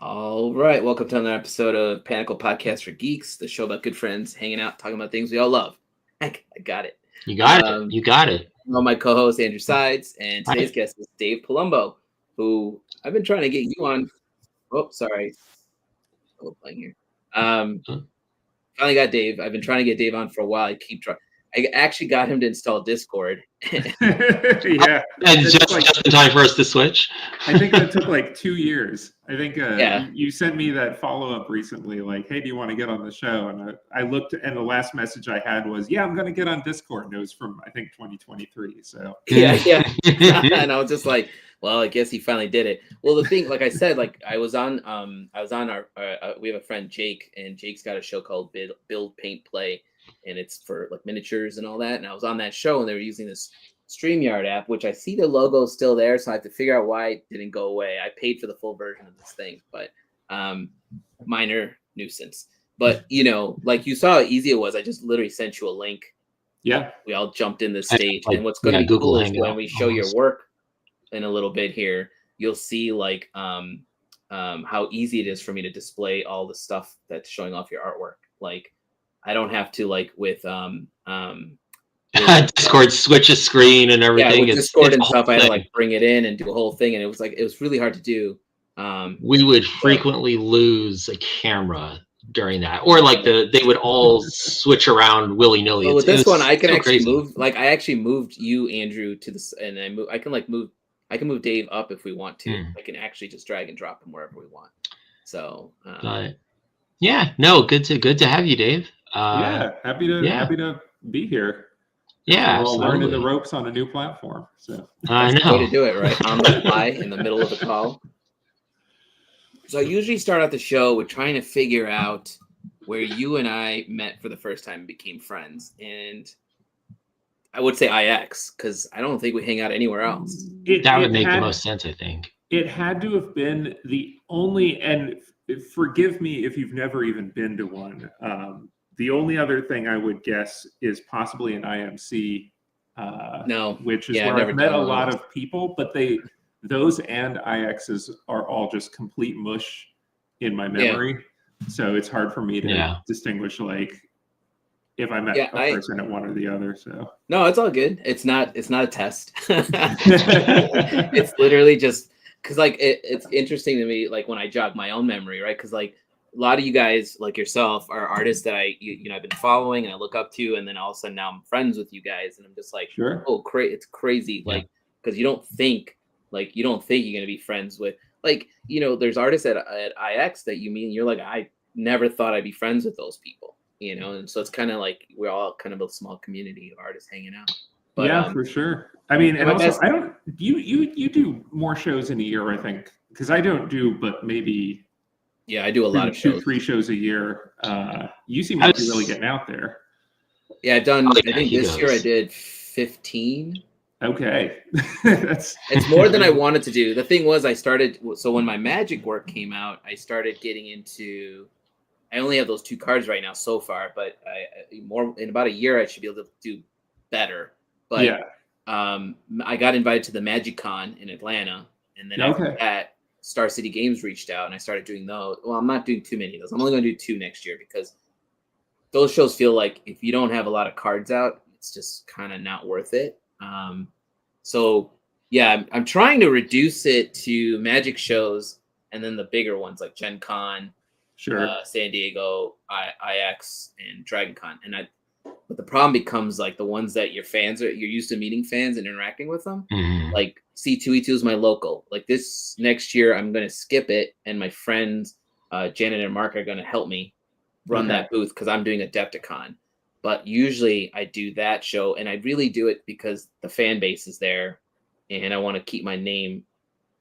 All right, welcome to another episode of Panakal Podcast for Geeks, the show about good friends hanging out, talking about things we all love. I got it. You got it. You got it. I'm my co-host Andrew Sides, and today's Hi. guest is Dave Palumbo, who I've been trying to get you on. Oh, sorry. Oh, playing here. Finally got Dave. I've been trying to get Dave on for a while. I actually got him to install Discord. Yeah, And just in time for us to switch. I think that took like 2 years. I think Yeah. you sent me that follow-up recently, like, hey, do you want to get on the show? And I looked, and the last message I had was, yeah, I'm going to get on Discord. And it was from, I think, 2023. So Yeah. And I was just like, well, I guess he finally did it. Well, the thing, like I said, like I was on our we have a friend Jake, and Jake's got a show called Build Paint Play, and it's for like miniatures and all that. And I was on that show, and they were using this StreamYard app, which I see the logo is still there, so I have to figure out why it didn't go away. I paid for the full version of this thing, but minor nuisance. But like you saw how easy it was. I just literally sent you a link. yeah, We all jumped in this stage, and what's going to be Google cool is Hangout when we show your work in a little bit here, you'll see like how easy it is for me to display all the stuff that's showing off your artwork. Like I don't have to like with Discord switch a screen and everything. with Discord and stuff. I had to like bring it in and do a whole thing, and it was really hard to do. We would frequently lose a camera during that, or like they would all switch around willy nilly. But with this one, I can actually crazy. move. Like I actually moved you, Andrew, to this, and I can move Dave up if we want to. I can actually just drag and drop him wherever we want. So yeah, no, good to have you, Dave. yeah, happy to be here. Yeah, We're all learning the absolutely. ropes on a new platform. So I that's the way to know. do it, right? On the fly in the middle of the call. So I usually start out the show with trying to figure out where you and I met for the first time and became friends. And I would say IX, because I don't think we hang out anywhere else. That would make the most sense, I think. It had to have been the only, and forgive me if you've never even been to one. The only other thing I would guess is possibly an IMC, No. which is Yeah, I've where never I've met a done one. lot of people, but those and IXs are all just complete mush in my memory. So it's hard for me to distinguish like if I met a person at one or the other. So no, it's all good. It's not a test. It's literally just because like it's interesting to me, like when I jog my own memory, right? Because like a lot of you guys like yourself are artists that I've been following and I look up to, and then all of a sudden now I'm friends with you guys, and I'm just like, sure. oh, it's crazy, like because you don't think you're gonna be friends with like there's artists at IX that you mean you're like, I never thought I'd be friends with those people, and so it's kind of like we're all kind of a small community of artists hanging out. But, yeah, for sure. I mean, and also I don't. You do more shows in a year, I think, because I don't do, but maybe. Yeah, I do a lot of shows. 2-3 shows a year. You seem to be really getting out there. Yeah, I've done. I think this year I did 15. Okay, it's more than I wanted to do. The thing was, so when my Magic work came out, I started getting into. I only have those 2 cards right now so far, but more in about a year I should be able to do better. But yeah. I got invited to the Magic Con in Atlanta, and then after that, Star City Games reached out, and I started doing those. Well, I'm not doing too many of those. I'm only going to do 2 next year because those shows feel like if you don't have a lot of cards out, it's just kind of not worth it. So yeah, I'm trying to reduce it to Magic shows and then the bigger ones like Gen Con, sure, San Diego, IX, and Dragon Con. But the problem becomes like the ones that you're used to meeting fans and interacting with them. Mm-hmm. Like C2E2 is my local. Like this next year, I'm going to skip it, and my friends Janet and Mark are going to help me run that booth because I'm doing Adepticon. But usually I do that show, and I really do it because the fan base is there, and I want to keep my name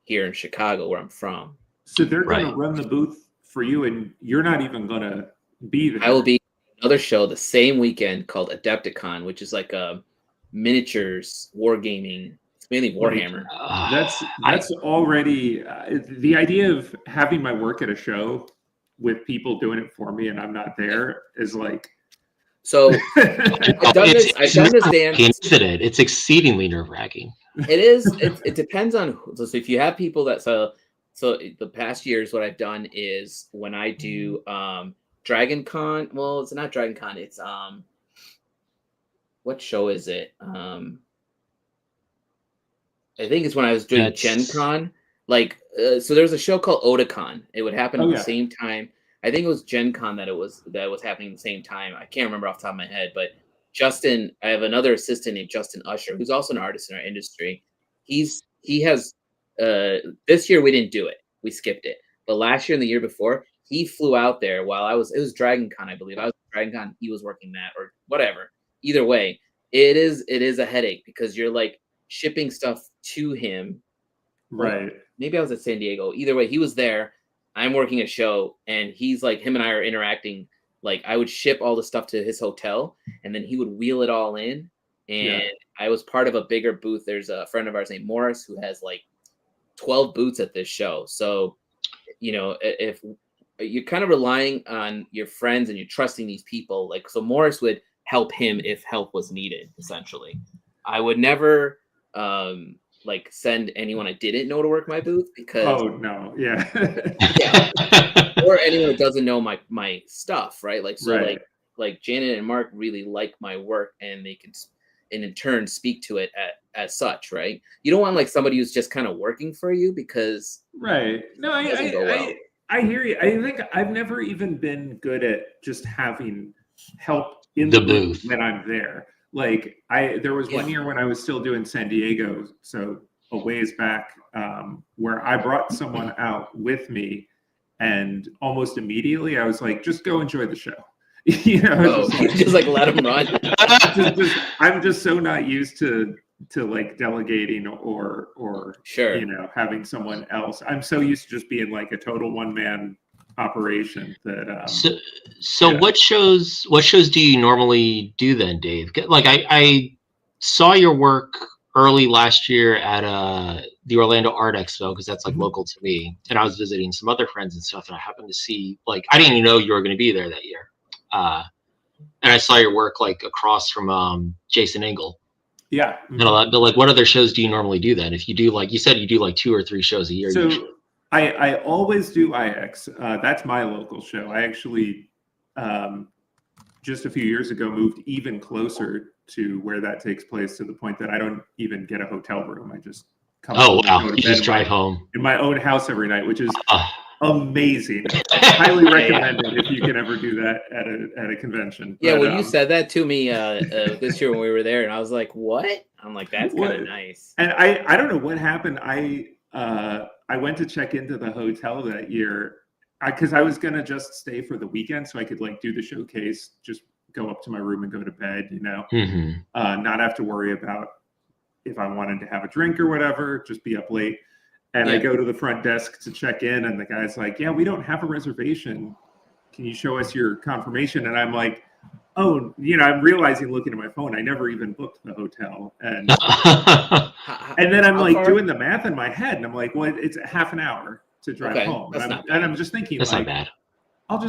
here in Chicago, where I'm from. So they're going to run the booth for you, and you're not even going to be there. I will be at another show the same weekend called Adepticon, which is like a miniatures wargaming. It's mainly Warhammer. That's already the idea of having my work at a show with people doing it for me, and I'm not there is like. So I've done this dance. It's exceedingly nerve-wracking. It is. It depends on. So if you have people that So the past years, what I've done is when I do Dragon Con. Well, it's not Dragon Con. It's what show is it? I think it's when I was doing Gen Con. Like, so there's a show called Otakon. It would happen at the same time. I think it was Gen Con that was happening at the same time. I can't remember off the top of my head, but Justin, I have another assistant named Justin Usher, who's also an artist in our industry. He has this year we didn't do it. We skipped it. But last year and the year before, he flew out there while it was Dragon Con, I believe. I was at Dragon Con, he was working that or whatever. Either way, it is a headache because you're like shipping stuff to him. Right. Like, maybe I was at San Diego. Either way, he was there. I'm working a show and he's like, him and I are interacting. Like I would ship all the stuff to his hotel and then he would wheel it all in. And I was part of a bigger booth. There's a friend of ours named Morris who has like 12 booths at this show. So, you know, if you're kind of relying on your friends and you're trusting these people, like, so Morris would help him if help was needed, essentially. I would never, like send anyone I didn't know to work my booth because or anyone that doesn't know my stuff, right? Like so like Janet and Mark really like my work and they can and in turn speak to it as such, right? You don't want like somebody who's just kind of working for you because no, I hear you. I think I've never even been good at just having help in the booth when I'm there. Like there was 1 year when I was still doing San Diego, so a ways back, where I brought someone out with me, and almost immediately I was like, "Just go enjoy the show," you know. Just like let them run. I'm just so not used to like delegating or you know, having someone else. I'm so used to just being like a total one-man operation that so what shows do you normally do then, Dave? Like I saw your work early last year at the Orlando Art Expo because that's like local to me, and I was visiting some other friends and stuff, and I happened to see, like, I didn't even know you were going to be there that year, and I saw your work like across from Jason Engel. And but like, what other shows do you normally do then? If you do, like you said, you do like 2 or 3 shows a year. So I always do IX. That's my local show. I actually just a few years ago moved even closer to where that takes place, to the point that I don't even get a hotel room. I just come you just drive home in my own house every night, which is amazing. Highly recommend it if you can ever do that at a convention. Yeah, well, you said that to me this year when we were there, and I was like, "What?" I'm like, "That's kind of nice." And I don't know what happened. I went to check into the hotel that year because I was gonna just stay for the weekend so I could like do the showcase, just go up to my room and go to bed, you know, not have to worry about if I wanted to have a drink or whatever, just be up late. And I go to the front desk to check in, and the guy's like, "Yeah, we don't have a reservation. Can you show us your confirmation?" And I'm like, "Oh, you know," I'm realizing, looking at my phone, I never even booked the hotel. And and then I'm like doing the math in my head, and I'm like, "Well, it's half an hour to drive home." And I'm just thinking, that's like, not bad. I'll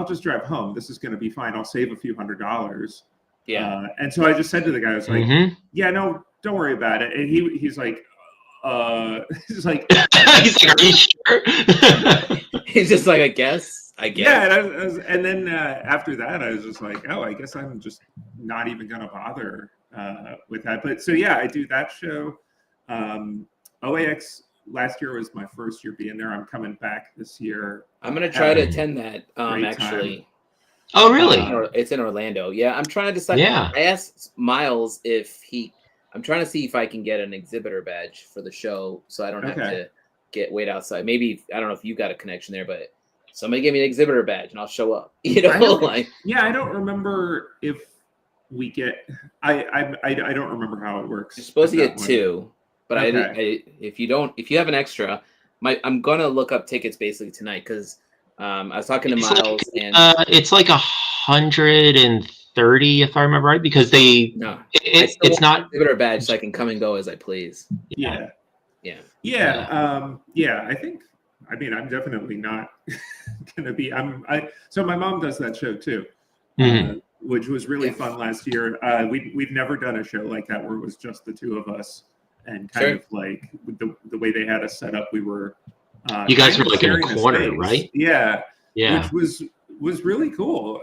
just drive home. This is going to be fine. I'll save a few $100s. And so I just said to the guy, I was like, "Yeah, no, don't worry about it." And he's like, he's like, "Are you sure?" He's just like, I guess. Yeah, and then after that, I was just like, "Oh, I guess I'm just not even gonna bother with that." But so yeah, I do that show. OAX last year was my first year being there. I'm coming back this year. I'm gonna try to attend that. Actually. Oh, really? It's in Orlando. Yeah, I'm trying to decide. Yeah. I asked Miles if I'm trying to see if I can get an exhibitor badge for the show, so I don't have to wait outside. Maybe, I don't know if you got a connection there, but somebody give me an exhibitor badge and I'll show up. You know, I don't remember if we get. I don't remember how it works. You're supposed to get 2, but if you have an extra, I'm gonna look up tickets basically tonight because I was talking to Miles and it's like 130 if I remember right, because it's not exhibitor badge, so I can come and go as I please. I think, I mean, I'm definitely not gonna be. So my mom does that show too, which was really fun last year. We've never done a show like that where it was just the 2 of us, and kind of like the way they had us set up, we were You guys were like in a corner, right? Yeah. Yeah. Which was really cool.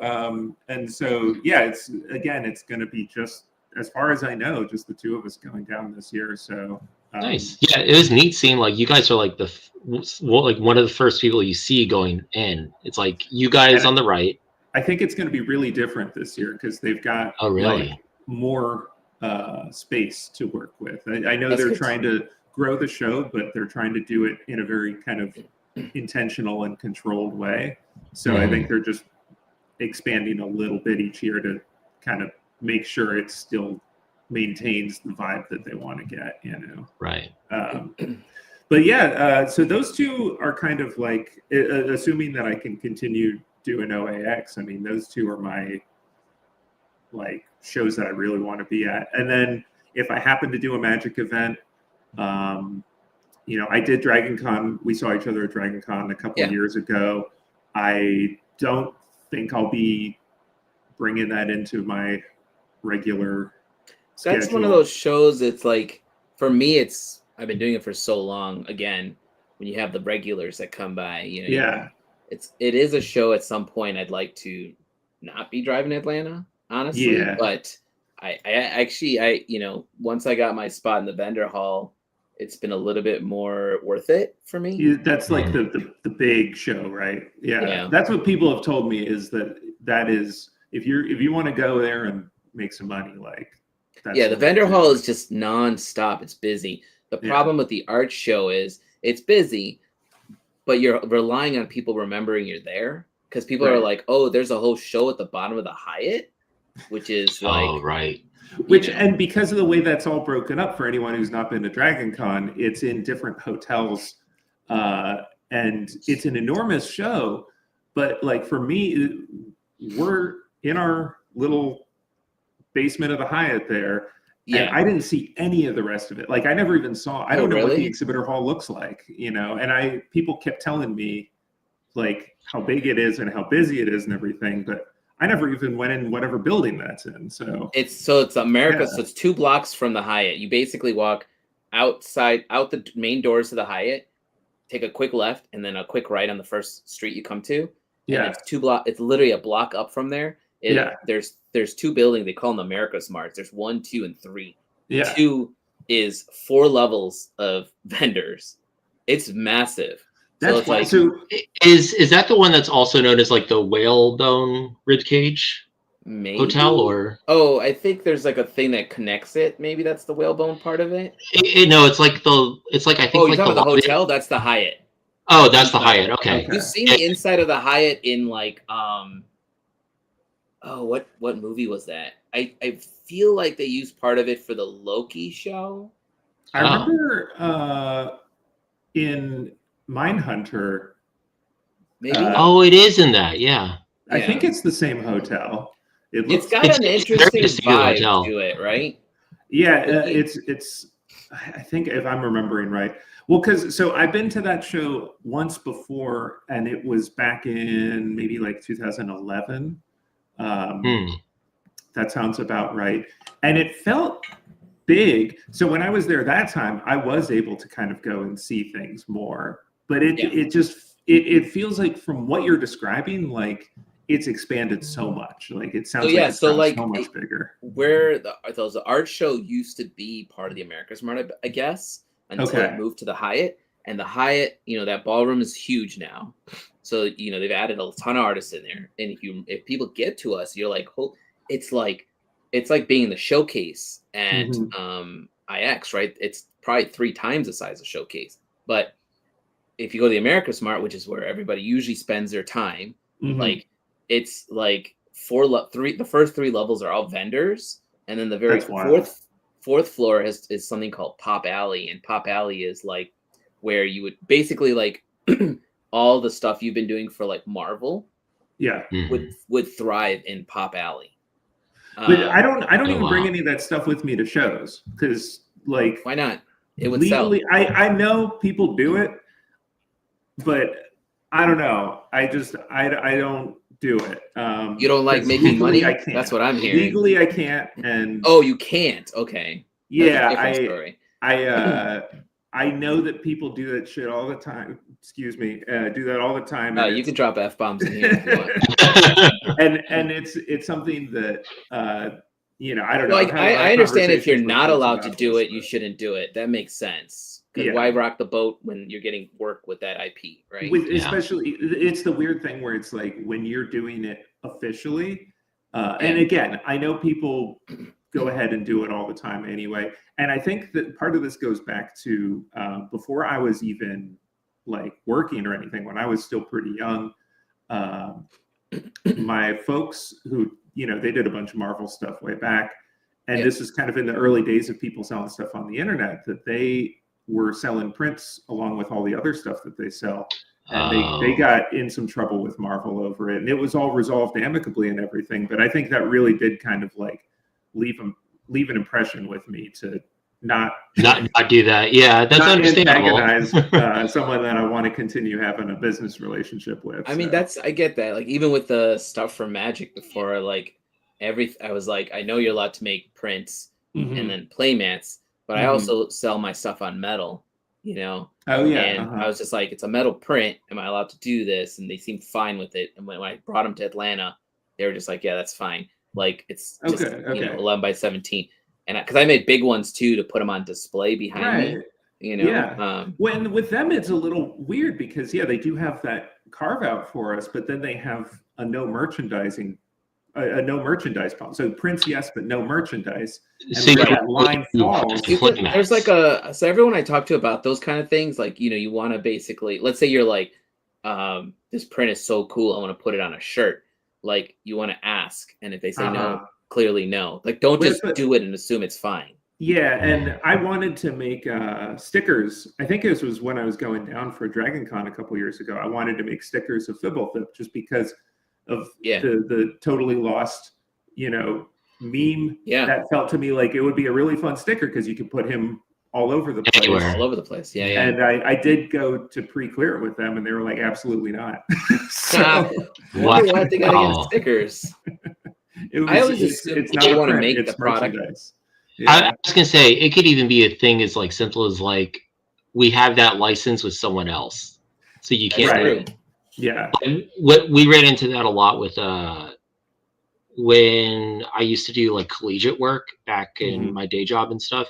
And so, yeah, it's going to be just, as far as I know, just the two of us going down this year. So nice. Yeah, it was neat seeing like you guys are like like one of the first people you see going in. It's like you guys on the right. I think it's going to be really different this year because they've got like more space to work with. I know they're trying to grow the show, but they're trying to do it in a very kind of intentional and controlled way. So I think they're just expanding a little bit each year to kind of make sure it still maintains the vibe that they want to get, you know. Right. But yeah, so those two are kind of like, assuming that I can continue doing OAX, I mean, those two are my like shows that I really want to be at. And then if I happen to do a magic event, you know, I did Dragon Con. We saw each other at Dragon Con a couple of years ago. I don't think I'll be bringing that into my regular schedule. That's one of those shows. It's like, for me, I've been doing it for so long. Again, when you have the regulars that come by, you know, yeah, it is a show. At some point, I'd like to not be driving to Atlanta, honestly. Yeah. But I actually, you know, once I got my spot in the vendor hall, it's been a little bit more worth it for me. Yeah, that's like the big show, right? Yeah. That's what people have told me, is that is, if you want to go there and make some money, like that's the vendor hall is just nonstop. It's busy. The problem with the art show is it's busy, but you're relying on people remembering you're there, because people are like, oh, there's a whole show at the bottom of the Hyatt, which is like, which, and because of the way that's all broken up, for anyone who's not been to Dragon Con, it's in different hotels, and it's an enormous show. But like for me, we're in our little basement of the Hyatt there. And I didn't see any of the rest of it. Like I never even saw, I don't know what the exhibitor hall looks like, you know, and people kept telling me like how big it is and how busy it is and everything, but I never even went in whatever building that's in. So it's America. Yeah. So it's 2 blocks from the Hyatt. You basically walk out the main doors of the Hyatt, take a quick left, and then a quick right on the first street you come to. Yeah. And it's 2 blocks. It's literally a block up from there. There's 2 buildings. They call them America Smarts. There's 1, 2, and 3. Yeah. 2 is 4 levels of vendors. It's massive. That's so like, so is that the one that's also known as like the Whalebone Ribcage Hotel, or? Oh, I think there's like a thing that connects it. Maybe that's the Whalebone part of it. No, it's like I think. Oh, you're talking about the hotel? That's the Hyatt. Oh, that's the Hyatt. Okay. You've seen the inside of the Hyatt in like what movie was that? I feel like they used part of it for the Loki show. I remember in Mindhunter. Maybe. It is in that. Yeah. I think it's the same hotel. It's got an interesting vibe to it, right? Yeah, it's. I think if I'm remembering right. Well, so I've been to that show once before, and it was back in maybe like 2011. That sounds about right. And it felt big. So when I was there that time, I was able to kind of go and see things more. But it feels like, from what you're describing, like it's expanded so much. Like it sounds so much bigger. Where the art show used to be part of the America's Mart, I guess, until it moved to the Hyatt. And the Hyatt, you know, that ballroom is huge now. So, you know, they've added a ton of artists in there. And if people get to us, you're like, it's like being in the showcase at IX, right? It's probably 3 times the size of showcase. But if you go to the America's Mart, which is where everybody usually spends their time, like it's like the first 3 levels are all vendors, and then the very fourth floor is something called Pop Alley, and Pop Alley is like where you would basically like all the stuff you've been doing for like Marvel, would thrive in Pop Alley. But I don't even bring any of that stuff with me to shows, because like, why not? It would legally sell. I know people do it, but I don't know. I don't do it. You don't like making money? That's what I'm hearing. Legally, I can't. And you can't. Okay. Yeah, I know that people do that shit all the time. Excuse me, do that all the time. You can drop F-bombs in here if you want. and it's something that you know, I don't know. Like, I understand if you're not allowed to do it, you shouldn't do it. That makes sense. Because why rock the boat when you're getting work with that IP, right? Especially, it's the weird thing where it's like when you're doing it officially. And again, I know people go ahead and do it all the time anyway. And I think that part of this goes back to before I was even like working or anything, when I was still pretty young, my folks who, you know, they did a bunch of Marvel stuff way back. And this is kind of in the early days of people selling stuff on the internet, that they were selling prints along with all the other stuff that they sell. And they got in some trouble with Marvel over it. And it was all resolved amicably and everything. But I think that really did kind of like leave an impression with me to not do that. Yeah, that's understandable. Antagonize someone that I want to continue having a business relationship with. I mean, I get that. Like, even with the stuff from Magic before, like I was like, I know you're allowed to make prints and then playmats, but I also sell my stuff on metal, you know? Oh yeah. And I was just like, it's a metal print. Am I allowed to do this? And they seemed fine with it. And when I brought them to Atlanta, they were just like, yeah, that's fine. Like, it's just, you know, 11 by 17. And because I made big ones too to put them on display behind me, you know. Yeah. When with them, it's a little weird because they do have that carve out for us, but then they have a no merchandise problem. So prints, yes, but no merchandise. And so that line falls. There's like so everyone I talk to about those kind of things, like, you know, you want to basically, let's say you're like, this print is so cool, I want to put it on a shirt. Like, you want to ask, and if they say no, clearly no. Like, don't just do it and assume it's fine. Yeah, and I wanted to make stickers. I think this was when I was going down for Dragon Con a couple years ago. I wanted to make stickers of Fibblethip just because of the totally lost, you know, meme. Yeah, that felt to me like it would be a really fun sticker because you could put him all over the place. Anywhere. All over the place. Yeah. And I did go to pre-clear it with them, and they were like, absolutely not. So, why they gotta get stickers? I always assume they want to make the product. Yeah. I was gonna say it could even be a thing as like simple as like we have that license with someone else, so you can't. Yeah. And what we ran into that a lot with when I used to do like collegiate work back in my day job and stuff.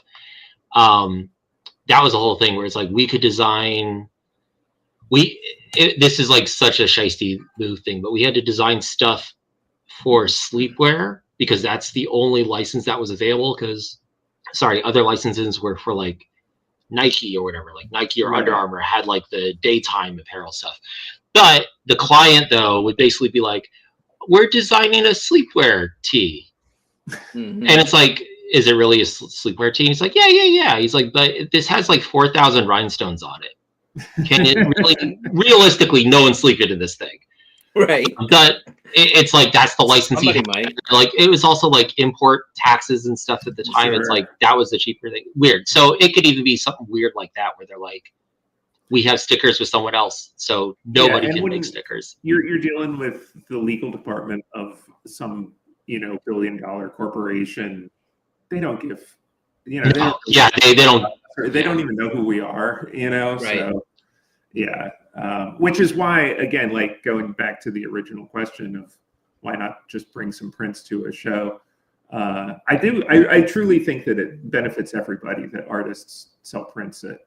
That was a whole thing where it's like we could design. This is like such a shiesty move thing, but we had to design stuff for sleepwear because that's the only license that was available. Because, other licenses were for like Nike or whatever, like Nike or Under Armour had like the daytime apparel stuff. But the client though would basically be like, "We're designing a sleepwear tee," and it's like, "Is it really a sleepwear tee?" And he's like, "Yeah." He's like, "But this has like 4,000 rhinestones on it. Can it really, realistically, no one's sleeping in this thing?" Right. But it's like that's the license he had. Like it was also like import taxes and stuff at the time. It's like that was the cheaper thing. Weird. So it could even be something weird like that where they're like, we have stickers with someone else, so nobody can make stickers. You're dealing with the legal department of some, you know, billion-dollar corporation. They don't give, you know, they don't even know who we are, you know. Right. So which is why, again, like going back to the original question of why not just bring some prints to a show. I truly think that it benefits everybody that artists sell prints at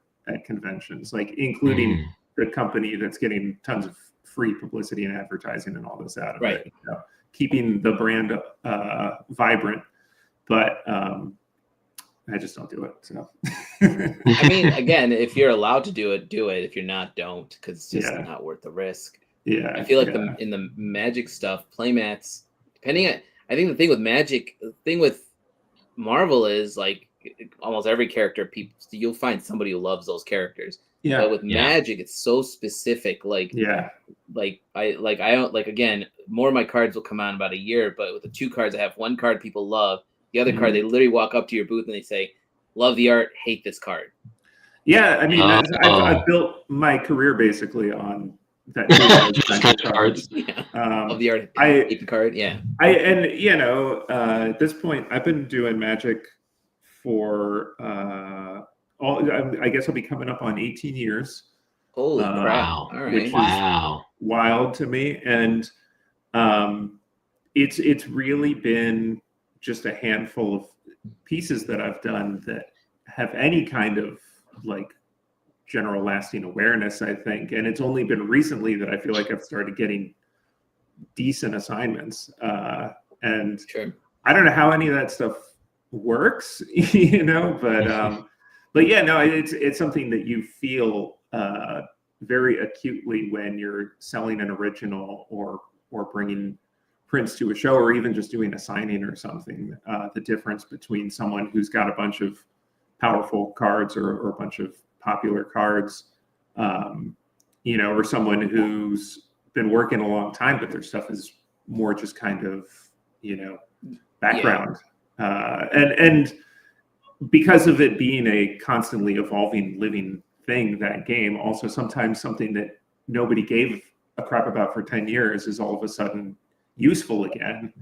conventions, like including the company that's getting tons of free publicity and advertising and all this out of it, you know, keeping the brand vibrant. But I just don't do it. So I mean, again, if you're allowed to do it, do it. If you're not, don't, because it's just not worth the risk. Yeah, I feel like in the Magic stuff, playmats, I think the thing with Magic, the thing with Marvel is like almost every character, you'll find somebody who loves those characters. Yeah. But with Magic, it's so specific. Like again, more of my cards will come out in about a year, but with the 2 cards, I have 1 card people love. The other card, they literally walk up to your booth and they say, "Love the art, hate this card." Yeah, I mean, I've built my career basically on that. Kind of cards. Love the art, hate the card. Yeah. At this point, I've been doing Magic for I guess I'll be coming up on 18 years. Holy crap! Wow. All right. Which is wild to me, and it's really been just a handful of pieces that I've done that have any kind of like general lasting awareness, I think. And it's only been recently that I feel like I've started getting decent assignments. And sure. I don't know how any of that stuff works, you know, but yeah, no, it's something that you feel very acutely when you're selling an original or bringing prints to a show, or even just doing a signing or something. The difference between someone who's got a bunch of powerful cards or a bunch of popular cards, you know, or someone who's been working a long time, but their stuff is more just kind of, you know, background. Yeah. And because of it being a constantly evolving, living thing, that game, also sometimes something that nobody gave a crap about for 10 years is all of a sudden useful again.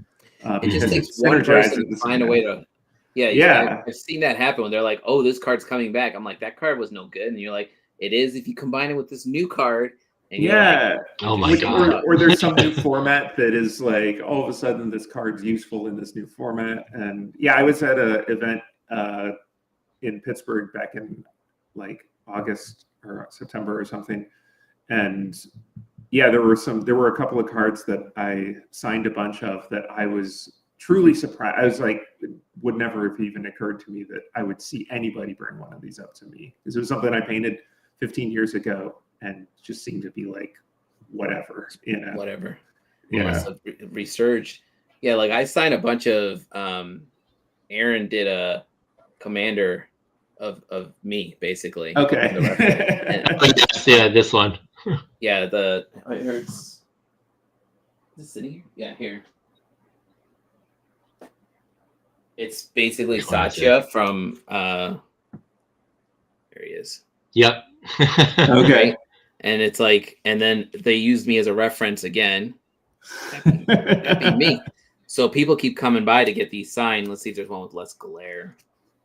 It just takes one person to find a way to, I've seen that happen when they're like, oh, this card's coming back. I'm like, that card was no good. And you're like, it is if you combine it with this new card. And like, oh my God. Or there's some new format that is like, all of a sudden this card's useful in this new format. And yeah, I was at an event in Pittsburgh back in like August or September or something. And yeah, there were a couple of cards that I signed a bunch of that I was truly surprised. I was like, it would never have even occurred to me that I would see anybody bring one of these up to me, because it was something I painted 15 years ago and just seemed to be like, whatever, you know. Whatever. Yeah. Resurged. Yeah, like I signed a bunch of Aaron did a commander of me, basically. Okay. Yeah, this one. Yeah, it hurts. Is it sitting here? Yeah, here. It's basically Satya from there he is. Yep. Okay. And it's like, and then they used me as a reference again. That'd be me. So people keep coming by to get these signed. Let's see if there's one with less glare.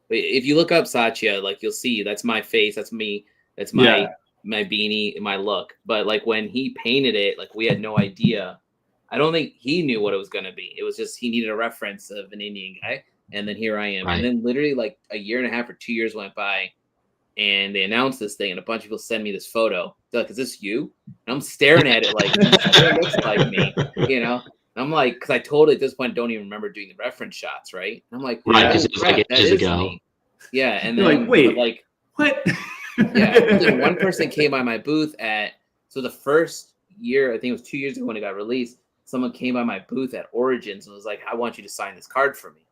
But if you look up Satya, like you'll see that's my face, that's me, that's my beanie, my look. But like when he painted it, like we had no idea. I don't think he knew what it was going to be. It was just he needed a reference of an Indian guy, and then here I am. Right. And then literally like a year and a half or 2 years went by, and they announced this thing, and a bunch of people send me this photo. They're like, "Is this you?" And I'm staring at it like, it looks like me, you know. And I'm like, because I totally at this point don't even remember doing the reference shots, right? And I'm like, right, because it was like ages ago. Me. Yeah, and then like, wait, like what? Yeah, then one person came by my booth so the first year, I think it was 2 years ago when it got released. Someone came by my booth at Origins and was like, "I want you to sign this card for me."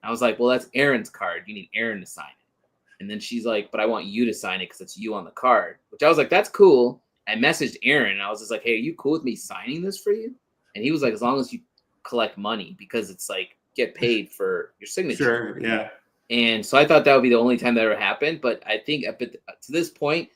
I was like, "Well, that's Aaron's card. You need Aaron to sign it." And then she's like, "But I want you to sign it because it's you on the card." Which I was like, "That's cool." I messaged Aaron and I was just like, "Hey, are you cool with me signing this for you?" And he was like, "As long as you collect money, because it's like get paid for your signature." Sure, yeah. And so I thought that would be the only time that ever happened. But I think to this point,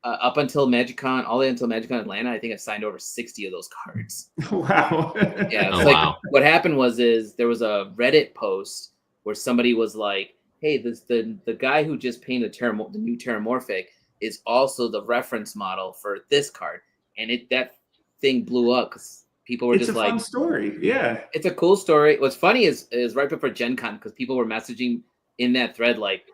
up until MagicCon, all the way until MagicCon Atlanta, I think I've signed over 60 of those cards. Wow. Yeah. What happened was there was a Reddit post where somebody was like, "Hey, the guy who just painted the new Terramorphic is also the reference model for this card," and that thing blew up because people were just like, "It's a fun story." Yeah, it's a cool story. What's funny is right before Gen Con, because people were messaging in that thread like,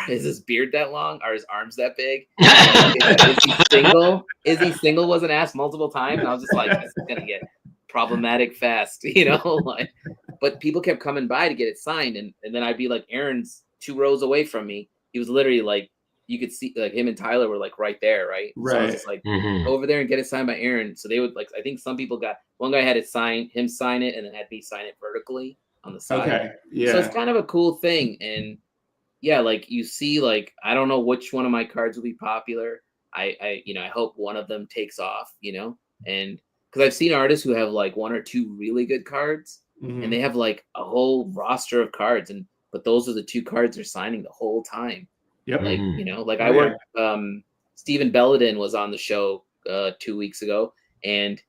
is his beard that long? Are his arms that big? Is he single? Is he single? Wasn't asked multiple times. And I was just like, this is gonna get problematic fast, you know. Like, but people kept coming by to get it signed, and then I'd be like, Aaron's 2 rows away from me. He was literally like, you could see like him and Tyler were like right there, right? Right. So I was just like, go over there and get it signed by Aaron. So they would like, I think some people one guy had him sign it, and then had me sign it vertically on the side. Okay. Yeah. So it's kind of a cool thing. And yeah, like you see, like, I don't know which one of my cards will be popular. I hope one of them takes off, you know, and because I've seen artists who have like 1 or 2 really good cards, and they have like a whole roster of cards, but those are the 2 cards they're signing the whole time. Yep. Like, you know, like I worked, Steven Belledin was on the show 2 weeks ago, and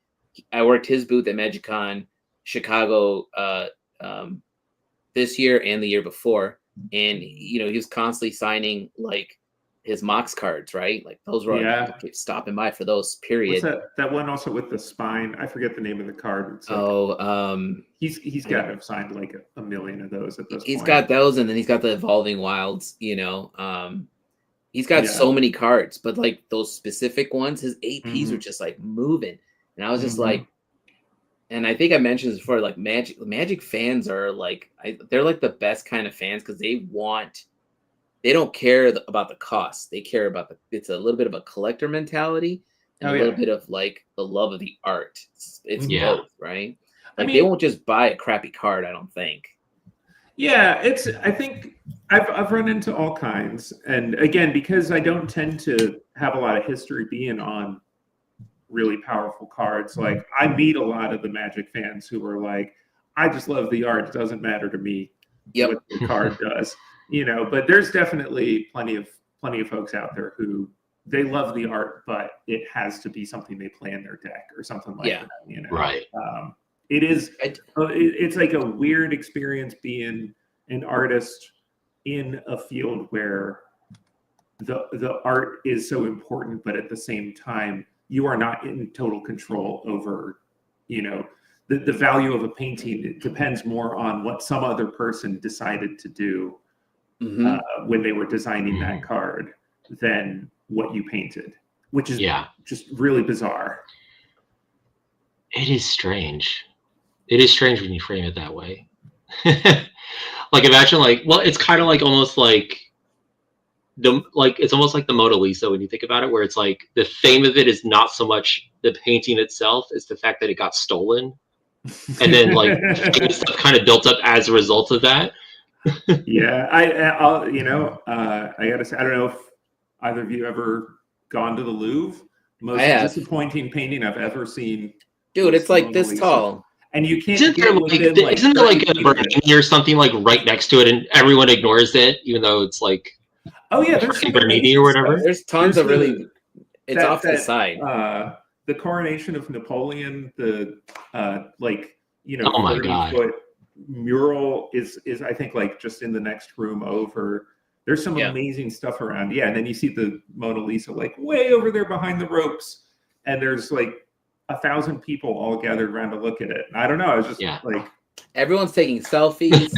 I worked his booth at MagicCon Chicago this year and the year before. And, you know, he was constantly signing like his Mox cards, right? Like those were people keep stopping by for those. Period. What's that one also with the spine? I forget the name of the card. It's like, he's got to have signed like a million of those at this point. He's got those, and then he's got the Evolving Wilds. You know, he's got so many cards, but like those specific ones, his APs were just like moving, and I was just like, and I think I mentioned this before. Like Magic fans are like, they're like the best kind of fans because they don't care about the cost. They care about it's a little bit of a collector mentality and a little bit of like the love of the art. It's both, right? Like they won't just buy a crappy card, I don't think. Yeah, I think I've run into all kinds. And again, because I don't tend to have a lot of history being on really powerful cards, like I meet a lot of the Magic fans who are like, I just love the art. It doesn't matter to me what the card does. You know, but there's definitely plenty of folks out there who they love the art, but it has to be something they play in their deck or something like that. You know, right? It's like a weird experience being an artist in a field where the art is so important, but at the same time, you are not in total control over, you know, the value of a painting. It depends more on what some other person decided to do. When they were designing that card than what you painted, which is just really bizarre. It is strange. It is strange when you frame it that way. Like imagine it's kind of like almost like it's almost like the Mona Lisa when you think about it, where it's like the fame of it is not so much the painting itself, it's the fact that it got stolen. And then like stuff kind of built up as a result of that. Yeah, I gotta say, I don't know if either of you ever gone to the Louvre. Most disappointing painting I've ever seen. Dude, it's like this tall, and you can't. Isn't there like a Bernini or something like right next to it, and everyone ignores it, even though it's like there's Bernini or whatever. There's tons of really. It's off to the side. The coronation of Napoleon, the oh my God. Mural is I think like just in the next room over. There's some amazing stuff around. Yeah, and then you see the Mona Lisa like way over there behind the ropes, and there's like 1,000 people all gathered around to look at it. And I don't know. I was just like, everyone's taking selfies.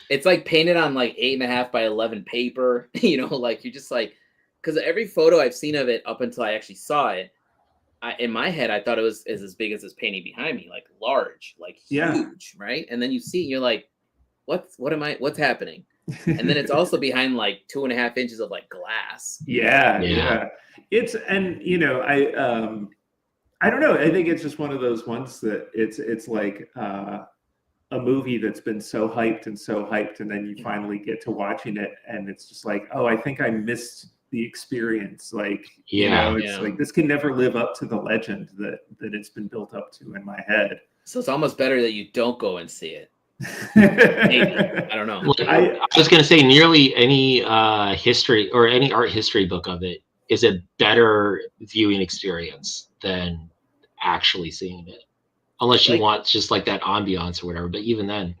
It's like painted on like 8.5 by 11 paper. You know, like you're just like, because every photo I've seen of it up until I actually saw it, in my head, I thought it was as big as this painting behind me, like large, like huge, right? And then you see, you're like, what's happening? And then it's also behind like 2.5 inches of like glass. Yeah. It's, and you know, I don't know. I think it's just one of those ones that it's like a movie that's been so hyped, and then you finally get to watching it, and it's just like, oh, I think I missed the experience. Like, like this can never live up to the legend that it's been built up to in my head. So it's almost better that you don't go and see it. Maybe. I don't know. Well, I was going to say nearly any history or any art history book of it is a better viewing experience than actually seeing it, unless you want just like that ambiance or whatever. But even then,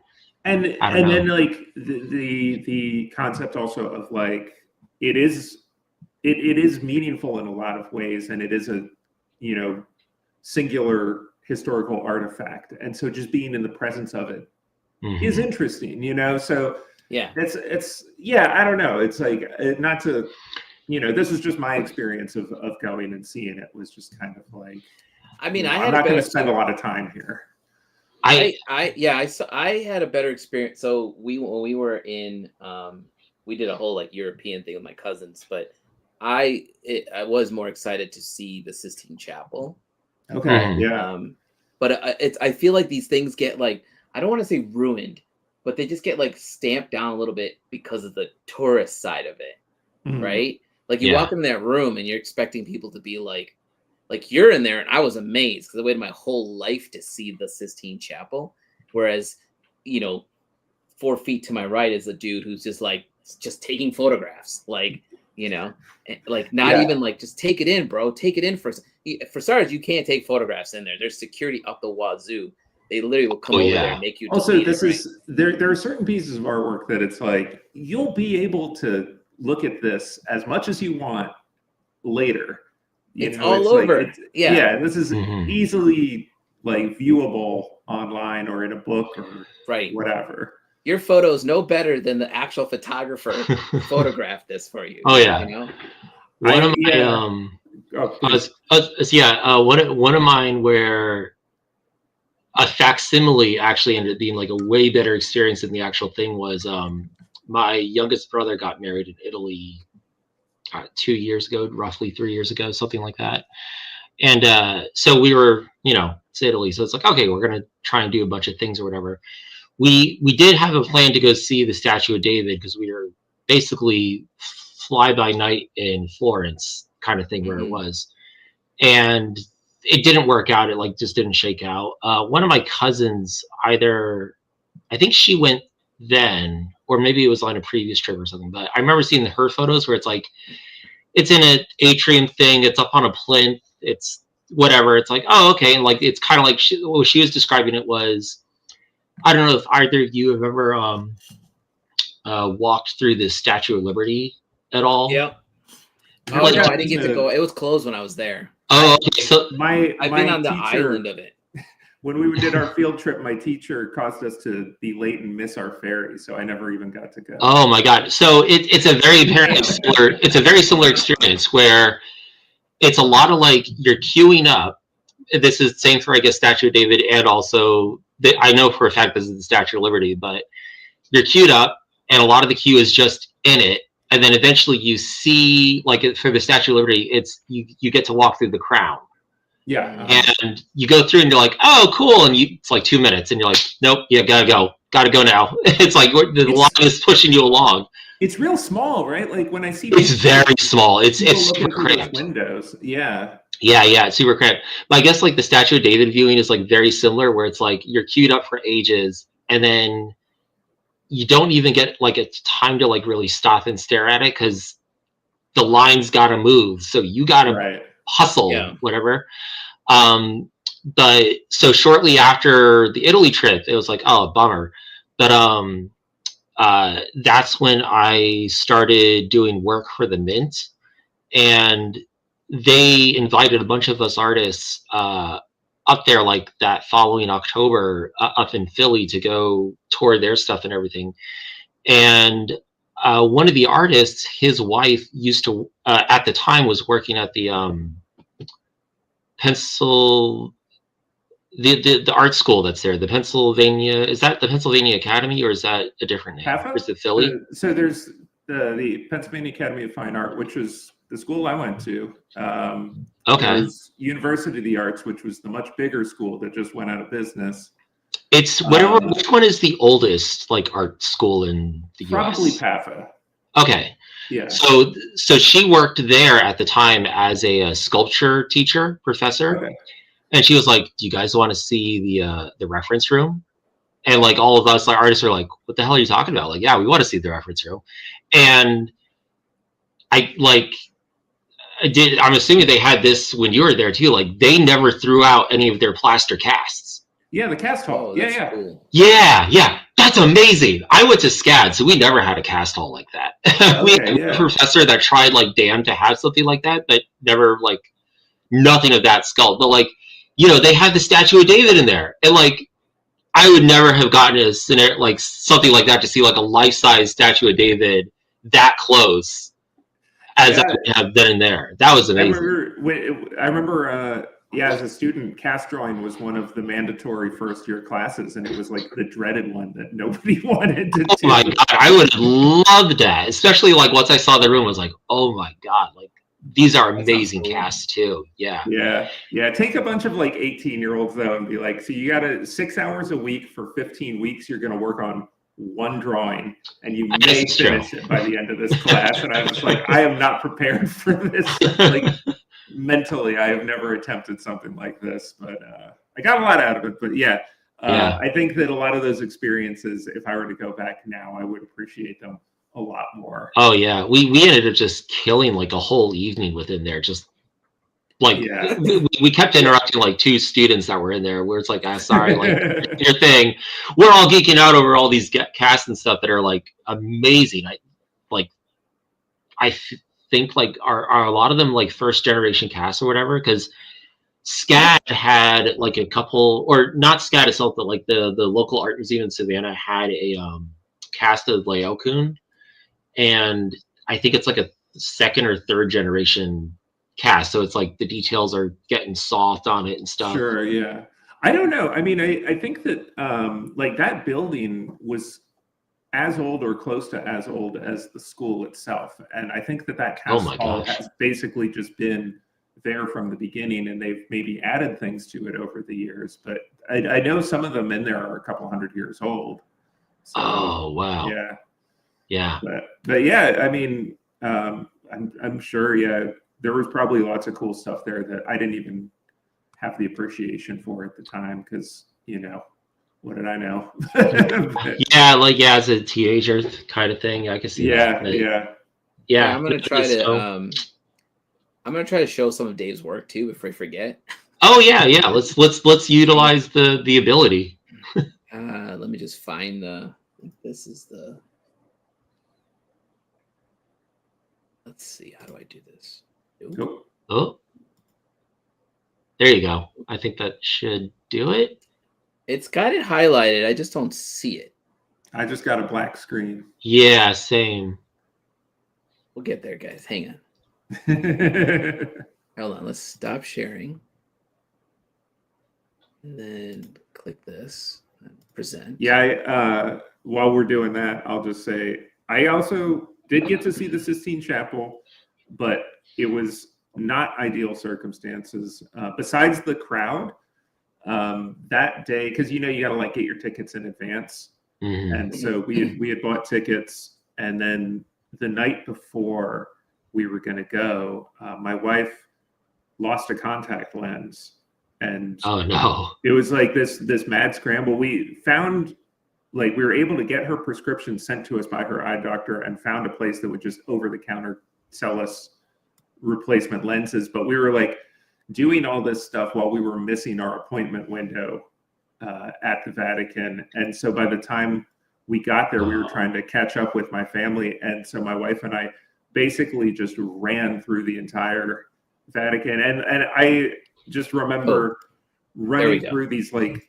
and then like the concept also of like it is meaningful in a lot of ways, and it is a singular historical artifact, and so just being in the presence of it is interesting, so it's I don't know, it's like not to this is just my experience of going and seeing it, was just kind of like, I mean, I'm not going to spend a lot of time here. I had a better experience. So when we were in we did a whole like European thing with my cousins, but I was more excited to see the Sistine Chapel. Okay. But I feel like these things get like, I don't want to say ruined, but they just get like stamped down a little bit because of the tourist side of it, right? Like you walk in that room and you're expecting people to be like you're in there, and I was amazed because I waited my whole life to see the Sistine Chapel, whereas 4 feet to my right is a dude who's just taking photographs, like not even like, just take it in, bro. Take it in first. For starters, you can't take photographs in there. There's security up the wazoo. They literally will come over there and make you. Also, there are certain pieces of artwork that it's like you'll be able to look at this as much as you want later. It's all over. This is easily like viewable online or in a book or whatever. Your photo's no better than the actual photographer photographed this for you. Oh yeah. You know? One of mine where a facsimile actually ended up being like a way better experience than the actual thing was my youngest brother got married in Italy 2 years ago, roughly 3 years ago, something like that. And so we were, it's Italy. So it's like, okay, we're going to try and do a bunch of things or whatever. We did have a plan to go see the Statue of David because we were basically fly by night in Florence kind of thing where it was. And it didn't work out. It like just didn't shake out. One of my cousins, I think she went then, or maybe it was on a previous trip or something, but I remember seeing her photos where it's like, it's in an atrium thing. It's up on a plinth. It's whatever. It's like, oh, okay. And like, it's kind of like what she was describing it was, I don't know if either of you have ever walked through the Statue of Liberty at all. Yeah. Oh, no, I didn't get to go. It was closed when I was there. Oh, okay. So I've been on the island of it. When we did our field trip, my teacher caused us to be late and miss our ferry, so I never even got to go. Oh my God! So it's a very similar experience where it's a lot of like you're queuing up. This is the same for I guess Statue of David and also I know for a fact this is the Statue of Liberty, but you're queued up and a lot of the queue is just in it, and then eventually you see like for the Statue of Liberty, it's you get to walk through the crown. Yeah. And you go through and you're like, oh, cool. And it's like 2 minutes and you're like, nope, yeah, gotta go now. It's like the line is pushing you along. It's real small, right? Like when I see it's very small. It's super cramped. Windows. Yeah. Yeah, it's super cramped. But I guess like the Statue of David viewing is like very similar where it's like you're queued up for ages and then you don't even get like a time to like really stop and stare at it because the line's gotta move. So you gotta hustle, whatever. But so shortly after the Italy trip, it was like, oh, bummer. But that's when I started doing work for the Mint, and they invited a bunch of us artists up there like that following October up in Philly to go tour their stuff and everything. And one of the artists, his wife used to at the time was working at the the art school that's there, the Pennsylvania, is that the Pennsylvania Academy or is that a different name? Or is it Philly? So there's the Pennsylvania Academy of Fine Art, which was the school I went to. Okay. There's University of the Arts, which was the much bigger school that just went out of business. It's whatever. Which one is the oldest like art school in the Probably US? PAFA. Okay. Yeah. So she worked there at the time as a sculpture teacher, professor. Okay. And she was like, do you guys want to see the reference room? And like all of us like artists are like, what the hell are you talking about? Like, yeah, we want to see the reference room. And I'm assuming they had this when you were there too. Like they never threw out any of their plaster casts. Yeah, the cast hall. Oh, yeah. Cool. Yeah. That's amazing. I went to SCAD, so we never had a cast hall like that. We had a professor that tried like damn to have something like that, but never like nothing of that sculpt. But like, they had the Statue of David in there. And like I would never have gotten a scenario like something like that to see like a life-size Statue of David that close as I would have been in there. That was amazing. I remember as a student, cast drawing was one of the mandatory first-year classes, and it was like the dreaded one that nobody wanted to do. Oh my God, I would have loved that, especially like once I saw the room, I was like, oh my God, like these are amazing casts too. Yeah. Take a bunch of like 18-year-olds though and be like, so you got 6 hours a week for 15 weeks, you're going to work on one drawing and you may finish it by the end of this class. And I was like, I am not prepared for this. Like mentally, I have never attempted something like this, but I got a lot out of it. But I think that a lot of those experiences, if I were to go back now, I would appreciate them a lot more. Oh yeah, we ended up just killing like a whole evening within there. Just like we kept interrupting like 2 students that were in there where it's like, sorry, like your thing. We're all geeking out over all these casts and stuff that are like amazing. think like are a lot of them like first generation casts or whatever, because SCAD had like a couple, or not SCAD itself, but like the local art museum in Savannah had a cast of Laocoon, and I think it's like a second or third generation cast, so it's like the details are getting soft on it and stuff. Sure, yeah. I don't know. I mean, I think that like that building was as old or close to as old as the school itself, and I think that cast hall has basically just been there from the beginning, and they've maybe added things to it over the years. But I know some of them in there are a couple hundred years old. So, oh wow! Yeah. But yeah, I mean, I'm sure. Yeah, there was probably lots of cool stuff there that I didn't even have the appreciation for at the time, because what did I know? Yeah, as a teenager kind of thing, I can see that. Yeah. I'm gonna try to I'm gonna try to show some of Dave's work too before I forget. Oh yeah. Let's utilize the ability. Let me just find this is the. Let's see. How do I do this? Oh. There you go. I think that should do it. It's got it highlighted. I just don't see it. I just got a black screen. Yeah, same. We'll get there, guys. Hang on. Hold on. Let's stop sharing. And then click this. And present. Yeah. While we're doing that, I'll just say I also did get to see the Sistine Chapel, but it was not ideal circumstances. Besides the crowd that day, because you gotta like get your tickets in advance, and so we had bought tickets, and then the night before we were gonna go, my wife lost a contact lens, and oh no, it was like this mad scramble. We found, like, we were able to get her prescription sent to us by her eye doctor, and found a place that would just over the counter sell us replacement lenses. But we were like doing all this stuff while we were missing our appointment window at the Vatican. And so by the time we got there, we were trying to catch up with my family. And so my wife and I basically just ran through the entire Vatican. And I just remember running through these like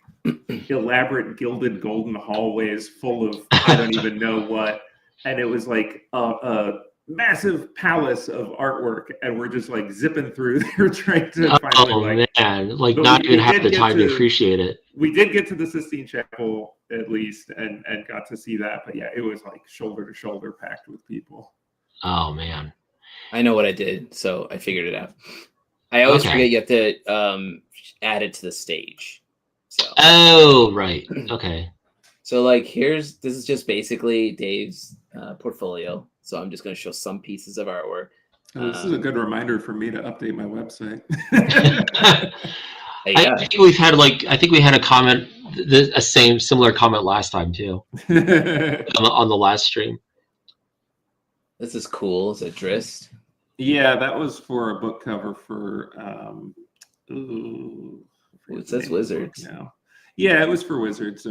elaborate gilded golden hallways full of I don't even know what. And it was like a massive palace of artwork, and we're just like zipping through there trying to finally like not even have the time to appreciate it. We did get to the Sistine Chapel at least, and got to see that, but yeah, it was like shoulder to shoulder packed with people. Oh man, I know what I did, so I figured it out. I always forget you have to add it to the stage. So. Oh right, okay. So like this is just basically Dave's portfolio. So I'm just going to show some pieces of artwork. This is a good reminder for me to update my website. I think we had a comment, a similar comment last time too, on the last stream. This is cool. Is it Drist? Yeah, that was for a book cover for. It says Wizards. Now. Yeah, it was for Wizards.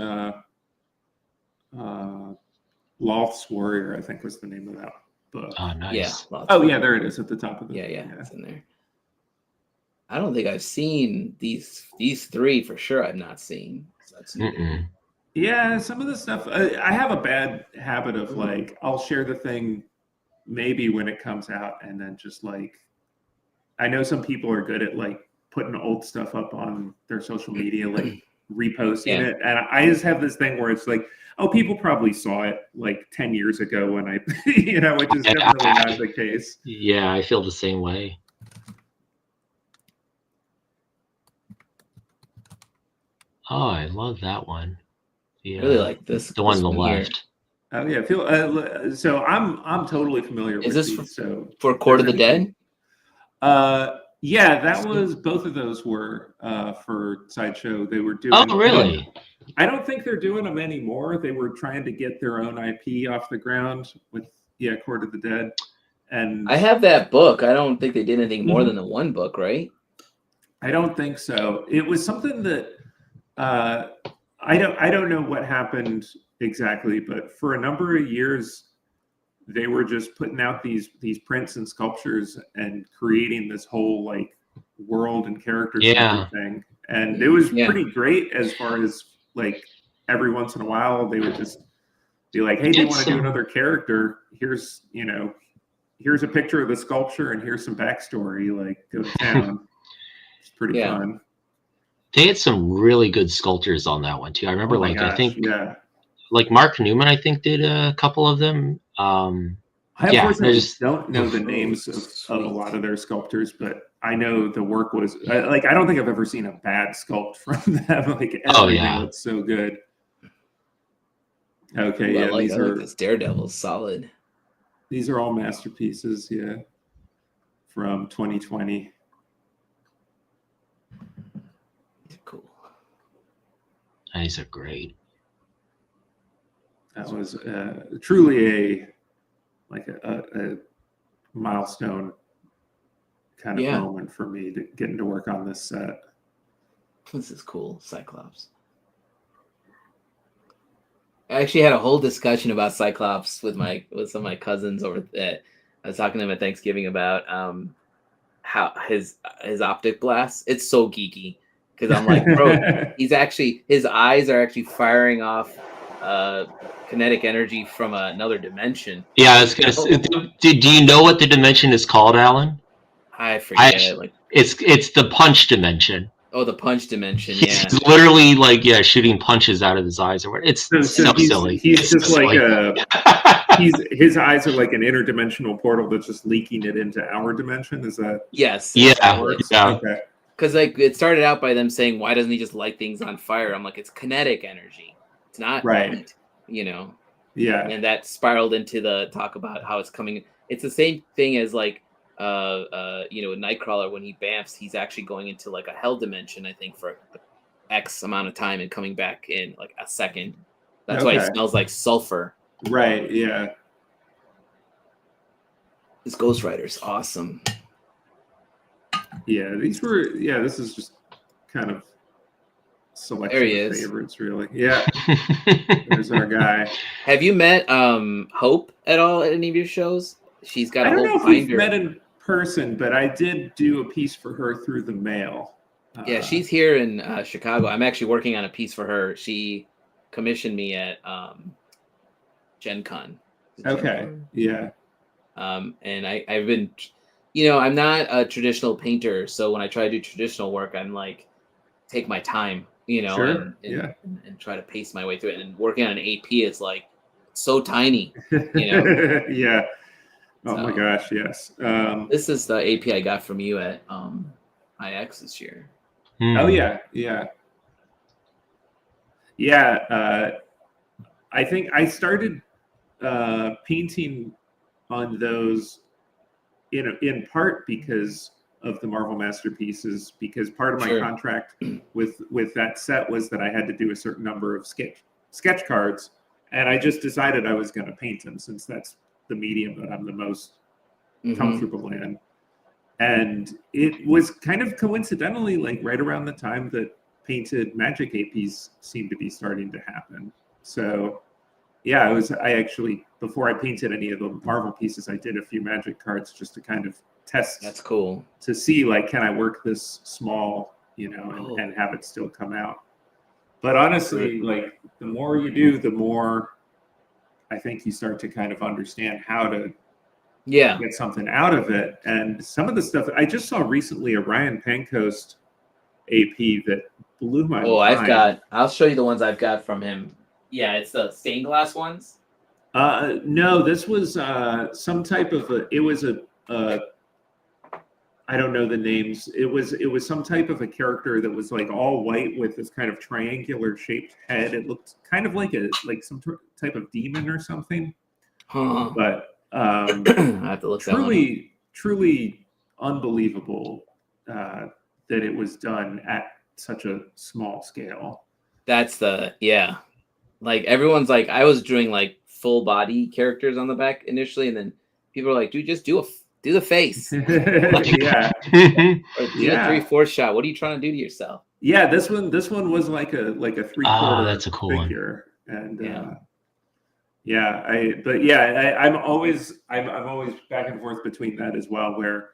Loth's Warrior, I think, was the name of that book. Oh, nice. Yeah. Yeah, there it is at the top of the. Yeah, it's in there. I don't think I've seen these three for sure. I've not seen. So that's yeah, some of the stuff. I have a bad habit of like I'll share the thing maybe when it comes out, and then just like I know some people are good at like putting old stuff up on their social media, like reposting it, and I just have this thing where it's like, oh, people probably saw it like 10 years ago when I, which is definitely not the case. Yeah, I feel the same way. Oh, I love that one. Yeah, I really like this. The one on the left. Oh yeah, so I'm totally familiar with this. These, for Court of the Dead? Yeah, that was both of those were for Sideshow. They were doing. Oh, really? I don't think they're doing them anymore. They were trying to get their own IP off the ground with Court of the Dead. And I have that book. I don't think they did anything more than the one book, right? I don't think so. It was something that I don't know what happened exactly, but for a number of years, they were just putting out these prints and sculptures and creating this whole like world and characters and everything. And it was pretty great as far as like every once in a while they would just be like, hey, do you want to do another character? Here's a picture of the sculpture and here's some backstory, like go to town. It's pretty fun. They had some really good sculptors on that one too. I remember I think like Mark Newman, I think, did a couple of them. I unfortunately don't know the names of a lot of their sculptors, but I know the work was like, I don't think I've ever seen a bad sculpt from them. Like everything looks so good. Okay, I like this Daredevil, solid. These are all masterpieces, from 2020. Cool. These are great. That was truly a milestone kind of moment for me getting to work on this set. This is cool, Cyclops. I actually had a whole discussion about Cyclops with some of my cousins over there. I was talking to them at Thanksgiving about how his optic blast. It's so geeky because I'm like, bro, his eyes are actually firing off kinetic energy from another dimension. Yeah, I was gonna say, do you know what the dimension is called, Alan? I forget. It's the punch dimension. Oh, the punch dimension. He's literally like shooting punches out of his eyes or what. It's so silly. He's just like his eyes are like an interdimensional portal that's just leaking it into our dimension. Is that? Yes. Yeah. Okay. Because like it started out by them saying, "Why doesn't he just light things on fire?" I'm like, it's kinetic energy. It's not right. Yeah. And that spiraled into the talk about how it's coming. It's the same thing as like. Nightcrawler, when he bamfs, he's actually going into like a hell dimension, I think, for X amount of time and coming back in like a second. That's why he smells like sulfur. Right, yeah. This Ghost Rider's awesome. Yeah, this is just kind of selection of favorites, really. Yeah. There's our guy. Have you met Hope at all at any of your shows? She's got a whole binder. I don't know if we've met in person, but I did do a piece for her through the mail. She's here in Chicago. I'm actually working on a piece for her. She commissioned me at Gen Con. Okay, yeah. And I've been, I'm not a traditional painter, so when I try to do traditional work, I'm like, take my time, and try to pace my way through it. And working on an AP is like so tiny, Yeah. Oh my gosh, yes. This is the AP I got from you at IX this year. Oh yeah. I think I started painting on those in part because of the Marvel Masterpieces, because part of my contract with that set was that I had to do a certain number of sketch cards, and I just decided I was going to paint them since that's the medium that I'm the most comfortable in. And it was kind of coincidentally like right around the time that painted Magic APs seemed to be starting to happen. So I actually, before I painted any of the Marvel pieces, I did a few Magic cards just to kind of test. That's cool. To see like, can I work this small, and have it still come out. But honestly, like the more you do, the more I think you start to kind of understand how to get something out of it. And some of the stuff I just saw recently, a Ryan Pancoast AP that blew my mind. I'll show you the ones I've got from him. Yeah, it's the stained glass ones. No, this was some type of I don't know the names. It was some type of a character that was like all white with this kind of triangular shaped head. It looked kind of like some type of demon or something. Huh. But I have to look truly unbelievable that it was done at such a small scale. That's like everyone's like, I was doing like full body characters on the back initially, and then people are like, dude, just do the face. Yeah. Or do a 3/4 shot. What are you trying to do to yourself? Yeah, this one was like a 3/4 that's a cool figure. one. And I'm always back and forth between that as well, where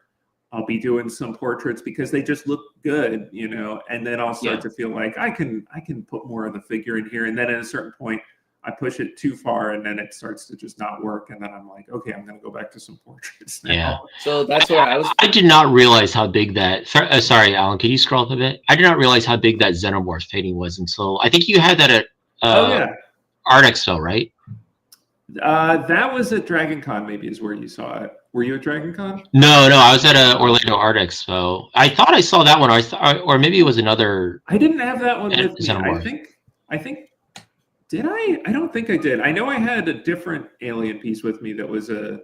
I'll be doing some portraits because they just look good, you know, and then I'll start to feel like I can put more of the figure in here, and then at a certain point I push it too far, and then it starts to just not work, and then I'm like, okay, I'm gonna go back to some portraits now. Yeah. So that's where I was. I did not realize how big that. Sorry, Alan. Can you scroll up a bit? I did not realize how big that Xenomorph painting was until I think you had that at Art Expo, right? That was at Dragon Con, maybe is where you saw it. Were you at Dragon Con? No, I was at a Orlando Art Expo. I thought I saw that one, or maybe it was another. I didn't have that one with me. I think. Did I? I don't think I did. I know I had a different alien piece with me that was a.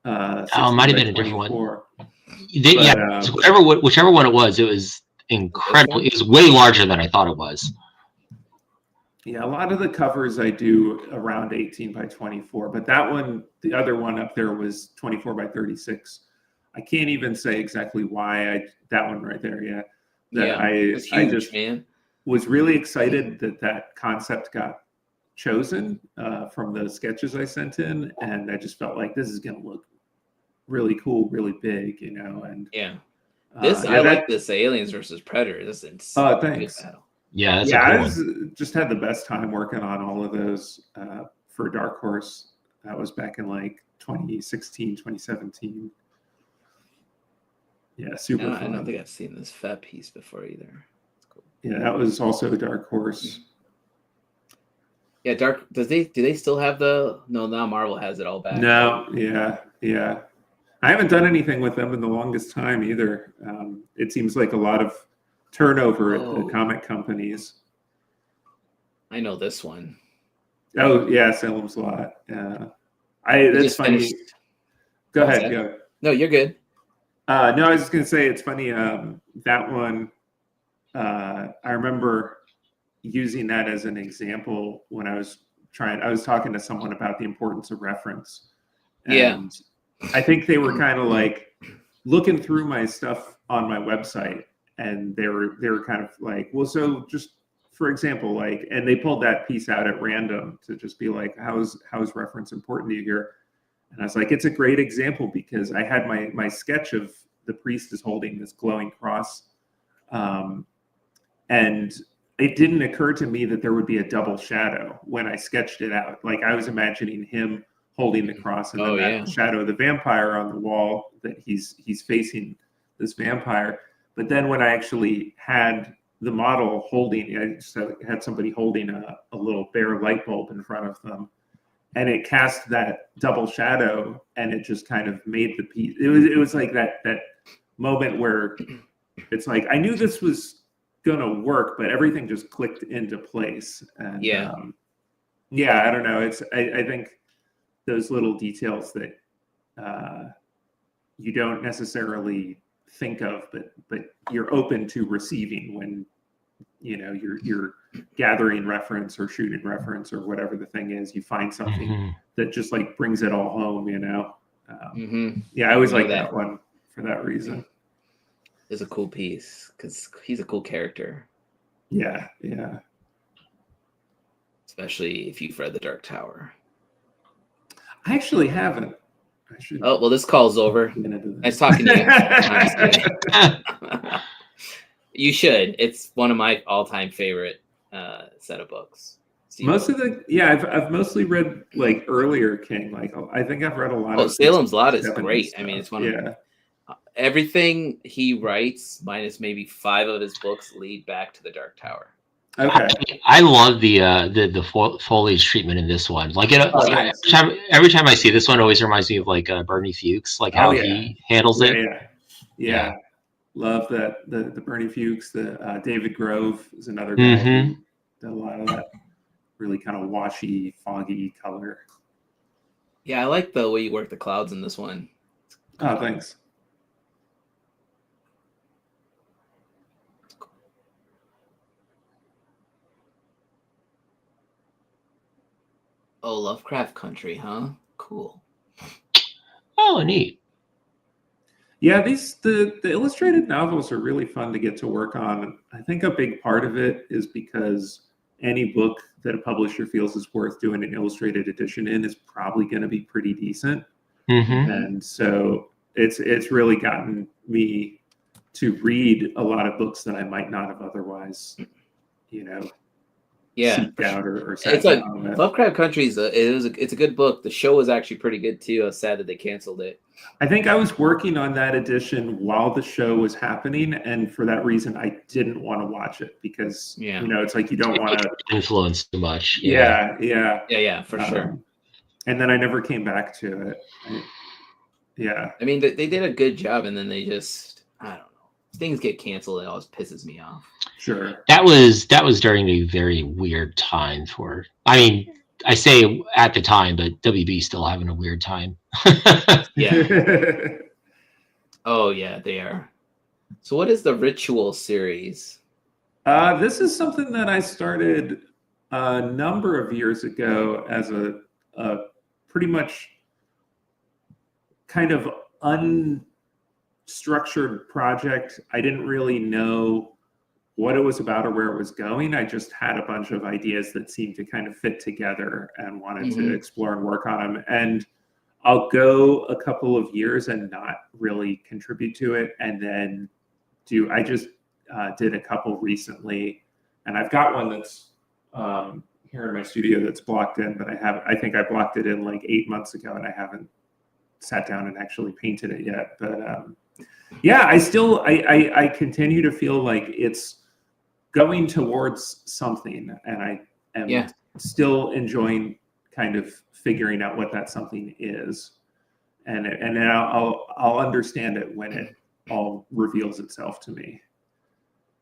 It might have been a different one. Whichever one it was incredible. It was way larger than I thought it was. Yeah, a lot of the covers I do around 18 by 24, but that one, the other one up there was 24 by 36. I can't even say exactly why that one right there. Yeah, it's huge, I just was really excited that concept got chosen from the sketches I sent in, and I just felt like this is going to look really cool, really big, you know. And I like this Aliens versus Predator. This is insane. Oh, thanks. Yeah, just had the best time working on all of those for Dark Horse. That was back in like 2016, 2017. Yeah, super fun. I don't think I've seen this fat piece before either. It's cool. Yeah, that was also Dark Horse. Yeah, do they still have no, now Marvel has it all back. No, yeah. I haven't done anything with them in the longest time either. It seems like a lot of turnover at the comic companies. I know this one. Oh yeah, Salem's Lot. That's funny. Finished. Go ahead. Go. No, you're good. No, I was just gonna say it's funny. That one, I remember using that as an example when I was talking to someone about the importance of reference. And I think they were kind of like looking through my stuff on my website. And they were kind of like, well, so just for example, like, and they pulled that piece out at random to just be like, how is reference important to you here? And I was like, it's a great example because I had my sketch of the priest is holding this glowing cross, and it didn't occur to me that there would be a double shadow when I sketched it out. Like I was imagining him holding the cross and then that shadow of the vampire on the wall that he's facing this vampire. But then when I actually had the model holding, I just had somebody holding a little bare light bulb in front of them, and it cast that double shadow, and it just kind of made the piece. It was like that moment where it's like I knew this was gonna work, but everything just clicked into place. And, I don't know. I think those little details that you don't necessarily think of, but you're open to receiving when you're gathering reference or shooting reference or whatever the thing is. You find something that just like brings it all home, you know. I always like that one for that reason. It's a cool piece because he's a cool character. Yeah. Especially if you've read The Dark Tower. I actually haven't. Oh, well, this call's over. Nice talking to you. You should. It's one of my all-time favorite set of books. Most of I've mostly read like earlier King. Like I think I've read a lot of Salem's Lot is great. Stuff. I mean, it's one of everything he writes, minus maybe 5 of his books, lead back to The Dark Tower. Okay. I love the foliage treatment in this one. Like every time I see this one, it always reminds me of like Bernie Fuchs, like how he handles it. Yeah. Love that the Bernie Fuchs. The David Grove is another guy who did a lot of that really kind of washy, foggy color. Yeah, I like the way you work the clouds in this one. Oh, thanks. Oh, Lovecraft Country, huh? Cool. Oh, neat. Yeah, the illustrated novels are really fun to get to work on. I think a big part of it is because any book that a publisher feels is worth doing an illustrated edition in is probably going to be pretty decent. And so it's really gotten me to read a lot of books that I might not have otherwise, seeked out or sat it's like down with. Lovecraft Country it's a good book. The show was actually pretty good too. I was sad that they canceled it. I think I was working on that edition while the show was happening, and for that reason, I didn't want to watch it because it's like you don't want to influence too much. Yeah, for sure. And then I never came back to it. I mean, they did a good job, and then they just, I don't know. Things get canceled. It always pisses me off. Sure. That was during a very weird time for. I mean, I say at the time, but WB still having a weird time. Yeah. Oh yeah, they are. So, what is the Ritual series? This is something that I started a number of years ago as a pretty much kind of unstructured project. I didn't really know what it was about or where it was going. I just had a bunch of ideas that seemed to kind of fit together and wanted to explore and work on them. And I'll go a couple of years and not really contribute to it. And then I just did a couple recently. And I've got one that's here in my studio that's blocked in, but I think I blocked it in like 8 months ago, and I haven't sat down and actually painted it yet. But I continue to feel like it's going towards something, and I am still enjoying kind of figuring out what that something is, and then I'll understand it when it all reveals itself to me,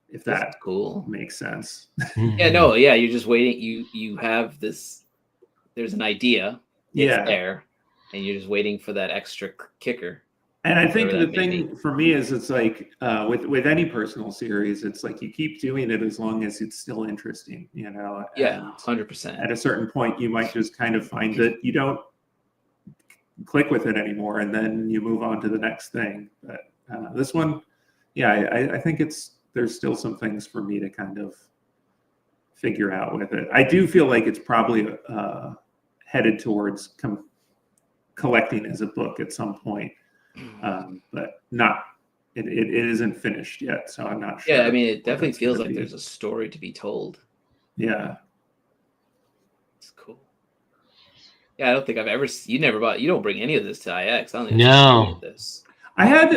if that's cool makes sense. You're just waiting. You have this. There's an idea. It's there, and you're just waiting for that extra kicker. And I think the thing for me is it's like with any personal series, it's like you keep doing it as long as it's still interesting, 100%. At a certain point, you might just kind of find that you don't click with it anymore, and then you move on to the next thing. But this one, I think there's still some things for me to kind of figure out with it. I do feel like it's probably headed towards collecting as a book at some point. But not it isn't finished yet, so I'm not sure. I mean, it definitely feels like there's a story to be told. It's cool. I don't think I've ever you don't bring any of this to IX. I don't think no this. I had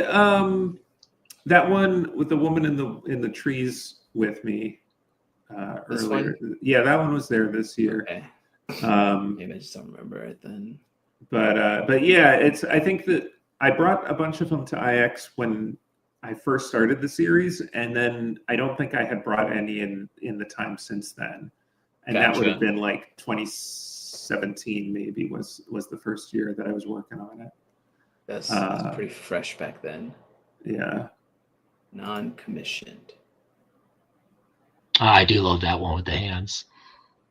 that one with the woman in the trees with me earlier. That one was there this year. Okay. Maybe I just don't remember it then. But I think that I brought a bunch of them to IX when I first started the series, and then I don't think I had brought any in the time since then. And that would have been like 2017 maybe was the first year that I was working on it. That's pretty fresh back then. Yeah. Non-commissioned. I do love that one with the hands.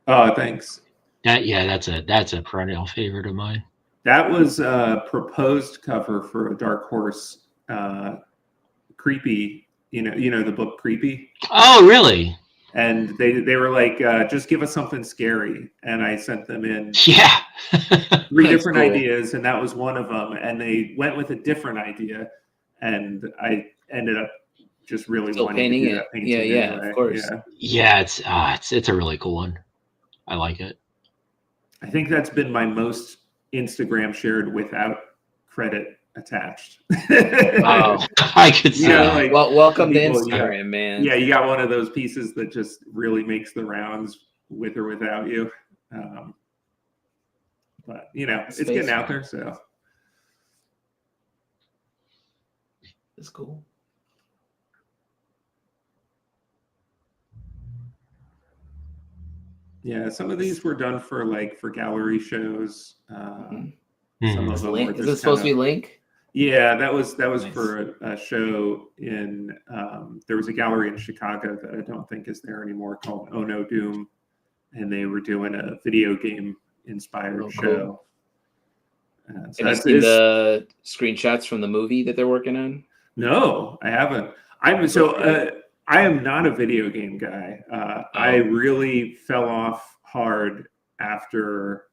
Oh, thanks. That's a perennial favorite of mine. That was a proposed cover for a Dark Horse Creepy, the book Creepy. Oh, really? And they were like, just give us something scary. And I sent them in 3 different ideas, and that was one of them. And they went with a different idea, and I ended up just really wanting to do that painting. Anyway. Of course. It's a really cool one. I like it. I think that's been my most Instagram shared without credit attached. I could see that. Welcome to Instagram, man. Yeah, you got one of those pieces that just really makes the rounds with or without you. But it's getting out there, so it's cool. Yeah, some of these were done for gallery shows. Some of them were Is it supposed to be Link? Yeah, that was for a show in. There was a gallery in Chicago that I don't think is there anymore called Oh No Doom, and they were doing a video game inspired show. So have you seen the screenshots from the movie that they're working on? No, I haven't. I am not a video game guy. I really fell off hard after,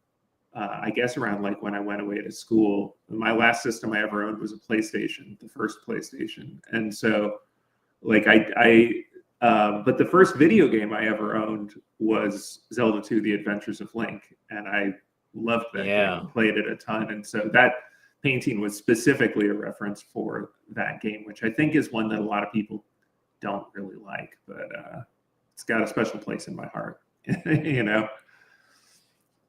I guess around like when I went away to school. My last system I ever owned was a PlayStation, the first PlayStation. And so like but the first video game I ever owned was Zelda 2, The Adventures of Link. And I loved that game, played it a ton. And so that painting was specifically a reference for that game, which I think is one that a lot of people don't really like, but it's got a special place in my heart. You know.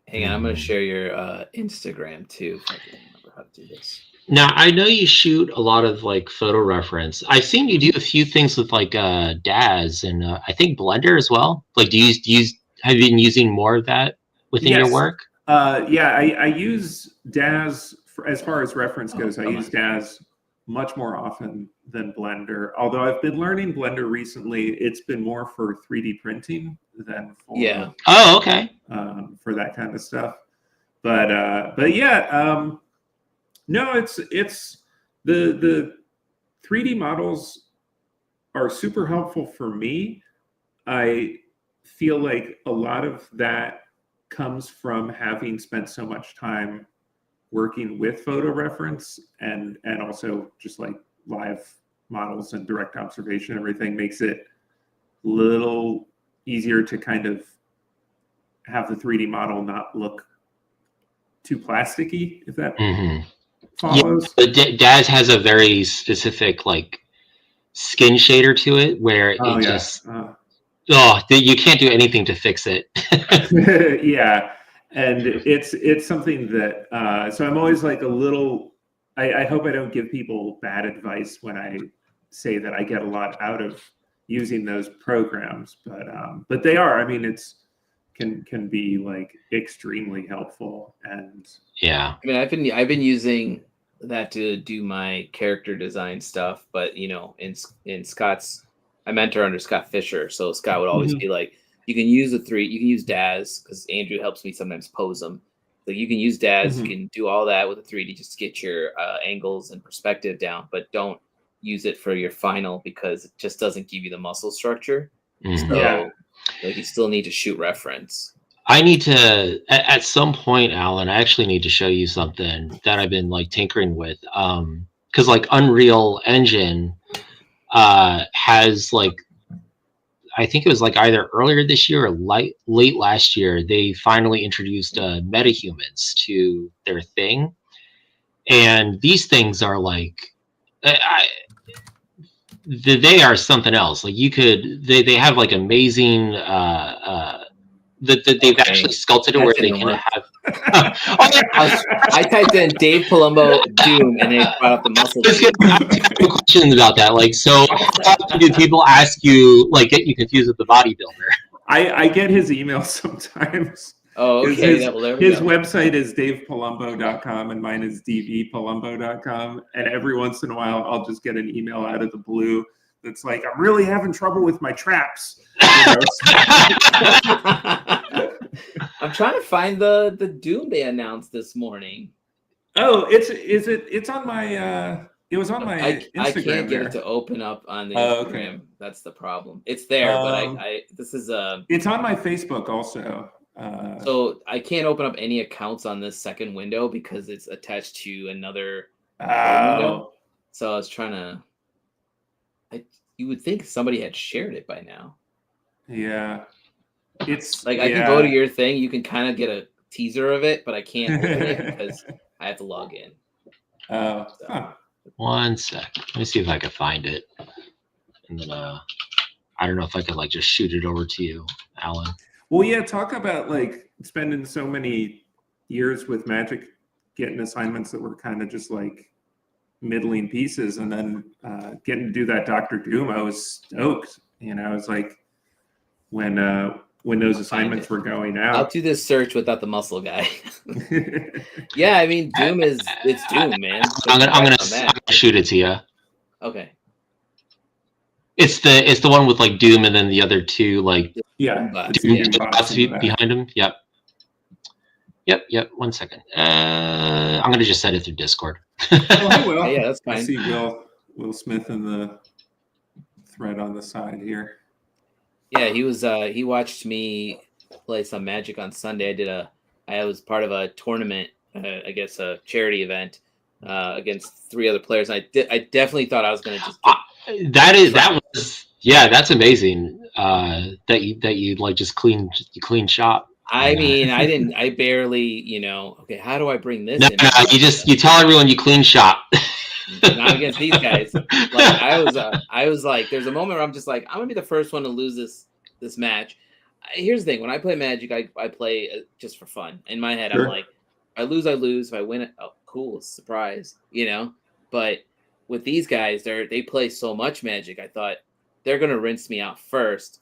Hang on, I'm going to share your Instagram too, if I can remember how to do this. Now, I know you shoot a lot of like photo reference. I've seen you do a few things with like DAZ and I think Blender as well. Like, have you been using more of that within your work? Yeah, I use DAZ as far as reference goes. I use DAZ much more often than Blender. Although I've been learning Blender recently, it's been more for 3D printing than for for that kind of stuff. But yeah, no, it's the 3D models are super helpful for me. I feel like a lot of that comes from having spent so much time working with photo reference and also just like live models and direct observation. Everything makes it a little easier to kind of have the 3D model not look too plasticky, if that follows. Yeah, but DAZ has a very specific like skin shader to it where it just you can't do anything to fix it. Yeah. And it's something that so I'm always like a little, I hope I don't give people bad advice when I say that I get a lot out of using those programs, but they are, I mean, it's can be like extremely helpful. And I mean, I've been using that to do my character design stuff, but you know, in Scott's, I mentor under Scott Fisher, so Scott would always be like, you can use you can use DAZ because Andrew helps me sometimes pose them. So you can use DAZ, you can do all that with a 3D just to get your angles and perspective down, but don't use it for your final because it just doesn't give you the muscle structure. So like you still need to shoot reference. I need to at some point, Alan, I actually need to show you something that I've been like tinkering with. Because like Unreal Engine has like, I think it was like either earlier this year or late last year, they finally introduced metahumans to their thing. And these things are like, they are something else. Like you could, they have like amazing, they've actually sculpted it where they can have. I typed in Dave Palumbo Doom and it brought up the muscle. I have questions about that. Like, so how often do people ask you, like, get you confused with the bodybuilder? I get his email sometimes. Oh, okay. His website is davepalumbo.com and mine is dvpalumbo.com. And every once in a while, I'll just get an email out of the blue that's like, I'm really having trouble with my traps. You know? I'm trying to find the Doom they announced this morning. Oh, it's on my it was on my Instagram. I can't get it to open up on the Instagram. Okay. That's the problem. It's there, but this is it's on my Facebook also. So I can't open up any accounts on this second window because it's attached to another window. So I was trying to. You would think somebody had shared it by now. Yeah, it's like I can go to your thing. You can kind of get a teaser of it, but I can't open it because I have to log in. One sec. Let me see if I can find it. And then I don't know if I could like just shoot it over to you, Alan. Well, yeah. Talk about like spending so many years with Magic, getting assignments that were kind of just like middling pieces, and then getting to do that Dr. Doom. I was stoked. You know, it was like when those assignments were going out. I'll do this search without the muscle guy. Yeah, I mean, Doom it's Doom, man. I'm gonna shoot it to you. Okay. It's the one with like Doom and then the other two like Doom bots behind him. Yep. 1 second. I'm gonna just send it through Discord. Oh, I will. Yeah, that's fine. I see Will Smith in the thread on the side here. Yeah, he watched me play some Magic on Sunday. I was part of a tournament, I guess a charity event against 3 other players. And I definitely thought I was going to just that's amazing. That you like just clean shop. I mean, I barely, okay, how do I bring this in? No, you tell everyone you clean shop. Not against these guys. Like I was like, there's a moment where I'm just like, I'm gonna be the first one to lose this match. Here's the thing: when I play Magic, I play just for fun. In my head, sure. I'm like, I lose, I lose. If I win, oh, cool, surprise, But with these guys, they play so much Magic. I thought they're gonna rinse me out first,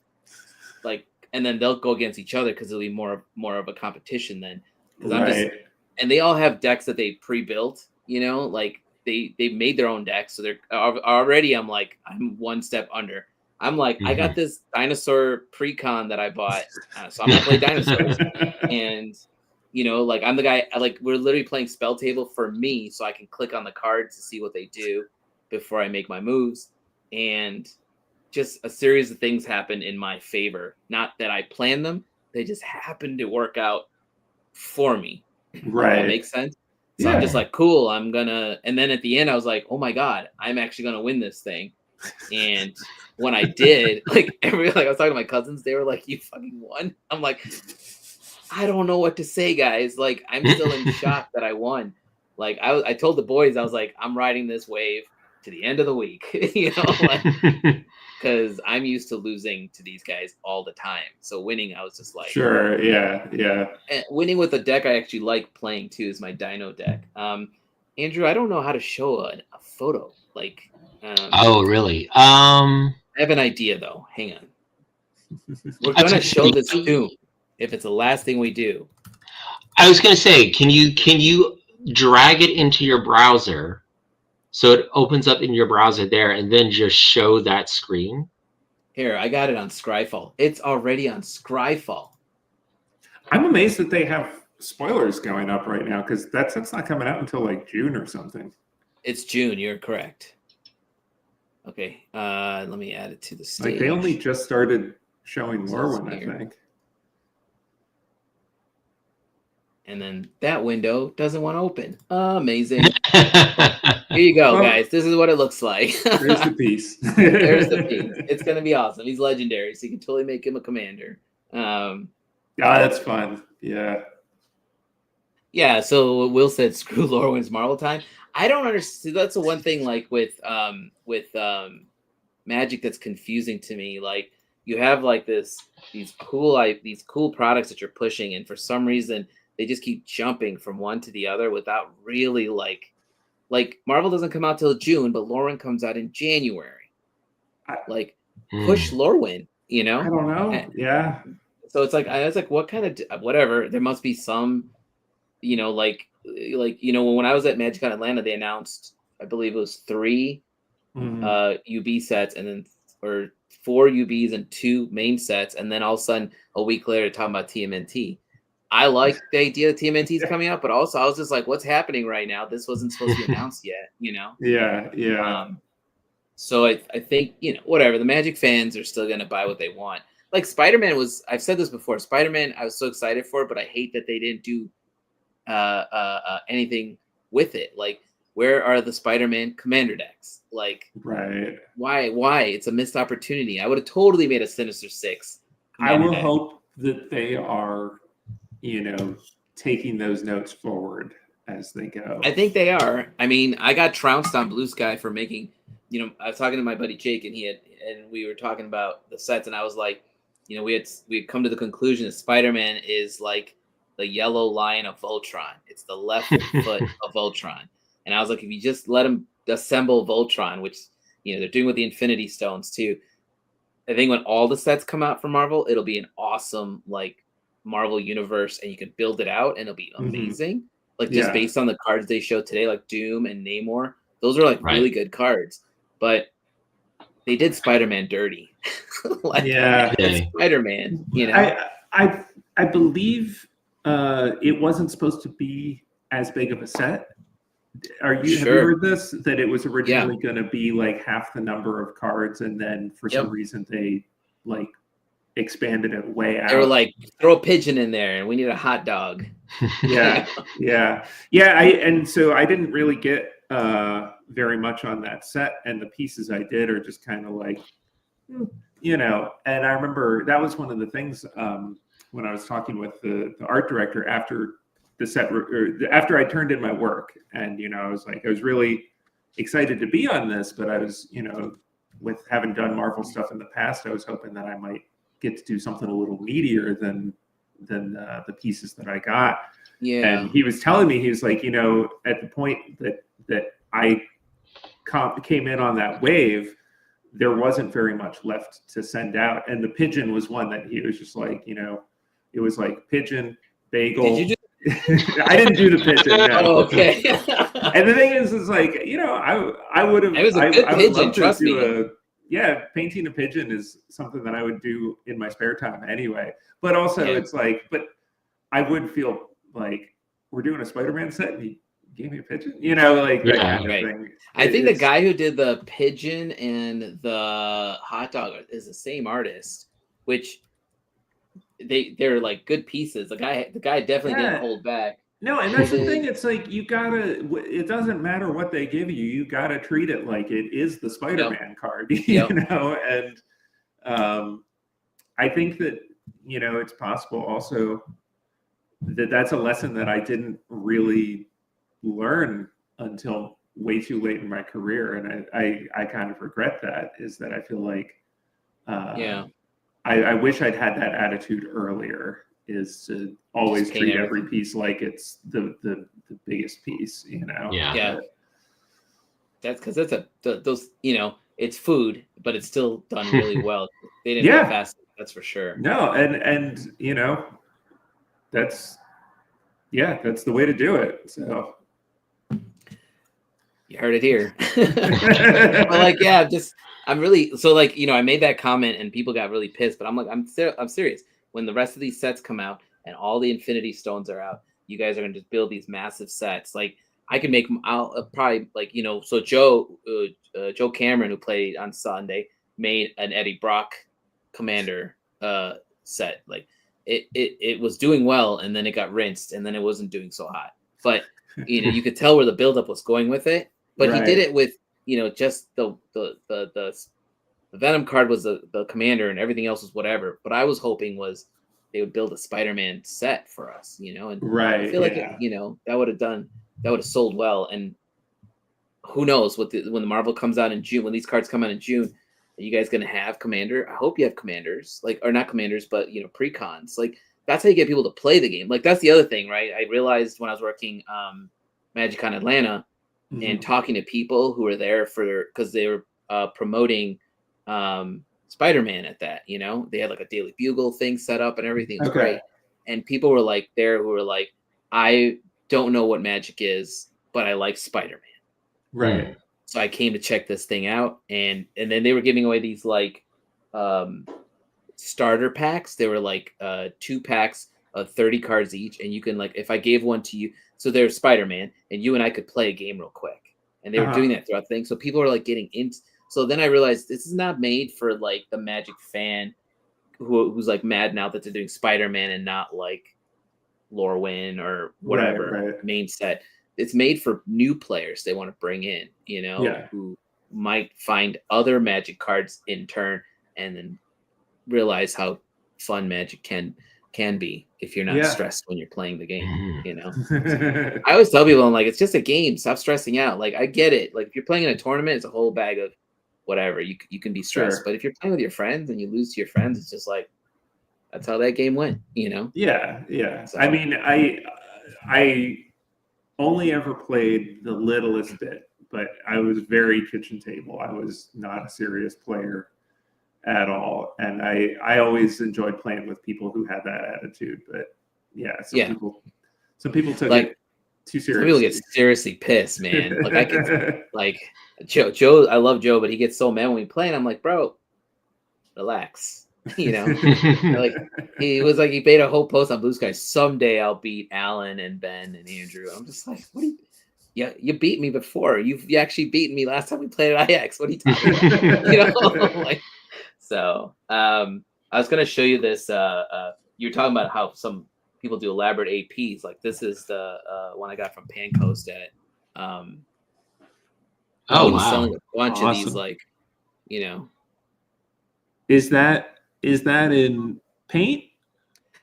and then they'll go against each other because it'll be more of a competition then. Because and they all have decks that they pre-built, like. They made their own decks, so they're already. I'm like, I'm one step under. I'm like, I got this dinosaur pre-con that I bought, so I'm gonna play dinosaurs. And I'm the guy. We're literally playing spell table for me, so I can click on the cards to see what they do before I make my moves. And just a series of things happen in my favor. Not that I planned them; they just happen to work out for me. Right. That makes sense. So I'm just like, cool, I'm gonna, and then at the end I was like, oh my God, I'm actually gonna win this thing. And when I did, I was talking to my cousins, they were like, you fucking won. I'm like, I don't know what to say, guys. I'm still in shock that I won. I told the boys, I was like, I'm riding this wave to the end of the week, because I'm used to losing to these guys all the time. So winning, I was just like, sure, yeah. And winning with a deck I actually like playing too is my Dino deck. Andrew, I don't know how to show a photo. Oh, really? I have an idea though. Hang on. We're gonna show this soon. If it's the last thing we do. I was gonna say, can you drag it into your browser? So it opens up in your browser there, and then just show that screen. Here, I got it on Scryfall. It's already on Scryfall. I'm amazed that they have spoilers going up right now because that's not coming out until June or something. It's June. You're correct. Okay, let me add it to the stage. They only just started showing Lorwyn, I think. And then that window doesn't want to open. Amazing. Here you go, guys. This is what it looks like. There's the piece. There's the piece. It's going to be awesome. He's legendary, so you can totally make him a commander. That's fun. Yeah. Yeah, so Will said, screw Lorwyn's Marvel time. I don't understand. That's the one thing with Magic that's confusing to me. You have these cool products that you're pushing, and for some reason they just keep jumping from one to the other without really Marvel doesn't come out till June, but Lorwyn comes out in January. Push Lorwyn, I don't know. Yeah. So it's I was like, what kind of whatever? There must be some, when I was at MagicCon Atlanta, they announced, I believe it was 3 UB sets, and then or 4 UBs and 2 main sets, and then all of a sudden a week later talking about TMNT. I like the idea that TMNT is coming out, but also I was just like, what's happening right now? This wasn't supposed to be announced yet, Yeah. So I think, whatever, the Magic fans are still going to buy what they want. Spider-Man I've said this before, Spider-Man, I was so excited for it, but I hate that they didn't do anything with it. Where are the Spider-Man commander decks? Right. Why? It's a missed opportunity. I would have totally made a Sinister 6. I will hope that they are, taking those notes forward as they go. I think they are. I mean, I got trounced on Bluesky for making, I was talking to my buddy Jake, and we were talking about the sets, and I was like, we had come to the conclusion that Spider-Man is like the yellow lion of Voltron. It's the left foot of Voltron. And I was like, if you just let him assemble Voltron, which, they're doing with the Infinity Stones too. I think when all the sets come out from Marvel, it'll be an awesome, Marvel universe, and you can build it out and it'll be amazing. Just based on the cards they showed today, like Doom and Namor, those are really good cards. But they did Spider-Man dirty. Spider-Man, I believe it wasn't supposed to be as big of a set. have you heard this, that it was originally going to be like half the number of cards, and then for some reason they like expanded it way out? They were like, throw a pigeon in there and we need a hot dog. Yeah. And so I didn't really get very much on that set, and the pieces I did are just kind of like, and I remember that was one of the things when I was talking with the art director after the set, or after I turned in my work, and I was really excited to be on this, but I was with having done Marvel stuff in the past, I was hoping that I might get to do something a little meatier than the pieces that I got. And he was telling me, he was like, at the point that I came in on that wave, there wasn't very much left to send out. And the pigeon was one that he was just like, it was like pigeon, bagel. Did you I didn't do the pigeon. No. Oh, okay. And the thing is like, I would have. It was a good pigeon. Trust me. Painting a pigeon is something that I would do in my spare time anyway. But also, it's like, but I would feel like we're doing a Spider-Man set and he gave me a pigeon, that kind of thing. I think the guy who did the pigeon and the hot dog is the same artist, which they're like good pieces. The guy definitely didn't hold back. No, and that's the thing. It's like it doesn't matter what they give you. You gotta treat it like it is the Spider-Man card, And I think that it's possible also that that's a lesson that I didn't really learn until way too late in my career, and I kind of regret that. Is that I feel like I wish I'd had that attitude earlier. Is to always treat every piece like it's the biggest piece, Yeah. That's because those it's food, but it's still done really well. They didn't go fast, that's for sure. No, and that's the way to do it. So you heard it here. But I'm really I made that comment and people got really pissed, but I'm like, I'm serious. When the rest of these sets come out and all the Infinity Stones are out, you guys are going to just build these massive sets. Like I can make them. I'll probably so Joe Cameron, who played on Sunday, made an Eddie Brock Commander set. Like it was doing well, and then it got rinsed, and then it wasn't doing so hot. But you could tell where the buildup was going with it. But he did it with just the Venom card was the commander and everything else was whatever. But I was hoping was they would build a Spider-Man set for us, and I feel like that would have sold well. And who knows when the Marvel comes out in June, when these cards come out in June, are you guys gonna have Commander? I hope you have Commanders, or not Commanders, but pre-cons. Like that's how you get people to play the game. Like that's the other thing, right? I realized when I was working MagicCon Atlanta and talking to people who were there because they were promoting Spider-Man at that, they had like a Daily Bugle thing set up and everything was great. And people were like there who were like, I don't know what Magic is, but I like Spider-Man. Right. So I came to check this thing out, and then they were giving away these like starter packs. They were like 2 packs of 30 cards each, and you can if I gave one to you, so there's Spider-Man, and you and I could play a game real quick. And they were doing that throughout the thing. So people are like getting into. So then I realized this is not made for like the Magic fan who's like mad now that they're doing Spider-Man and not like Lorwyn or whatever main set. It's made for new players they want to bring in, who might find other Magic cards in turn and then realize how fun Magic can be if you're not stressed when you're playing the game, I always tell people, I'm like, it's just a game. Stop stressing out. Like, I get it. Like, if you're playing in a tournament, it's a whole bag of whatever. You can be stressed. But if you're playing with your friends and you lose to your friends, it's just like, that's how that game went, Yeah. So, I mean, I only ever played the littlest bit, but I was very kitchen table. I was not a serious player at all, and I always enjoyed playing with people who had that attitude. But some people took it too seriously. Some people get seriously pissed, man. Like I can Joe, I love Joe, but he gets so mad when we play, and I'm like, bro, relax. Like he was like, he made a whole post on Bluesky. Someday I'll beat Allen and Ben and Andrew. I'm just like, what are you? yeah, you beat me before. You actually beat me last time we played at IX. What are you talking about? You know, like, so I was gonna show you this. You're talking about how some people do elaborate APs. Like this is the one I got from Pancoast at. Oh, he was wow. selling a bunch of these, like, you know. Is that in paint?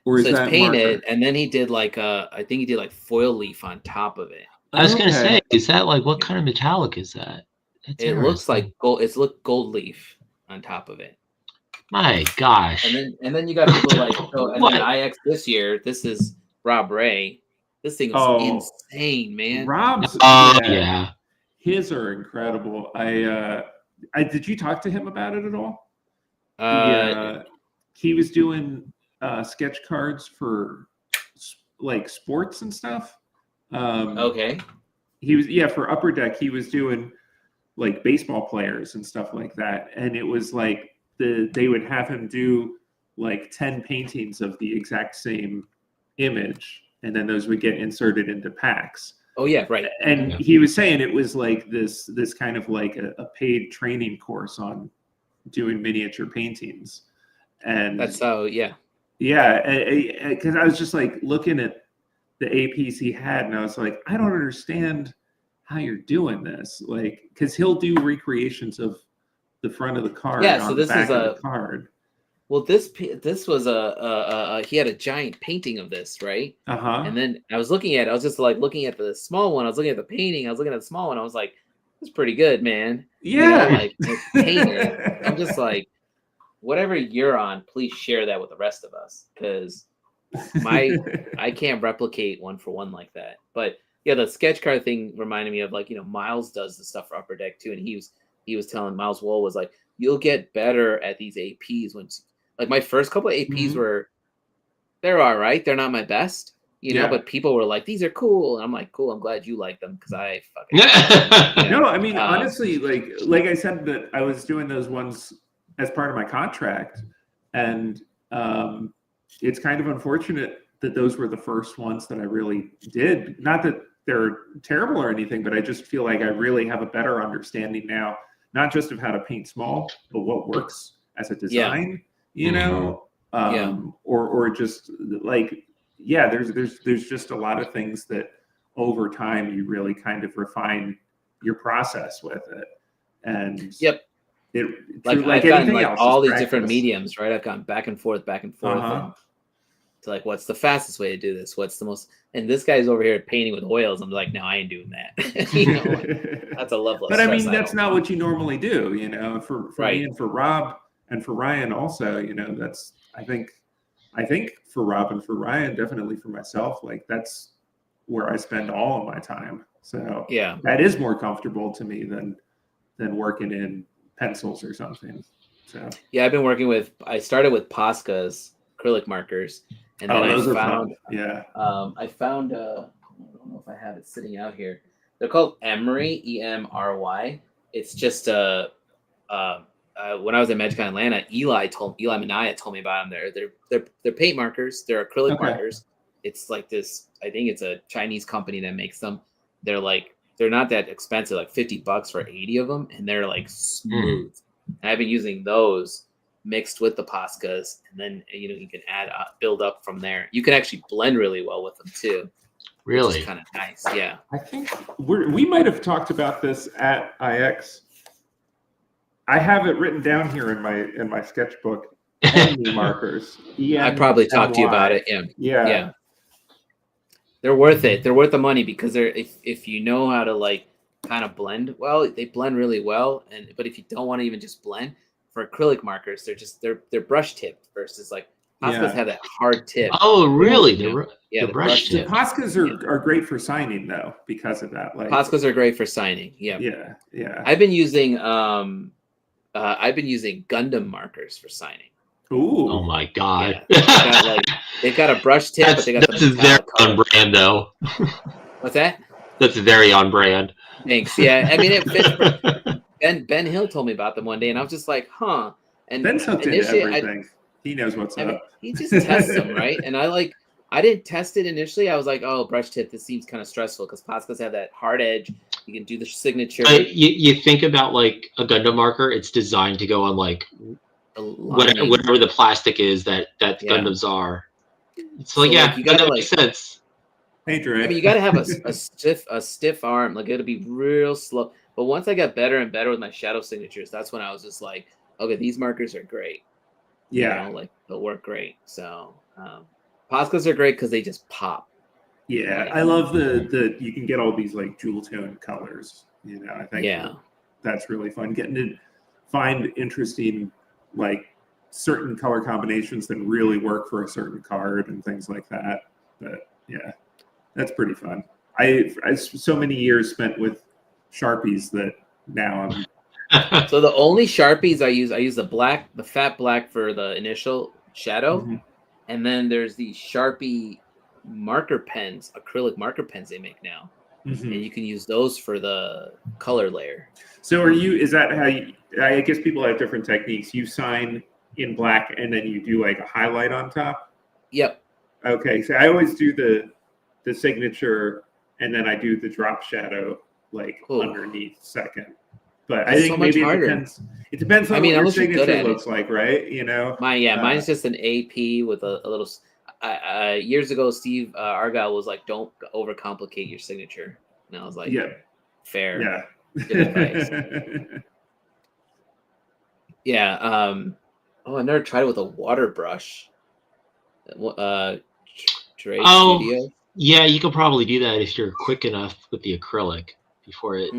Or So is it's that painted, marker? and then he did like I think he did like foil leaf on top of it. I was gonna say, is that like what kind of metallic is that? That's it looks like gold. It's gold leaf on top of it. My gosh! And then you got people like and then IX this year. This is Rob Ray. This thing is insane, man. Rob's yeah, his are incredible. I did you talk to him about it at all? He was doing sketch cards for like sports and stuff. Okay. He was for Upper Deck. He was doing like baseball players and stuff like that, and it was like they would have him do like 10 paintings of the exact same image, and then those would get inserted into packs. Oh yeah, right. And he was saying it was like this kind of like a paid training course on doing miniature paintings. And that's how, yeah, because I was just like looking at the APs he had, and I was like, I don't understand how you're doing this, like, because he'll do recreations of the front of the card. Yeah, so this is a card. Well, this was he had a giant painting of this, right? And then I was looking at it. I was just like looking at the small one. I was looking at the painting. I was looking at the small one. I was like, "It's pretty good, man." Yeah, you know, like painted. I'm just like, whatever you're on, please share that with the rest of us, because I can't replicate one for one like that. But yeah, the sketch card thing reminded me of, like, you know, Miles does the stuff for Upper Deck too, and he was telling Miles Wool was like, you'll get better at these APs once. Like my first couple of APs they're all right. They're not my best, you know, but people were like, these are cool. And I'm like, cool. I'm glad you like them, because I fucking No, I mean, honestly, like I said, that I was doing those ones as part of my contract, and it's kind of unfortunate that those were the first ones that I really did. Not that they're terrible or anything, but I just feel like I really have a better understanding now, not just of how to paint small, but what works as a design, you know, or just like, there's just a lot of things that over time you really kind of refine your process with it. And I've gotten like all these different mediums, right? I've gone back and forth and to like, what's the fastest way to do this? What's the most? And this guy's over here painting with oils. I'm like, no, I ain't doing that. You know, like, that's a level. But I mean, that's not what you normally do, you know. For me and for Rob and for Ryan also, you know, that's I think for Rob and for Ryan, definitely for myself, like that's where I spend all of my time. So yeah, that is more comfortable to me than working in pencils or something. So yeah, I started with Posca's acrylic markers, and then I found I found I don't know if I have it sitting out here. They're called Emery, EMRY. It's just when I was at MagicCon Atlanta, Eli Minaya told me about them. They're paint markers. They're acrylic markers. It's like this. I think it's a Chinese company that makes them. They're not that expensive, like $50 for 80 of them, and they're like smooth. And I've been using those mixed with the Poscas, and then, you know, you can build up from there. You can actually blend really well with them too. Really, which is kind of nice. Yeah, I think we might have talked about this at IX. I have it written down here in my sketchbook. Markers. I probably talked to you about it. Yeah. They're worth it. They're worth the money, because they're if you know how to like kind of blend well, they blend really well. But if you don't want to even just blend, for acrylic markers, they're brush tipped versus like Poscas have that hard tip. Oh, really? The brush tip. The Poscas are great for signing though, because of that. Like Poscas are great for signing. Yeah. I've been using Gundam markers for signing. Ooh. Oh my God! Yeah. They've got a brush tip, but they got that's very on brand though. What's that? That's very on brand. Thanks. Yeah, I mean, it fits. Ben Hill told me about them one day, and I was just like, huh. And Ben's hooked into everything. He knows what's up. He just tests them, right? And I I didn't test it initially. I was like, oh, brush tip, this seems kind of stressful because Poscas have that hard edge. You can do the signature. You think about like a Gundam marker, it's designed to go on like whatever the plastic is that Gundams are. It's like, yeah, you gotta, that makes sense. Hey, Dre. I mean, you gotta have a stiff arm. Like, it'll be real slow. But once I got better and better with my shadow signatures, that's when I was just like, okay, these markers are great. Yeah, you know, like they'll work great. So Poscas are great because they just pop. Yeah, I love the you can get all these like jewel tone colors. You know, I think that's really fun. Getting to find interesting like certain color combinations that really work for a certain card and things like that. But yeah, that's pretty fun. I so many years spent with Sharpies that now I'm. So the only Sharpies I use the fat black for the initial shadow, and then there's the Sharpie marker pens, acrylic marker pens they make now, and you can use those for the color layer. So is that how you? I guess people have different techniques. You sign in black and then you do like a highlight on top. Yep. Okay, so I always do the signature and then I do the drop shadow like underneath second. But I think maybe it depends on what your signature looks like, right? You know? Mine's just an AP with a little. Years ago, Steve Argyle was like, "Don't overcomplicate your signature," and I was like, "Yeah, fair, yeah, good advice." Yeah. Oh, I never tried it with a water brush. Studio. Yeah, you could probably do that if you're quick enough with the acrylic before it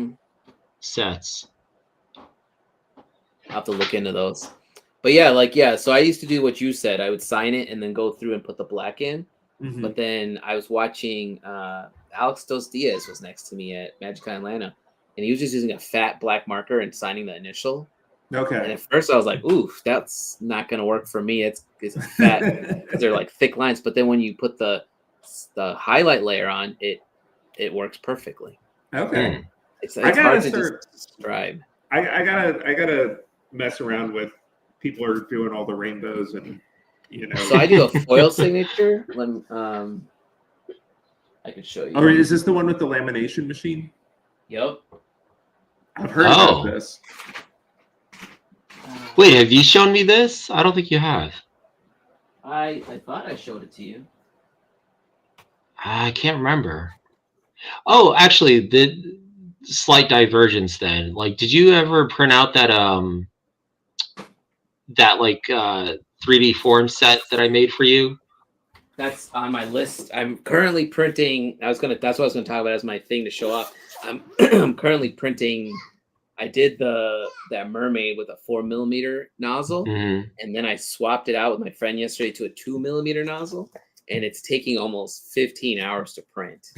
sets. I'll have to look into those. But yeah, so I used to do what you said. I would sign it and then go through and put the black in. But then I was watching Alex Dos Diaz was next to me at Magic Atlanta, and he was just using a fat black marker and signing the initial. Okay. And at first I was like, ooh, that's not going to work for me. It's fat because they're like thick lines. But then when you put the highlight layer on, it works perfectly. Okay. It's hard to describe. I gotta mess around with people are doing all the rainbows and you know. So I do a foil signature. I can show you. Oh, is this the one with the lamination machine? Yep. I've heard about this. Wait, have you shown me this? I don't think you have. I thought I showed it to you. I can't remember. Oh, actually, the slight divergence then. Like, did you ever print out that 3D form set that I made for you? That's on my list. I'm currently printing. That's what I was gonna talk about as my thing to show off. I'm currently printing. I did that mermaid with a 4mm nozzle, and then I swapped it out with my friend yesterday to a 2mm nozzle, and it's taking almost 15 hours to print.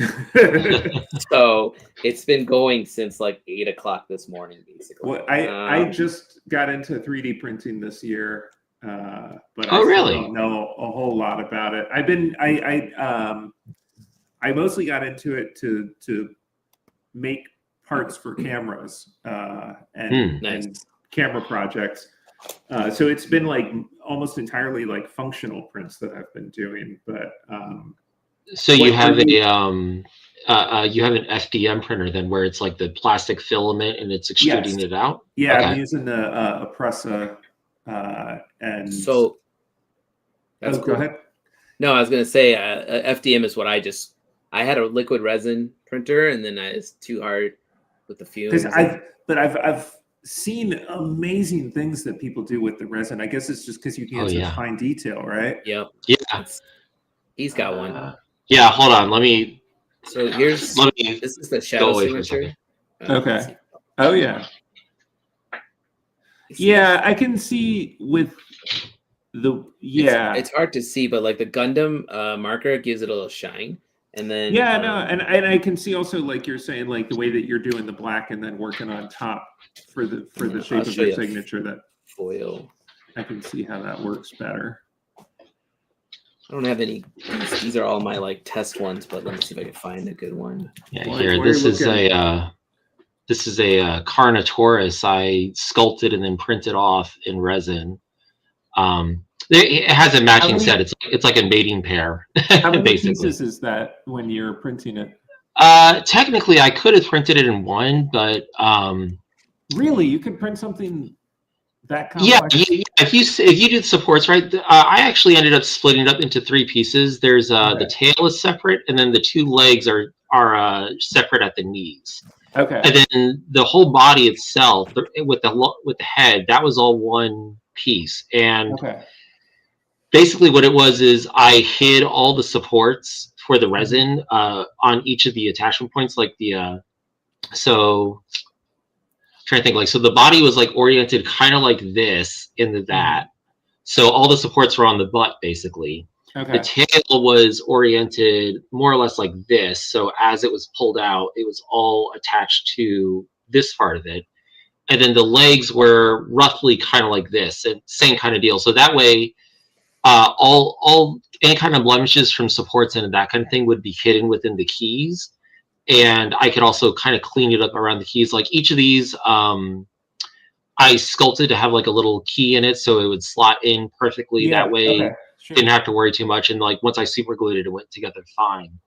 So it's been going since like 8 o'clock this morning, basically. Well, I just got into 3D printing this year, but I really don't know a whole lot about it. I mostly got into it to make parts for cameras and camera projects. So it's been like almost entirely like functional prints that I've been doing. But so you have you have an FDM printer then, where it's like the plastic filament and it's extruding it out. Yeah, I'm using the Apressa and so. That's Go ahead. No, I was gonna say FDM is what I had a liquid resin printer, and then it's too hard with the fumes. I've seen amazing things that people do with the resin. I guess it's just because you can't such fine detail, right? Yep. Yeah. He's got one. Yeah, hold on. Let me. So this is the shadow signature. Okay. Oh yeah. Yeah, I can see with the It's hard to see, but like the Gundam marker gives it a little shine. And then and I can see also like you're saying like the way that you're doing the black and then working on top for the shape of your signature, that foil. I can see how that works better. I don't have any. These are all my like test ones, but let me see if I can find a good one. Yeah, here this is a Carnotaurus I sculpted and then printed off in resin. It has a matching set. It's like a mating pair. How many basically. pieces is that when you're printing it? Technically, I could have printed it in one, but really, you can print something that complex? Yeah. If you do the supports right, I actually ended up splitting it up into 3 pieces. There's the tail is separate, and then the 2 legs are separate at the knees. Okay. And then the whole body itself, with the head, that was all one piece. And basically, what it was is I hid all the supports for the resin on each of the attachment points, like the so. Trying to think, like, so the body was like oriented kind of like this into that. So all the supports were on the butt, basically. The tail was oriented more or less like this. So as it was pulled out, it was all attached to this part of it. And then the legs were roughly kind of like this, and same kind of deal. So that way, all any kind of blemishes from supports and that kind of thing would be hidden within the keys. And I could also kind of clean it up around the keys. Like each of these, I sculpted to have like a little key in it, so it would slot in perfectly. That way, didn't have to worry too much. And like once I super glued it, it went together fine.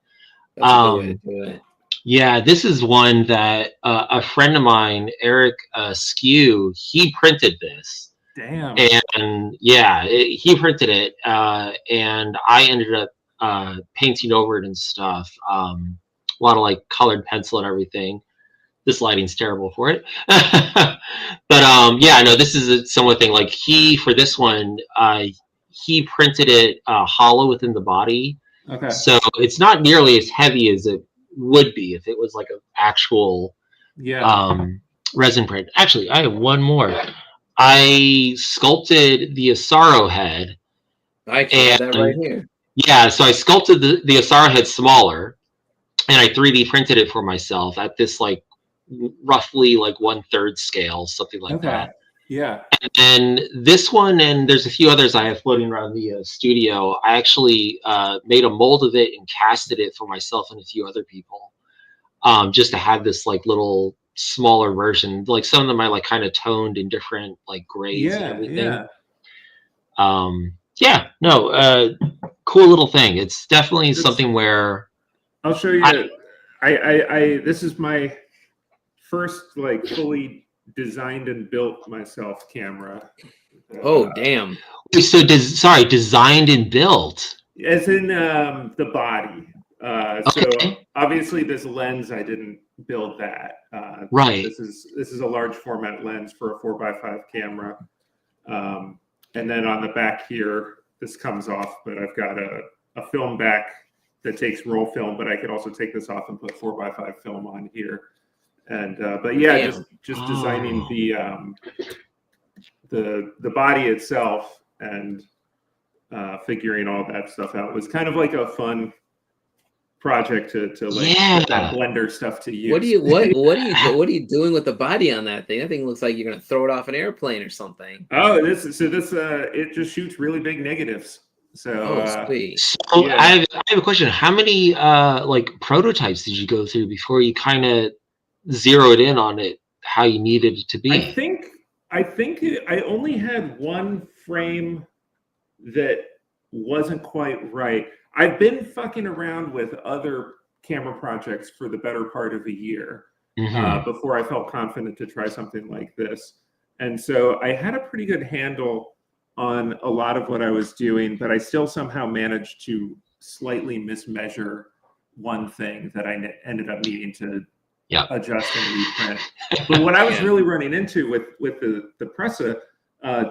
That's a good way to do it. Yeah, this is one that a friend of mine, Eric Skew, he printed this. Damn. And yeah, he printed it, and I ended up painting over it and stuff. A lot of like colored pencil and everything. This lighting's terrible for it. But yeah, no, this is a similar thing. Like for this one, he printed it hollow within the body. So it's not nearly as heavy as it would be if it was like an actual resin print. Actually, I have one more. I sculpted the Asaro head. I have that right here. Yeah, so I sculpted the Asaro head smaller. And I 3D printed it for myself at this like roughly like 1/3 scale, something like that. Yeah. And then this one, and there's a few others I have floating around the studio. I actually made a mold of it and casted it for myself and a few other people, just to have this like little smaller version. Like some of them I like kind of toned in different like grays and everything. Cool little thing. It's definitely something where. I'll show you. This is my first like fully designed and built myself camera. Oh damn! So designed and built. As in the body. So obviously this lens I didn't build that. Right. This is a large format lens for a 4x5 camera. And then on the back here, this comes off, but I've got a film back that takes roll film, but I could also take this off and put 4x5 film on here. And but yeah, just designing the body itself and figuring all that stuff out was kind of like a fun project to like put that Blender stuff to use. What are you doing with the body on that thing? That thing looks like you're gonna throw it off an airplane or something. Oh, it just shoots really big negatives. So, sweet. So I have a question. How many like prototypes did you go through before you kind of zeroed in on it, how you needed it to be? I think I only had one frame that wasn't quite right. I've been fucking around with other camera projects for the better part of a year before I felt confident to try something like this. And so I had a pretty good handle on a lot of what I was doing, but I still somehow managed to slightly mismeasure one thing that I ended up needing to adjust and reprint. But what I was really running into with the Pressa,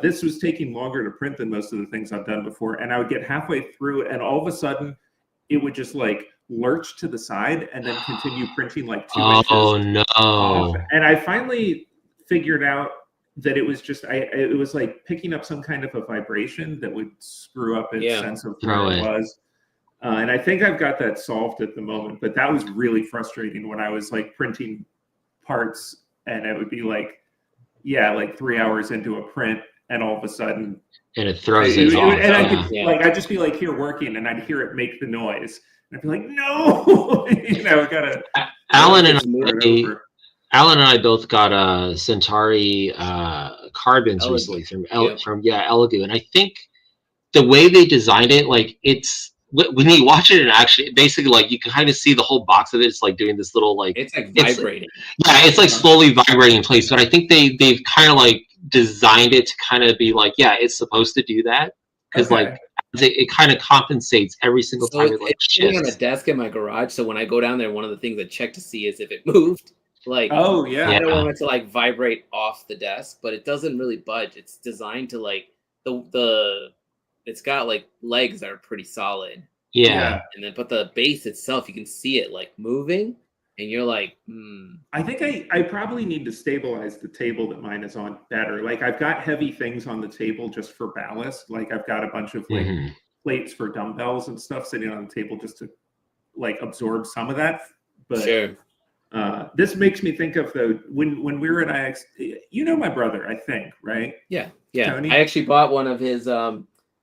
this was taking longer to print than most of the things I've done before. And I would get halfway through and all of a sudden it would just like lurch to the side and then continue printing like 2 inches. Oh no. Off. And I finally figured out that it was just it was like picking up some kind of a vibration that would screw up its sense of where it was. And I think I've got that solved at the moment, but that was really frustrating when I was like printing parts and it would be like, like 3 hours into a print and all of a sudden and it throws it off. And I could I'd just be like here working and I'd hear it make the noise. And I'd be like, no, gotta Alan and I both got Centauri carbons recently from Elegoo, and I think the way they designed it, like it's when you watch it and actually basically like you can kind of see the whole box of it. It's like doing this little like it's like vibrating. It's like slowly vibrating in place. But I think they've kind of like designed it to kind of be like, yeah, it's supposed to do that because like it kind of compensates every single time it like shifts. It's on a desk in my garage, so when I go down there, one of the things I check to see is if it moved. Like, I don't want it to like vibrate off the desk, but it doesn't really budge. It's designed to like it's got like legs that are pretty solid. Yeah. And then, but the base itself, you can see it like moving, and you're like, I think I probably need to stabilize the table that mine is on better. Like I've got heavy things on the table just for ballast. Like I've got a bunch of like plates for dumbbells and stuff sitting on the table just to like absorb some of that. But sure. This makes me think of though when we were at IX, you know my brother, I think, right? Yeah. Tony? I actually bought one of his.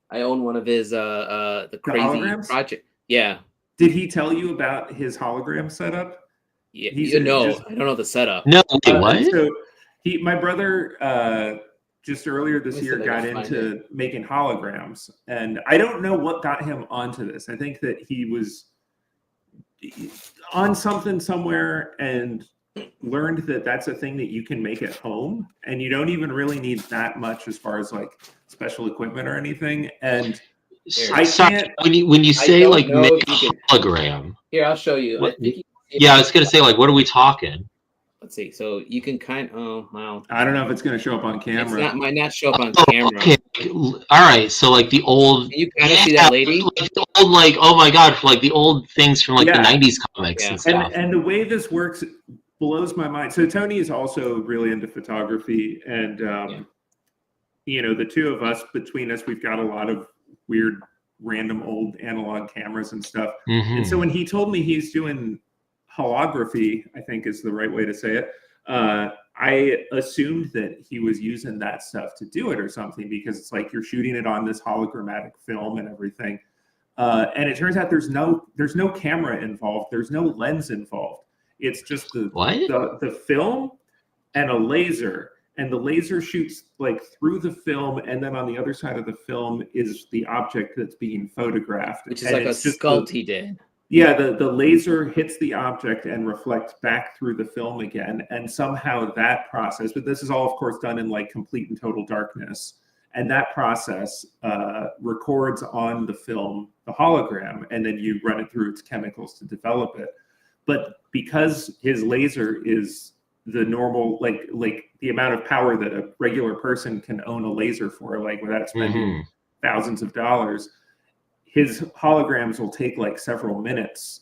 I own one of his the crazy holograms? project. Yeah. Did he tell you about his hologram setup? Yeah. I don't know the setup. No, what? So my brother just earlier this year got into making holograms, and I don't know what got him onto this. I think that he was on something somewhere and learned that that's a thing that you can make at home, and you don't even really need that much as far as like special equipment or anything. And I can't when you say like make a hologram. Here, I'll show you. I was gonna say like what are we talking? Let's see. So you can I don't know if it's gonna show up on camera. It might not show up on camera. Okay. All right. So like the old. Can you kind of see that lady? Like the old, like, oh my god, for like the old things from like the 90s comics and stuff. And the way this works blows my mind. So Tony is also really into photography, and you know, the two of us, between us, we've got a lot of weird, random old analog cameras and stuff. And so when he told me he's doing holography, I think is the right way to say it, I assumed that he was using that stuff to do it or something, because it's like you're shooting it on this hologrammatic film and everything. And it turns out there's no camera involved. There's no lens involved. It's just the film and a laser. And the laser shoots like through the film, and then on the other side of the film is the object that's being photographed. Which is like a sculpt he did. Yeah, the laser hits the object and reflects back through the film again. And somehow that process, but this is all, of course, done in like complete and total darkness. And that process records on the film the hologram, and then you run it through its chemicals to develop it. But because his laser is the normal, like the amount of power that a regular person can own a laser for, like without spending thousands of dollars, his holograms will take like several minutes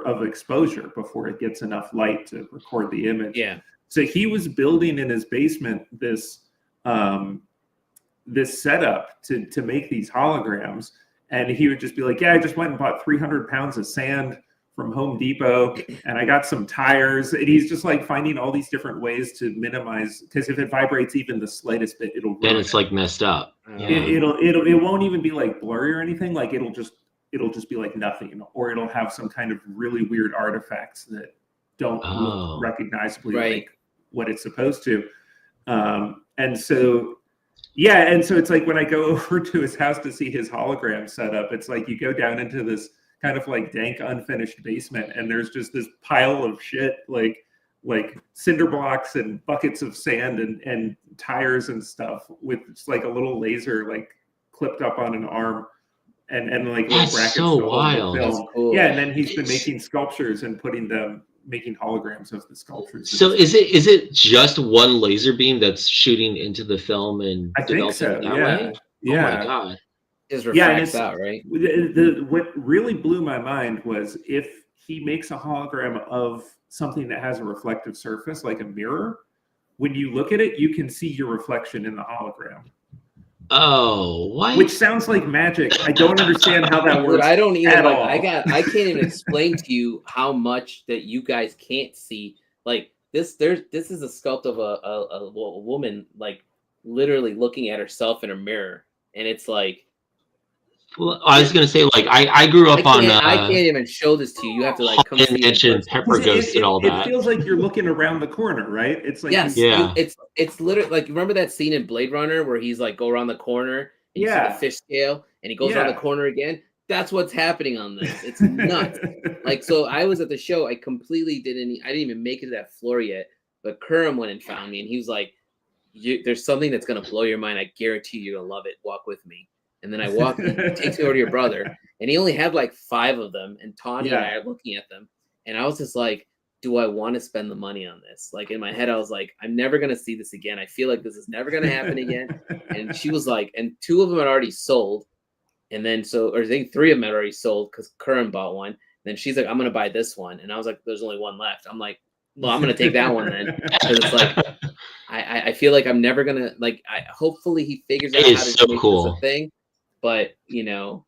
of exposure before it gets enough light to record the image. Yeah. So he was building in his basement this setup to make these holograms, and he would just be like, "Yeah, I just went and bought 300 pounds of sand from Home Depot, and I got some tires." And he's just like finding all these different ways to minimize, because if it vibrates even the slightest bit, it'll ruin it's like messed up. It won't even be like blurry or anything. Like it'll just be like nothing, or it'll have some kind of really weird artifacts that don't look recognizably like what it's supposed to. And so it's like when I go over to his house to see his hologram setup, it's like you go down into this kind of like dank, unfinished basement, and there's just this pile of shit, like cinder blocks and buckets of sand and tires and stuff, with just like a little laser like clipped up on an arm, and like little brackets. So wild. That's cool. Yeah, and then he's been making sculptures and making holograms of the sculptures. So is it just one laser beam that's shooting into the film and developing it that way? Yeah. Oh my god. Just refracts out, right? What really blew my mind was if he makes a hologram of something that has a reflective surface, like a mirror, when you look at it, you can see your reflection in the hologram. Oh, what? Which sounds like magic. I don't understand how that works. Dude, I don't even at all. I can't even explain to you how much that you guys can't see. Like this is a sculpt of a woman like literally looking at herself in a mirror, and it's like, well, I was gonna say, like, I grew up on. I can't even show this to you. You have to like come see it. Pepper Ghost and all that. It feels like you're looking around the corner, right? It's like yes, yeah. It's literally like, remember that scene in Blade Runner where he's like go around the corner and you see the fish scale, and he goes around the corner again. That's what's happening on this. It's nuts. Like, so I was at the show. I didn't even make it to that floor yet. But Kerm went and found me, and he was like, there's something that's going to blow your mind. I guarantee you're going to love it. Walk with me. And then I walk, he takes me over to your brother, and he only had like 5 of them. And Tawny and I are looking at them. And I was just like, do I want to spend the money on this? Like, in my head, I was like, I'm never going to see this again. I feel like this is never going to happen again. And she was like, and 2 of them had already sold. And then, I think 3 of them had already sold because Curran bought one. And then she's like, I'm going to buy this one. And I was like, there's only 1 left. I'm like, well, I'm going to take that one then. Because it's like, I feel like I'm never going to, like, hopefully he figures out how to make this a thing. But, you know,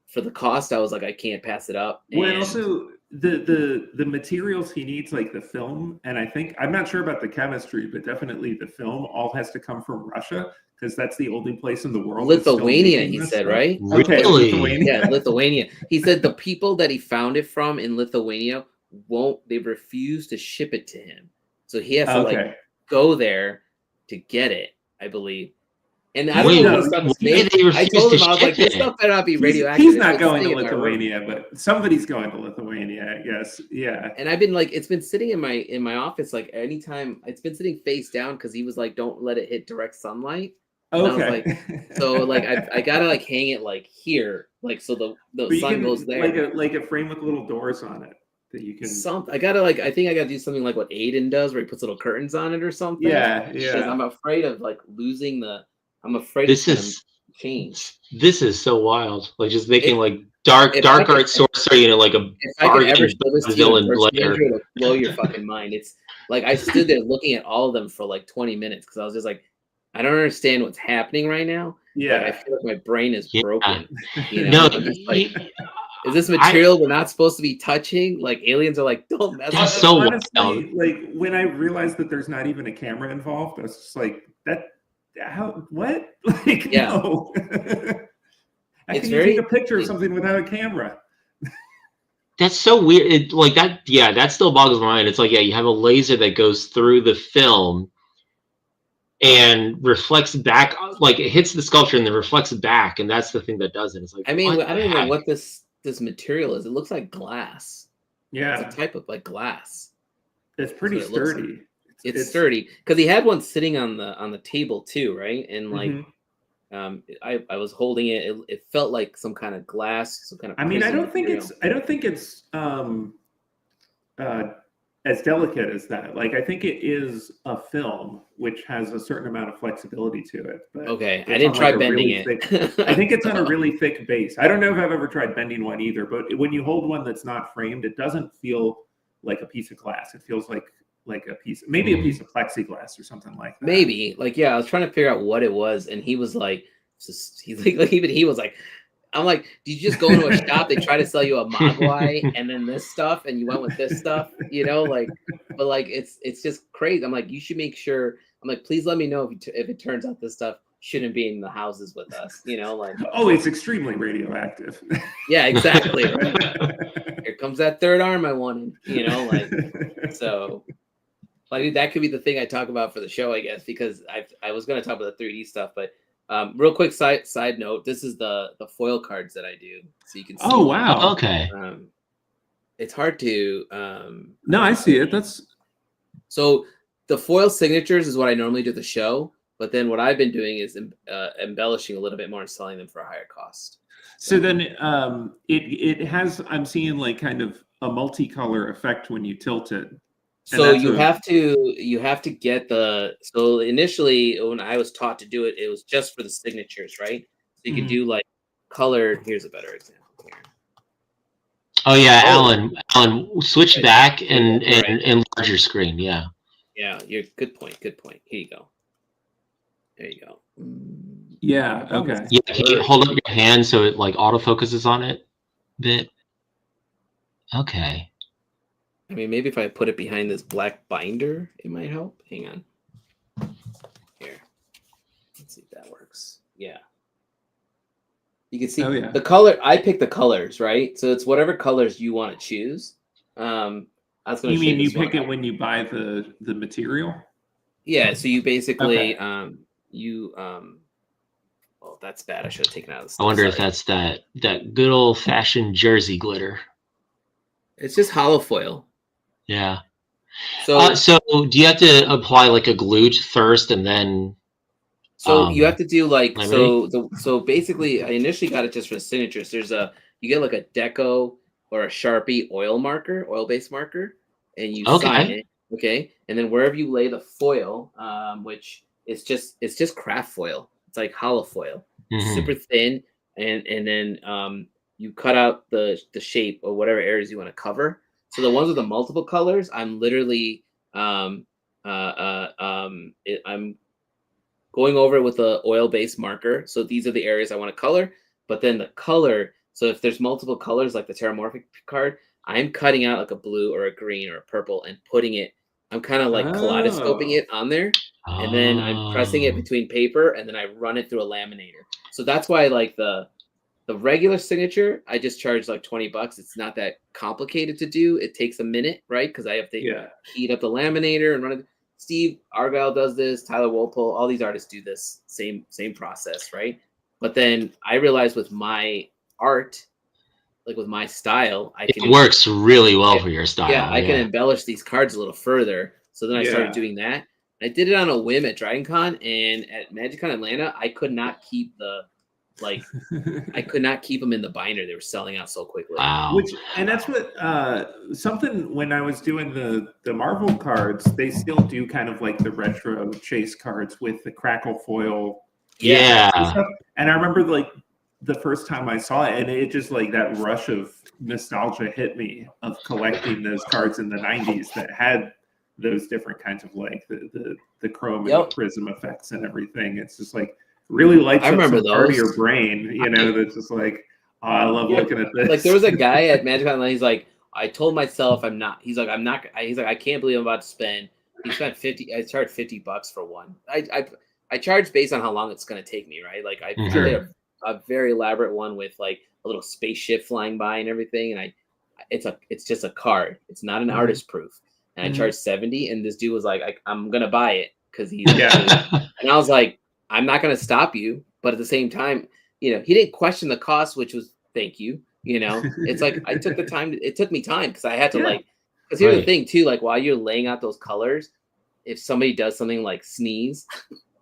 for the cost, I was like, I can't pass it up. Well, and also the materials he needs, like the film, and I think, I'm not sure about the chemistry, but definitely the film all has to come from Russia. Because that's the only place in the world. Lithuania, he said, stuff. Right? Okay, Lithuania. Yeah, Lithuania. He said the people that he found it from in Lithuania they refuse to ship it to him. So he has to like go there to get it, I believe. And I don't know what stuff is made. I told him, I was like, this stuff better not be radioactive. He's not going to Lithuania, but somebody's going to Lithuania, I guess. Yeah. And I've been like, it's been sitting in my office, like anytime it's been sitting face down because he was like, don't let it hit direct sunlight. And I was like, so like I gotta like hang it like here, like so the sun goes there. Like a frame with little doors on it that you can. I think I gotta do something like what Aiden does, where he puts little curtains on it or something. Yeah. I'm afraid of like losing I'm afraid this is change. This is so wild. Like just making like dark art sorcery, you know, like a bargain villain layer. It'll blow your fucking mind. It's like I stood there looking at all of them for like 20 minutes because I was just like, I don't understand what's happening right now. Yeah, like, I feel like my brain is broken. You know? No, like, is this material we're not supposed to be touching? Like aliens are like, don't mess. That's so honestly, wild. Like when I realized that there's not even a camera involved, I was just like, how? What? Like, no. How can you take a picture of something without a camera? That's so weird. Like that. Yeah, that still boggles my mind. It's like, you have a laser that goes through the film and reflects back, like it hits the sculpture and then reflects back, and that's the thing that does it. It's like, I mean, I don't know what this material is. It looks like glass. Yeah, it's a type of like glass. It's pretty sturdy. Like. It's sturdy because he had one sitting on the table too, right? And like, I was holding it. It felt like some kind of glass, some kind of. I mean, I don't think it's as delicate as that. Like, I think it is a film which has a certain amount of flexibility to it. But okay, I didn't try bending it. I think it's on a really thick base. I don't know if I've ever tried bending one either, but when you hold one that's not framed, it doesn't feel like a piece of glass. It feels like a piece, maybe a piece of plexiglass or something like that. Maybe, like, I was trying to figure out what it was, and he was like, even he was like, I'm like, did you just go into a shop? They try to sell you a Mogwai and then this stuff, and you went with this stuff, you know, like, but like, it's just crazy. I'm like, you should make sure. I'm like, please let me know if it turns out this stuff shouldn't be in the houses with us, you know, like. Oh, it's extremely radioactive. Yeah, exactly. Right? Here comes that third arm I wanted, you know, like, so. Like that could be the thing I talk about for the show, I guess, because I was going to talk about the 3D stuff, but real quick side note, this is the foil cards that I do, so you can see. Oh wow! Okay. It's hard to. No, I see it. That's so the foil signatures is what I normally do at the show, but then what I've been doing is embellishing a little bit more and selling them for a higher cost. So then it has. I'm seeing like kind of a multicolor effect when you tilt it. So you have to get so initially when I was taught to do it, it was just for the signatures, right? So you can do like colored. Here's a better example here. Oh yeah, Alan, switch back and enlarge your screen. Yeah. Yeah, you're good point. Good point. Here you go. There you go. Yeah. Okay. Yeah. Can you hold up your hand so it like autofocuses on it a bit? Okay. I mean, maybe if I put it behind this black binder, it might help. Hang on. Here. Let's see if that works. Yeah. You can see the color. I pick the colors, right? So it's whatever colors you want to choose. I was going to. You mean you pick it when you buy the material? Yeah. So you basically Oh, that's bad. I should have taken out the stuff. I wonder if that's that good old fashioned Jersey glitter. It's just hollow foil. Yeah. So do you have to apply like a glue first and then? So you have to do like so basically I initially got it just for the signatures. You get like a Deco or a Sharpie oil-based marker, and you sign it. Okay. And then wherever you lay the foil, which it's just craft foil. It's like hollow foil, super thin, and then you cut out the shape or whatever areas you want to cover. So the ones with the multiple colors, I'm literally I'm going over it with a oil-based marker. So these are the areas I want to color, but then the color. So if there's multiple colors, like the Terramorphic card, I'm cutting out like a blue or a green or a purple and putting it. I'm kind of like kaleidoscoping it on there, and then I'm pressing it between paper, and then I run it through a laminator. So that's why like the regular signature, I just charge like $20. It's not that complicated to do. It takes a minute, right? Because I have to heat up the laminator and run it. Steve Argyle does this. Tyler Walpole, all these artists do this same process, right? But then I realized with my art, like with my style, it works really well for your style. Yeah, I can embellish these cards a little further. So then I started doing that. I did it on a whim at Dragon Con, and at MagicCon Atlanta, I could not keep I could not keep them in the binder. They were selling out so quickly. Wow. And that's what something when I was doing the Marvel cards, they still do kind of like the retro chase cards with the crackle foil. Yeah. And I remember like the first time I saw it, and it just like that rush of nostalgia hit me of collecting those cards in the 90s that had those different kinds of like the chrome and the prism effects and everything. It's just like really lights up some part of your brain, you know, that's just like, oh, I love looking at this. Like there was a guy at MagicCon Atlanta, he's like, I told myself he's like, I can't believe I'm about to spend. He spent I charged $50 for one. I charge based on how long it's going to take me, right? Like I did a very elaborate one with like a little spaceship flying by and everything. And it's just a card. It's not an artist proof. And I charged $70, and this dude was like, I'm going to buy it because he's and I was like, I'm not going to stop you. But at the same time, you know, he didn't question the cost, which was thank you. You know, it's like I took the time. It took me time because I had to because here's the thing too, like while you're laying out those colors, if somebody does something like sneeze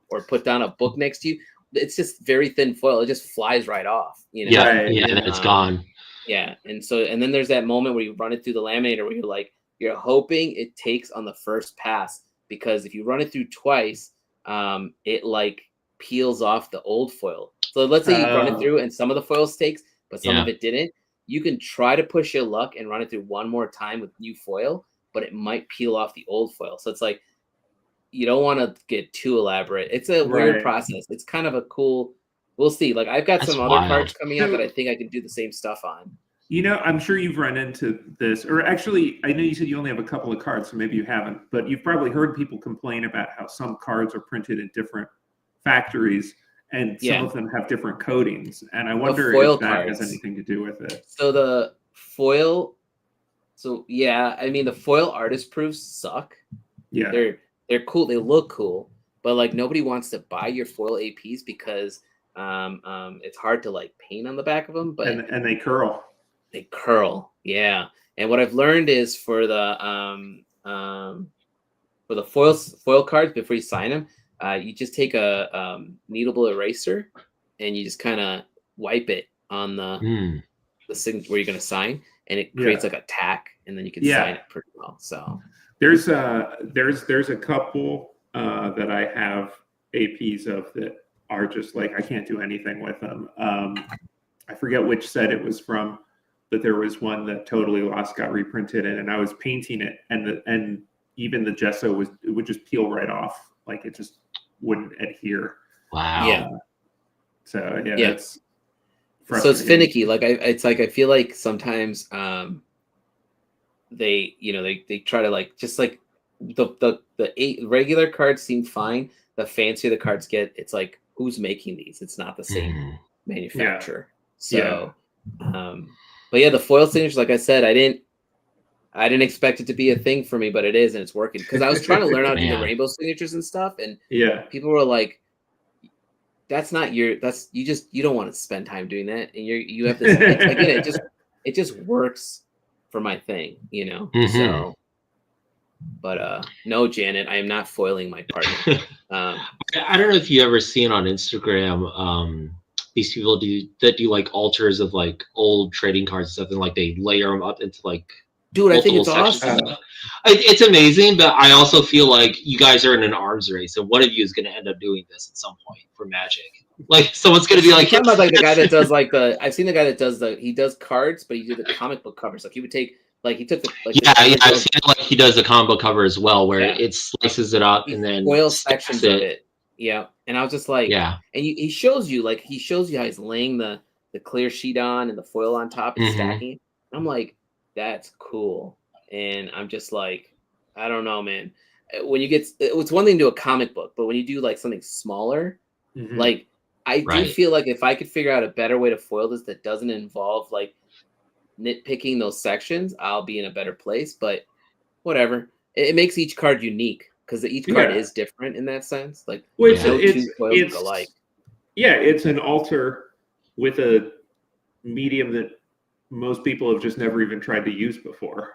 or put down a book next to you, it's just very thin foil. It just flies right off. You know? It's gone. Yeah. And then there's that moment where you run it through the laminator where you're hoping it takes on the first pass, because if you run it through twice, it like peels off the old foil. So let's say you run it through and some of the foil stakes, but some of it didn't. You can try to push your luck and run it through one more time with new foil, but it might peel off the old foil. So it's like, you don't want to get too elaborate. It's a weird process. It's kind of a cool, we'll see. Like I've got some other cards coming out that I think I can do the same stuff on. You know, I'm sure you've run into this, or actually, I know you said you only have a couple of cards, so maybe you haven't, but you've probably heard people complain about how some cards are printed in different factories, and some of them have different coatings. And I wonder if that has anything to do with it. So the foil, I mean, the foil artist proofs suck. Yeah. They're cool. They look cool, but like nobody wants to buy your foil APs because it's hard to like paint on the back of them. But and they curl. They curl, yeah. And what I've learned is for the foil cards, before you sign them, you just take a kneadable eraser and you just kind of wipe it on the signature where you're going to sign, and it creates like a tack, and then you can sign it pretty well. So there's a couple that I have APs of that are just like I can't do anything with them. I forget which set it was from, but there was one that totally lost, got reprinted, and I was painting it, and even the gesso would just peel right off, like it just wouldn't adhere. Wow. Yeah. So it's so it's finicky. Like I feel like sometimes they try to like just like the regular cards seem fine. The fancier the cards get, it's like who's making these? It's not the same manufacturer. So but yeah, the foil signatures, like I said, I didn't expect it to be a thing for me, but it is, and it's working. Because I was trying to learn how to do the rainbow signatures and stuff, and people were like, that's not your. That's you don't want to spend time doing that, and you have this. Again, it just works for my thing, So, but no, Janet, I am not foiling my partner. I don't know if you ever seen on Instagram these people do like altars of like old trading cards and stuff, and like they layer them up into like. Dude, I think it's awesome. It's amazing, but I also feel like you guys are in an arms race, and one of you is going to end up doing this at some point for Magic. Like someone's going to be like, talking about like the guy that does like I've seen the guy that does he does cards, but he did the comic book covers. Like he would take he took the I've seen like he does the comic book cover as well, where it slices it up and then foils sections of it. Yeah, and I was just like, and he shows you how he's laying the clear sheet on and the foil on top and stacking. I'm like, that's cool. And I'm just like, I don't know, man. When you get, it's one thing to do a comic book, but when you do like something smaller, like I do feel like if I could figure out a better way to foil this that doesn't involve like nitpicking those sections, I'll be in a better place. But whatever, it makes each card unique because each card is different in that sense. Like no two foils look alike. Yeah, it's an altar with a medium that most people have just never even tried to use before.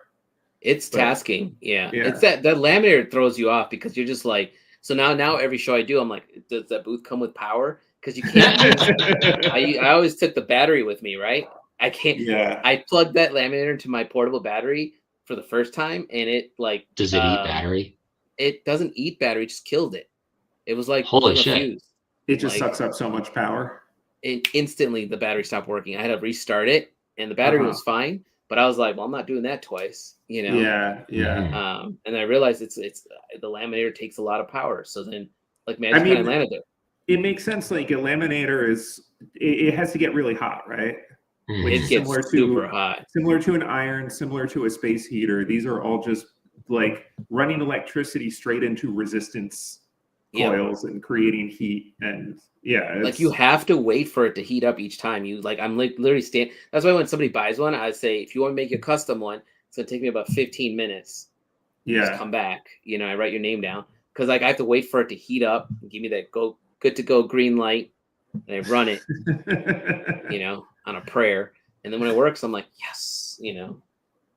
It's tasking. Yeah. It's that laminator throws you off because you're just like, so now every show I do, I'm like, does that booth come with power? Because you can't. I always took the battery with me, right? I can't. Yeah. I plugged that laminator into my portable battery for the first time, and it like. Does it eat battery? It doesn't eat battery. It just killed it. It was like holy shit. It just sucks up so much power. And instantly the battery stopped working. I had to restart it. And the battery was fine, but I was like, well, I'm not doing that twice, Yeah. And I realized it's the laminator takes a lot of power. So then, like Magic kind of landed there. It makes sense. Like a laminator it has to get really hot, right? It gets super hot. Similar to an iron, similar to a space heater. These are all just like running electricity straight into resistance coils and creating heat and like you have to wait for it to heat up each time. You like I'm like literally standing. That's why when somebody buys one, I say if you want to make a custom one, it's gonna take me about 15 minutes. Just come back. I write your name down because like I have to wait for it to heat up and give me that good to go green light, and I run it, on a prayer, and then when it works, I'm like yes,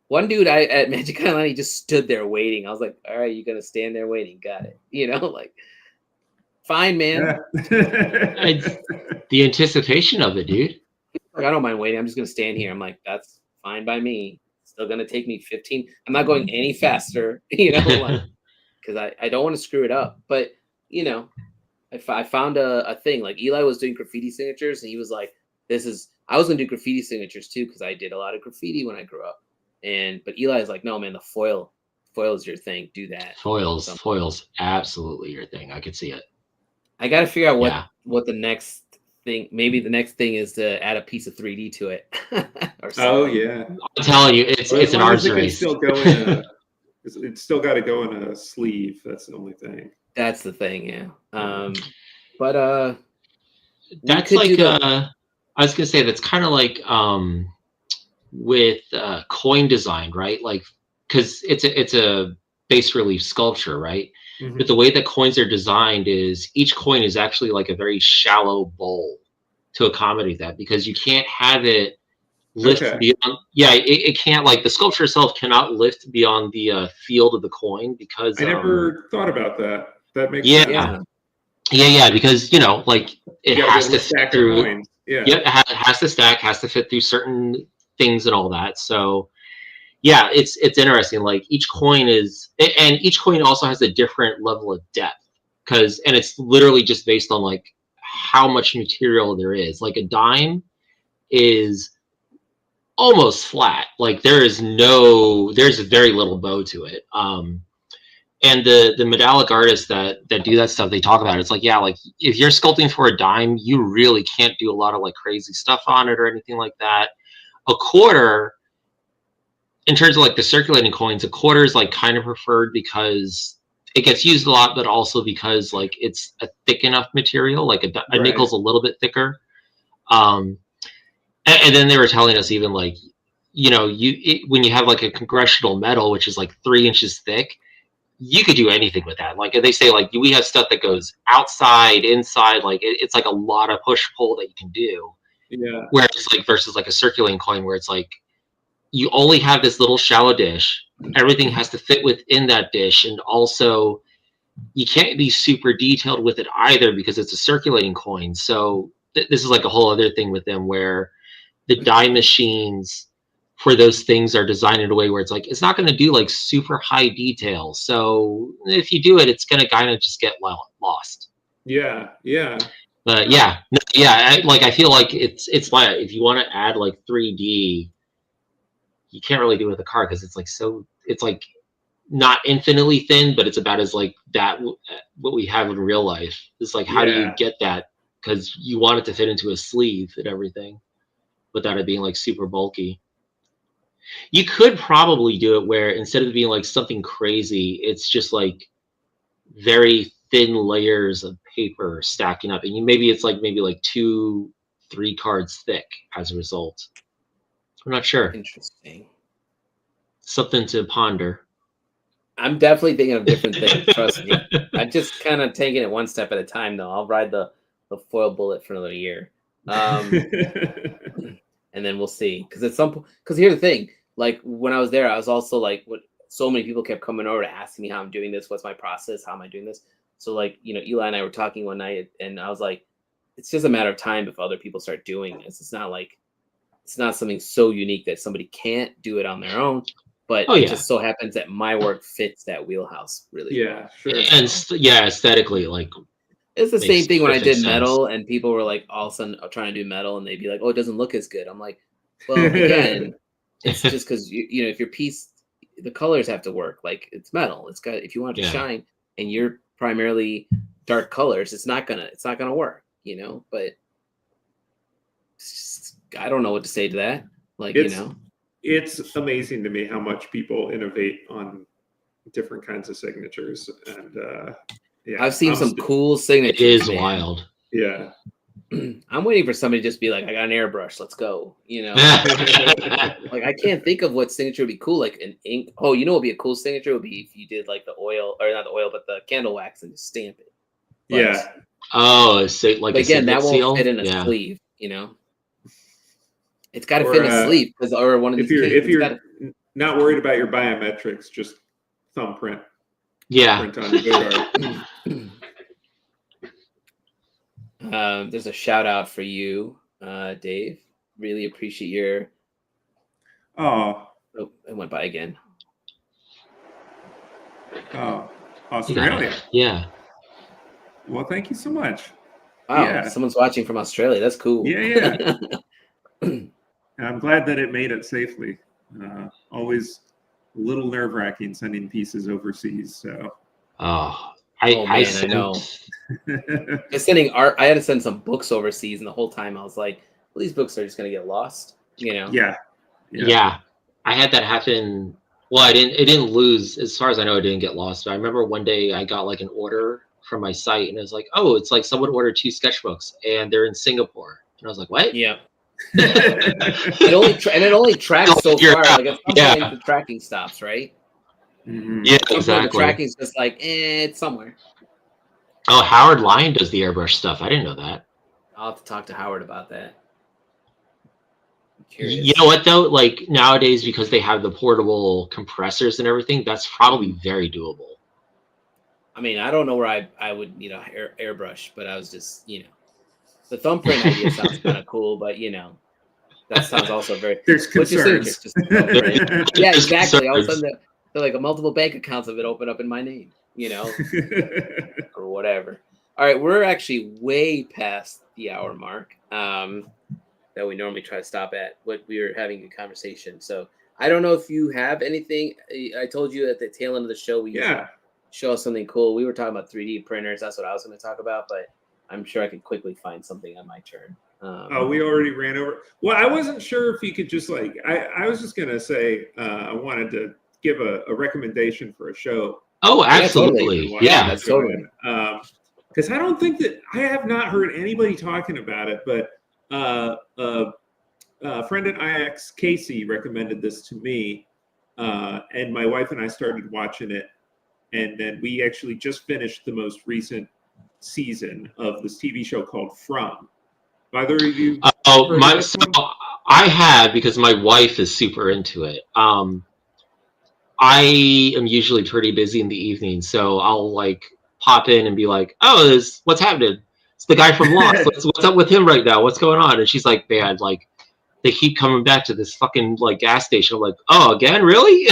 One dude at Magic Island, he just stood there waiting. I was like, all right, you're gonna stand there waiting, got it, like. Fine, man. The anticipation of it, dude. Like, I don't mind waiting. I'm just going to stand here. I'm like, that's fine by me. It's still going to take me 15. I'm not going any faster, because I don't want to screw it up. But, I found a thing. Like Eli was doing graffiti signatures, and he was like, I was going to do graffiti signatures too, because I did a lot of graffiti when I grew up. But Eli is like, no, man, the foil is your thing. Do that. Foil's absolutely your thing. I could see it. I got to figure out what the next thing. Maybe the next thing is to add a piece of 3D to it. Oh yeah, I'm telling you, it's an arms race. It's still got to go in a sleeve. That's the only thing. That's the thing, yeah. But that's like I was gonna say that's kind of like with coin design, right? Like because it's a bas relief sculpture, right? But the way that coins are designed is each coin is actually like a very shallow bowl to accommodate that because you can't have it lift beyond. Yeah, it can't, like the sculpture itself cannot lift beyond the field of the coin because I never thought about that. That makes sense. Yeah, because like it has to fit through. Coins. Yeah, it has to stack, has to fit through certain things and all that. So. Yeah, it's interesting. Like each coin also has a different level of depth and it's literally just based on like how much material there is. Like a dime is almost flat. Like there's very little bow to it. And the medallic artists that do that stuff, they talk about it. It's like, like if you're sculpting for a dime, you really can't do a lot of like crazy stuff on it or anything like that. A quarter. In terms of like the circulating coins, a quarter is like kind of preferred because it gets used a lot, but also because like it's a thick enough material. Like a nickel's a little bit thicker. And then they were telling us even like, when you have like a congressional medal, which is like 3 inches thick, you could do anything with that. Like they say, like we have stuff that goes outside, inside. Like it's like a lot of push pull that you can do. Yeah. Where it's like versus like a circulating coin, where it's like you only have this little shallow dish. Everything has to fit within that dish, and also you can't be super detailed with it either because it's a circulating coin. So this is like a whole other thing with them, where the die machines for those things are designed in a way where it's like it's not going to do like super high detail. So if you do it, it's going to kind of just get lost. Yeah. But yeah, I feel like it's like if you want to add like 3D, you can't really do it with a card because it's like it's like not infinitely thin, but it's about as like that what we have in real life. It's like how do you get that, because you want it to fit into a sleeve and everything without it being like super bulky. You could probably do it where instead of being like something crazy, it's just like very thin layers of paper stacking up, and maybe it's like 2-3 cards thick as a result. I'm not sure. Interesting. Something to ponder. I'm definitely thinking of different things. Trust me. I'm just kind of taking it one step at a time, though. I'll ride the foil bullet for another year, and then we'll see. Because at some point, because here's the thing: like when I was there, I was also like, so many people kept coming over to asking me how I'm doing this, what's my process, how am I doing this. So like Eli and I were talking one night, and I was like, it's just a matter of time if other people start doing this. It's not something so unique that somebody can't do it on their own. But it just so happens that my work fits that wheelhouse really well. Sure. And aesthetically, like it's the same thing when I did metal, and people were like all of a sudden trying to do metal, and they'd be like, "Oh, it doesn't look as good." I'm like, "Well, again, it's just because if your piece, the colors have to work. Like it's metal. It's got if you want it to shine, and you're primarily dark colors, it's not gonna work. But it's just, I don't know what to say to that. Like It's amazing to me how much people innovate on different kinds of signatures, and I've seen some cool signatures. It is wild. Yeah, I'm waiting for somebody to just be like, "I got an airbrush, let's go." Like I can't think of what signature would be cool, like an ink. Oh, what would be a cool signature would be if you did like the oil, or not the oil, but the candle wax and just stamp it. But, oh, so like again, that won't fit in a sleeve. It's got to fit in a sleeve or one of these. If you're not worried about your biometrics, just thumbprint. Yeah. Thumbprint on your there's a shout out for you, Dave. Really appreciate your. Oh, it went by again. Oh, Australia. Yeah. Well, thank you so much. Wow, someone's watching from Australia. That's cool. Yeah. I'm glad that it made it safely. Always a little nerve-wracking sending pieces overseas. So. I know. Just sending art. I had to send some books overseas, and the whole time I was like, "Well, these books are just going to get lost." Yeah. I had that happen. Well, it didn't lose. As far as I know, it didn't get lost. But I remember one day I got like an order from my site, and it was like, "Oh, it's like someone ordered 2 sketchbooks, and they're in Singapore." And I was like, "What?" Yeah. it only tracks so far. Like at some point, the tracking stops, right? Mm-hmm. Yeah, exactly. The tracking's just like, it's somewhere. Oh, Howard Lyon does the airbrush stuff. I didn't know that. I'll have to talk to Howard about that. You know what though? Like nowadays, because they have the portable compressors and everything, that's probably very doable. I mean, I don't know where I would airbrush, but I was just the thumbprint idea sounds kind of cool, but that sounds also very. There's concerns. Yeah, exactly. All of a sudden, like a multiple bank accounts of it open up in my name, or whatever. All right, we're actually way past the hour mark that we normally try to stop at. What we were having a conversation, so I don't know if you have anything. I told you at the tail end of the show show us something cool. We were talking about 3D printers. That's what I was going to talk about, but I'm sure I could quickly find something on my turn. We already ran over. Well, I wasn't sure if you could just like. I was just going to say I wanted to give a recommendation for a show. Oh, absolutely. Yeah, that's totally. Because I don't think that I have not heard anybody talking about it, but a friend at IX, Casey, recommended this to me, and my wife and I started watching it, and then we actually just finished the most recent season of this TV show called From. Either of you? I have, because my wife is super into it. I am usually pretty busy in the evening, so I'll like pop in and be like, "Oh, what's happening? It's the guy from Lost. What's up with him right now? What's going on?" And she's like, "Man, like they keep coming back to this fucking like gas station." I'm like, "Oh, again, really?"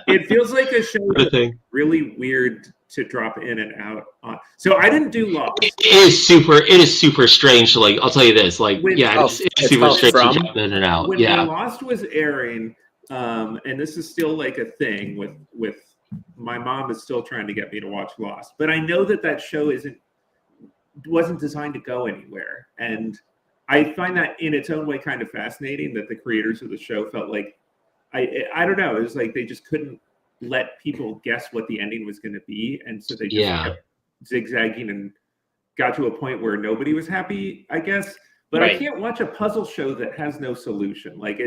It feels like a show that's really weird to drop in and out on. So I didn't do Lost. It is super strange. Like, I'll tell you this, like, it's super strange to drop in and out. When Lost was airing, and this is still like a thing with my mom is still trying to get me to watch Lost, but I know that show wasn't designed to go anywhere, and I find that in its own way kind of fascinating that the creators of the show felt like I don't know, it was like they just couldn't let people guess what the ending was going to be, and so they just kept zigzagging and got to a point where nobody was happy, I guess. But I can't watch a puzzle show that has no solution. Like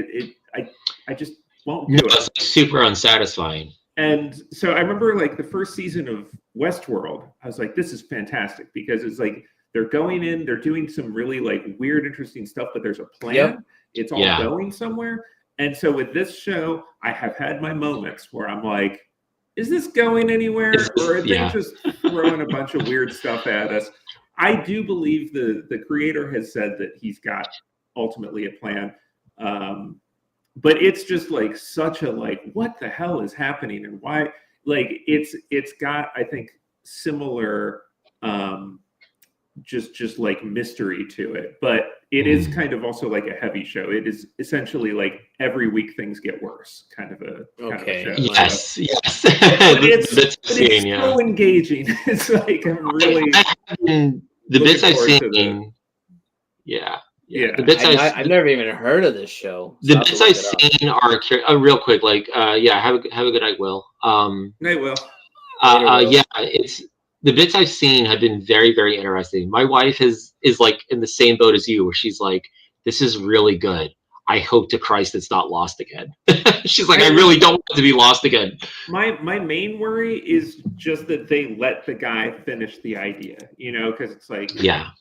I just won't do it. It's super unsatisfying. And so I remember like the first season of Westworld, I was like, this is fantastic, because it's like they're going in, they're doing some really like weird, interesting stuff, but there's a plan. Yep. It's all going somewhere. And so with this show, I have had my moments where I'm like, is this going anywhere? Or are they just throwing a bunch of weird stuff at us? I do believe the creator has said that he's got ultimately a plan. But it's just like such a like, what the hell is happening and why? Like it's got, I think, similar just like mystery to it, but it is kind of also like a heavy show. It is essentially like every week things get worse kind of a show. Yes. But it's so engaging. It's like I'm really the bits I've seen. The bits I've never even heard of this show. So the bits I've seen are real quick. Like have a good night, Will. Night, Will. It's the bits I've seen have been very, very interesting. My wife is like in the same boat as you, where she's like, "This is really good. I hope to Christ it's not Lost again." She's like, "I really don't want it to be Lost again." My main worry is just that they let the guy finish the idea, because it's like,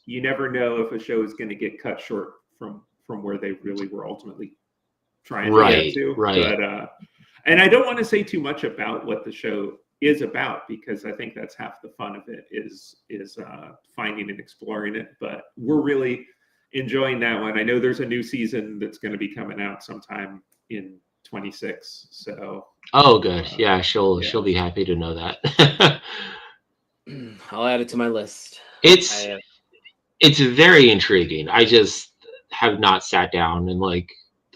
you never know if a show is going to get cut short from where they really were ultimately trying to get to. Right. But and I don't want to say too much about what the show is about, because I think that's half the fun of it is finding and exploring it. But we're really enjoying that one. I know there's a new season that's going to be coming out sometime in 26. So good. She'll be happy to know that. I'll add it to my list. It's very intriguing. I just have not sat down and like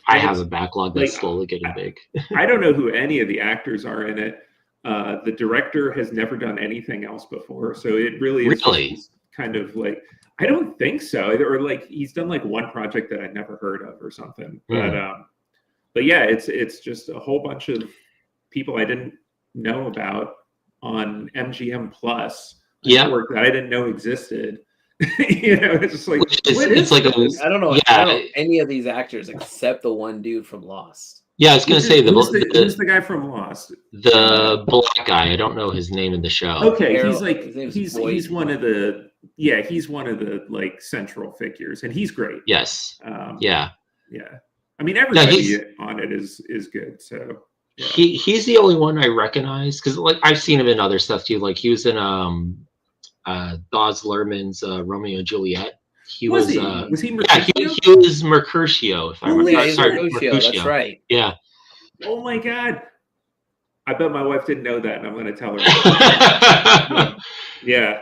I have a backlog that's slowly getting big. I don't know who any of the actors are in it. The director has never done anything else before, so it really is kind of like, I don't think so, or like he's done like one project that I never heard of or something. But yeah, it's just a whole bunch of people I didn't know about on MGM Plus. Network that I didn't know existed. It's just like I don't know any of these actors except the one dude from Lost. Yeah, I was going to say who's the guy from Lost? The black guy. I don't know his name in the show. Okay, he's one of the like central figures, and he's great. Yes. Yeah. I mean, everybody on it is good. So he's the only one I recognize, because like I've seen him in other stuff too. Like he was in Baz Luhrmann's Romeo and Juliet. Was he Mercutio? He was Mercutio, if I remember. Mercutio, that's right. Yeah. Oh my God. I bet my wife didn't know that, and I'm going to tell her. Yeah,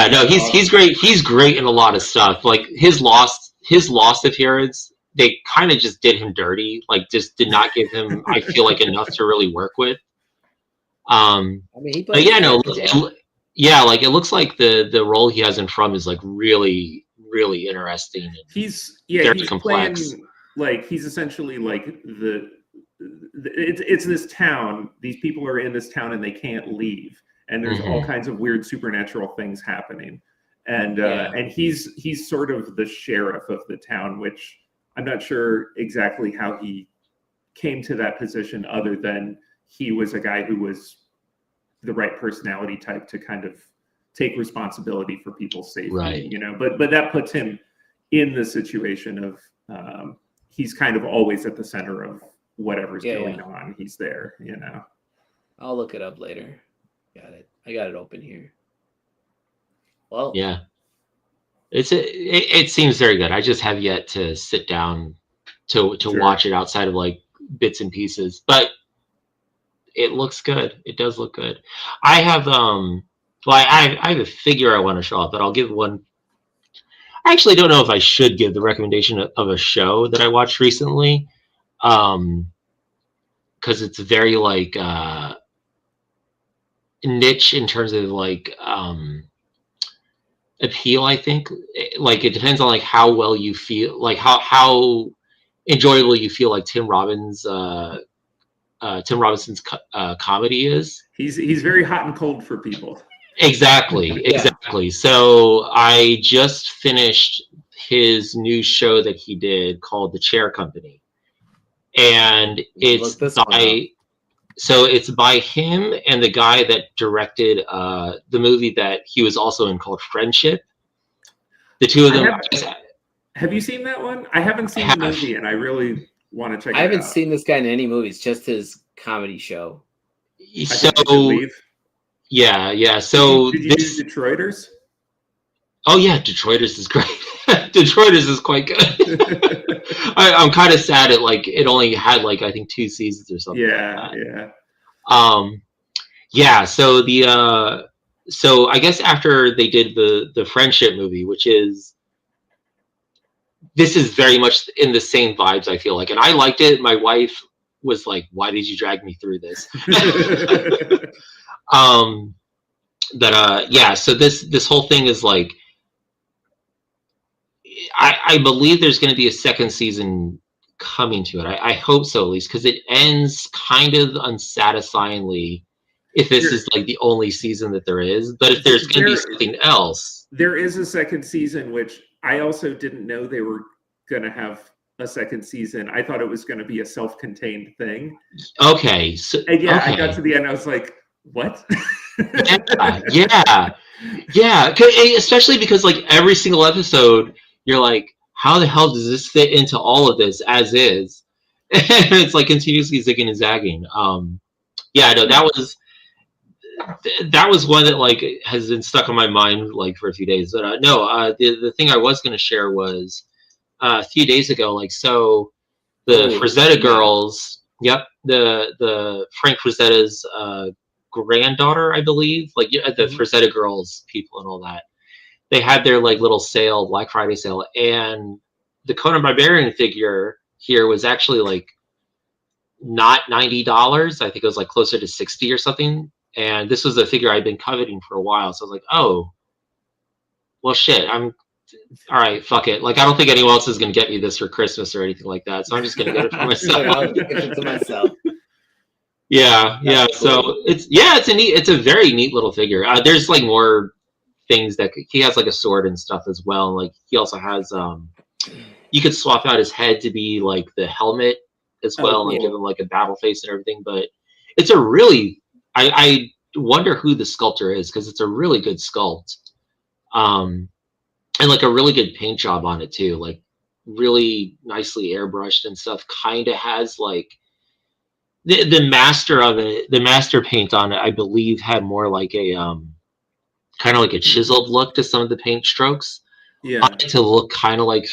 no, he's great. He's great in a lot of stuff. Like his Lost appearance, they kind of just did him dirty. Like just did not give him, I feel like, enough to really work with. I mean, he played like it looks like the role he has in From is like really, really interesting. He's complex. Playing, like he's essentially like it's this town. These people are in this town and they can't leave, and there's all kinds of weird supernatural things happening. And he's sort of the sheriff of the town, which I'm not sure exactly how he came to that position, other than he was a guy who was the right personality type to kind of take responsibility for people's safety, right. you know, but that puts him in the situation of he's kind of always at the center of whatever's going on. He's there, you know. I'll look it up later. Got it. I got it open here. Well, yeah, it seems very good. I just have yet to sit down to watch it outside of like bits and pieces, but it looks good. It does look good. I have I have a figure I want to show off, but I'll give one. I actually don't know if I should give the recommendation of a show that I watched recently, because it's very like niche in terms of like appeal. I think like it depends on like how well you feel, like how enjoyable you feel like Tim Robinson's comedy is. He's very hot and cold for people. Exactly. So I just finished his new show that he did called The Chair Company, and it's by him and the guy that directed the movie that he was also in called Friendship. The two of them. Have you seen that one? I haven't seen the movie, and I really want to check it out. I haven't seen this guy in any movies, just his comedy show. Yeah. So did you do Detroiters? Oh yeah, Detroiters is great. Detroiters is quite good. I'm kind of sad it only had like I think 2 seasons or something. Yeah. So I guess after they did the Friendship movie, this is very much in the same vibes, I feel like, and I liked it. My wife was like, "Why did you drag me through this?" So this whole thing is like, I believe there's going to be a second season coming to it. I hope so, at least, because it ends kind of unsatisfyingly if this is like the only season that there is. But if there's going to be something else, there is a second season, which I also didn't know they were going to have a second season. I thought it was going to be a self-contained thing. Okay. I got to the end. I was like, what? yeah. Especially because like every single episode, you're like, how the hell does this fit into all of this as is? And it's like continuously zigging and zagging. That was one that like has been stuck in my mind like for a few days. But the thing I was going to share was a few days ago. Like, so the Frazetta girls. Yep, the Frank Frazetta's granddaughter, I believe. Like the Frazetta girls people and all that. They had their like little sale, Black Friday sale, and the Conan Barbarian figure here was actually like not $90. I think it was like closer to $60 or something. And this was a figure I'd been coveting for a while. So I was like, oh, well, shit. I'm all right. Fuck it. Like, I don't think anyone else is going to get me this for Christmas or anything like that. So I'm just going to get it for myself. I'll get it to myself. Yeah. Cool. So it's a very neat little figure. There's like more things that he has like a sword and stuff as well. And like he also has you could swap out his head to be like the helmet as well, and give him like a battle face and everything. But it's a really I wonder who the sculptor is, because it's a really good sculpt, and like a really good paint job on it too, like really nicely airbrushed and stuff. Kind of has like the master of it, the master paint on it, I believe had more like a kind of like a chiseled look to some of the paint strokes. Yeah, to look kind of like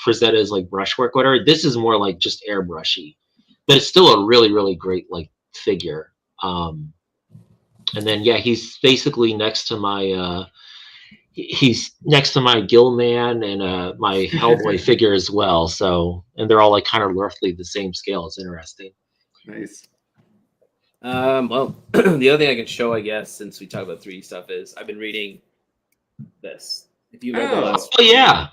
Frazetta's like brushwork, whatever. This is more like just airbrushy, but it's still a really, really great like figure. And then he's basically next to my Gilman and my Hellboy figure as well. So, and they're all like kind of roughly the same scale. It's interesting. Nice. Well, the other thing I can show, I guess, since we talk about 3D stuff, is I've been reading this. If you read the last yeah.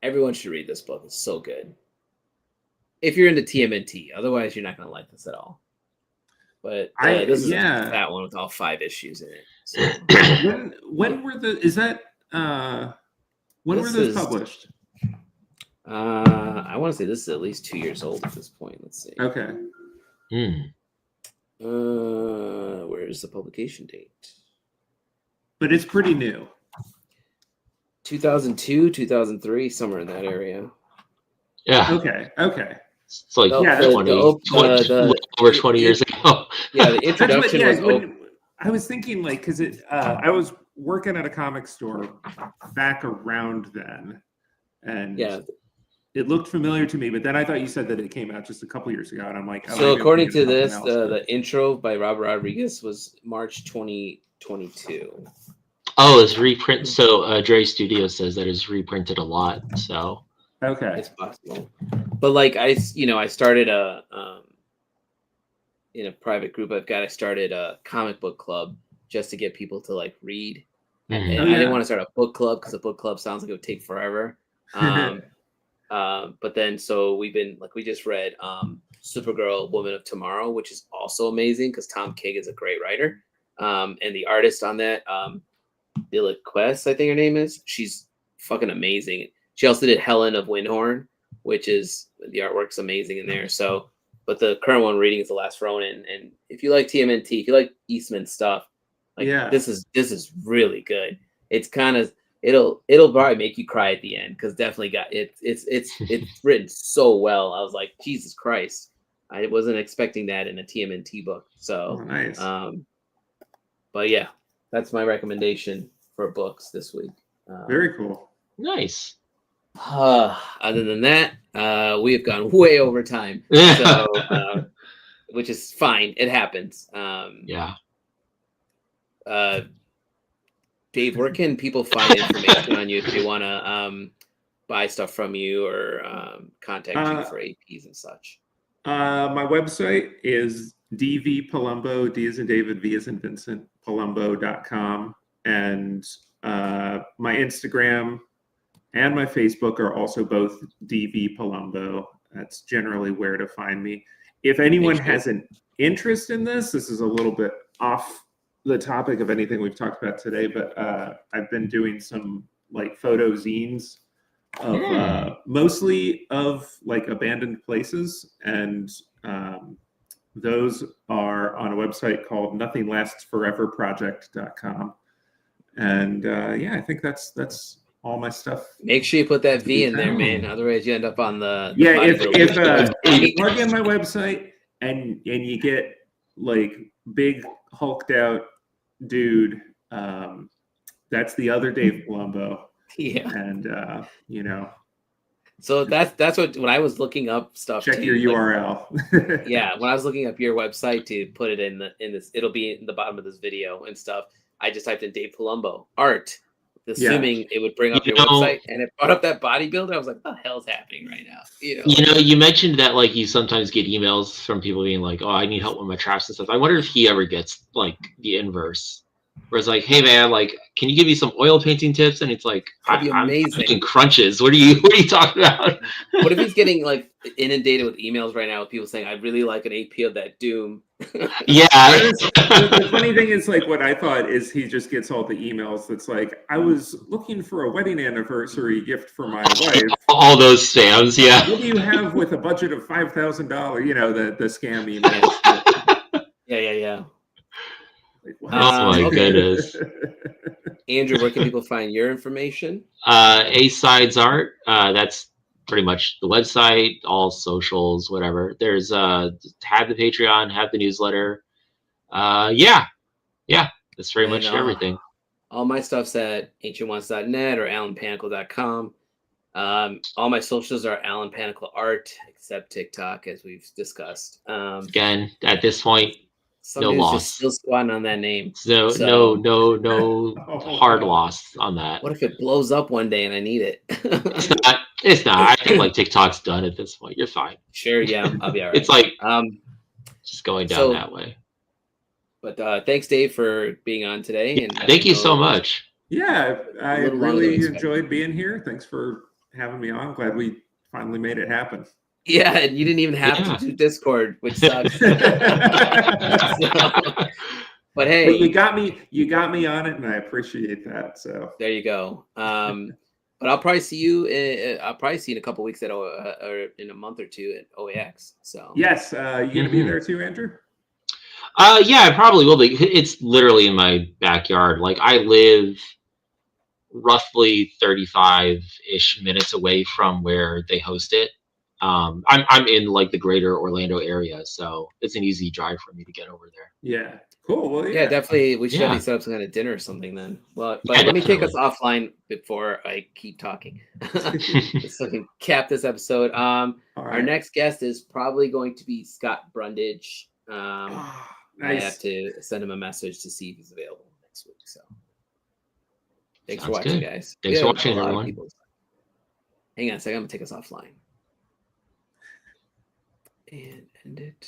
Everyone should read this book. It's so good. If you're into TMNT, otherwise you're not going to like this at all. But this is that one with all 5 issues in it. So. when were those published? I want to say this is at least 2 years old at this point. Let's see. Okay. Where's the publication date? But it's pretty new. 2002, 2003, somewhere in that area. Yeah. Okay. It's like 20 over 20 years ago. Yeah, the introduction was. I was thinking, like, because I was working at a comic store back around then, and it looked familiar to me. But then I thought you said that it came out just a couple years ago, and I'm like, so according to this, the intro by Robert Rodriguez was March 2022. Oh, it's reprint. So Dre Studio says that it's reprinted a lot. So okay, it's possible. But like I started in a private group I started a comic book club just to get people to like read. And I didn't want to start a book club because a book club sounds like it would take forever. But then so we just read Supergirl, Woman of Tomorrow, which is also amazing because Tom King is a great writer. And the artist on that, Billa Quest, I think her name is. She's fucking amazing. She also did Helen of Windhorn, which is the artwork's amazing in there. So, but the current one reading is The Last Ronin. And if you like TMNT, if you like Eastman stuff, like this is really good. It's kind of it'll probably make you cry at the end because definitely it's written so well. I was like, Jesus Christ, I wasn't expecting that in a TMNT book. So nice. But yeah, that's my recommendation for books this week. Very cool. Nice. Other than that, we have gone way over time. So, which is fine. It happens. Dave, where can people find information on you if they want to buy stuff from you or contact you for APs and such? My website is dvpalumbo, D as in David, V as in Vincent, palumbo.com. And my Instagram and my Facebook are also both dvpalumbo. That's generally where to find me. If anyone has an interest in this is a little bit off the topic of anything we've talked about today, but I've been doing some like photo zines of mostly of like abandoned places, and those are on a website called nothinglastforeverproject.com. And I think that's all my stuff. Make sure you put that V in there, man. Otherwise you end up on the if you plug in my website and you get like big hulked out dude, that's the other Dave Palumbo. Yeah. And so that's what when I was looking up stuff. Check your URL. When I was looking up your website to put it in this, it'll be in the bottom of this video and stuff. I just typed in Dave Palumbo art, assuming it would bring up your website, and it brought up that bodybuilder. I was like, what the hell's happening right now? You mentioned that like you sometimes get emails from people being like, oh, I need help with my traps and stuff. I wonder if he ever gets like the inverse, where it's like, hey man, like, can you give me some oil painting tips? And it's like, I'm making crunches. What are you talking about? What if he's getting like inundated with emails right now with people saying, I'd really like an AP of that Doom. Yeah. The funny thing is, like, what I thought is he just gets all the emails that's like, I was looking for a wedding anniversary gift for my wife. All those scams, yeah. What do you have with a budget of $5,000? The scam emails. Yeah. Like, oh my goodness. Andrew, where can people find your information? A-Sides Art. That's pretty much the website, all socials, whatever. There's have the Patreon, have the newsletter. That's very much everything. All my stuff's at ancientones.net or AllenPanakal.com. All my socials are AllenPanakal Art, except TikTok, as we've discussed. Again, at this point, no loss. Just still squatting on that name. No hard loss on that. What if it blows up one day and I need it? It's not. I think like TikTok's done at this point. You're fine. Sure, yeah, I'll be all right. It's like just going down that way. But thanks, Dave, for being on today. And thank you so much. Yeah, I really enjoyed being here. Thanks for having me on. Glad we finally made it happen. Yeah, and you didn't even have to do Discord, which sucks. But hey, you got me on it, and I appreciate that. So there you go. But I'll probably see you. In a couple weeks at or in a month or two at OAX. So yes, you gonna be there too, Andrew? Yeah, I probably will be. It's literally in my backyard. Like I live roughly 35-ish minutes away from where they host it. I'm in like the greater Orlando area, so it's an easy drive for me to get over there. Yeah. Cool. Well, yeah, definitely. We should definitely set up some kind of dinner or something then. Well, but let me take us offline before I keep talking. So I can cap this episode. Our next guest is probably going to be Scott Brundage. Nice. I have to send him a message to see if he's available next week. So thanks for watching, guys. Thanks for watching, everyone. Hang on a second. I'm gonna take us offline and end it.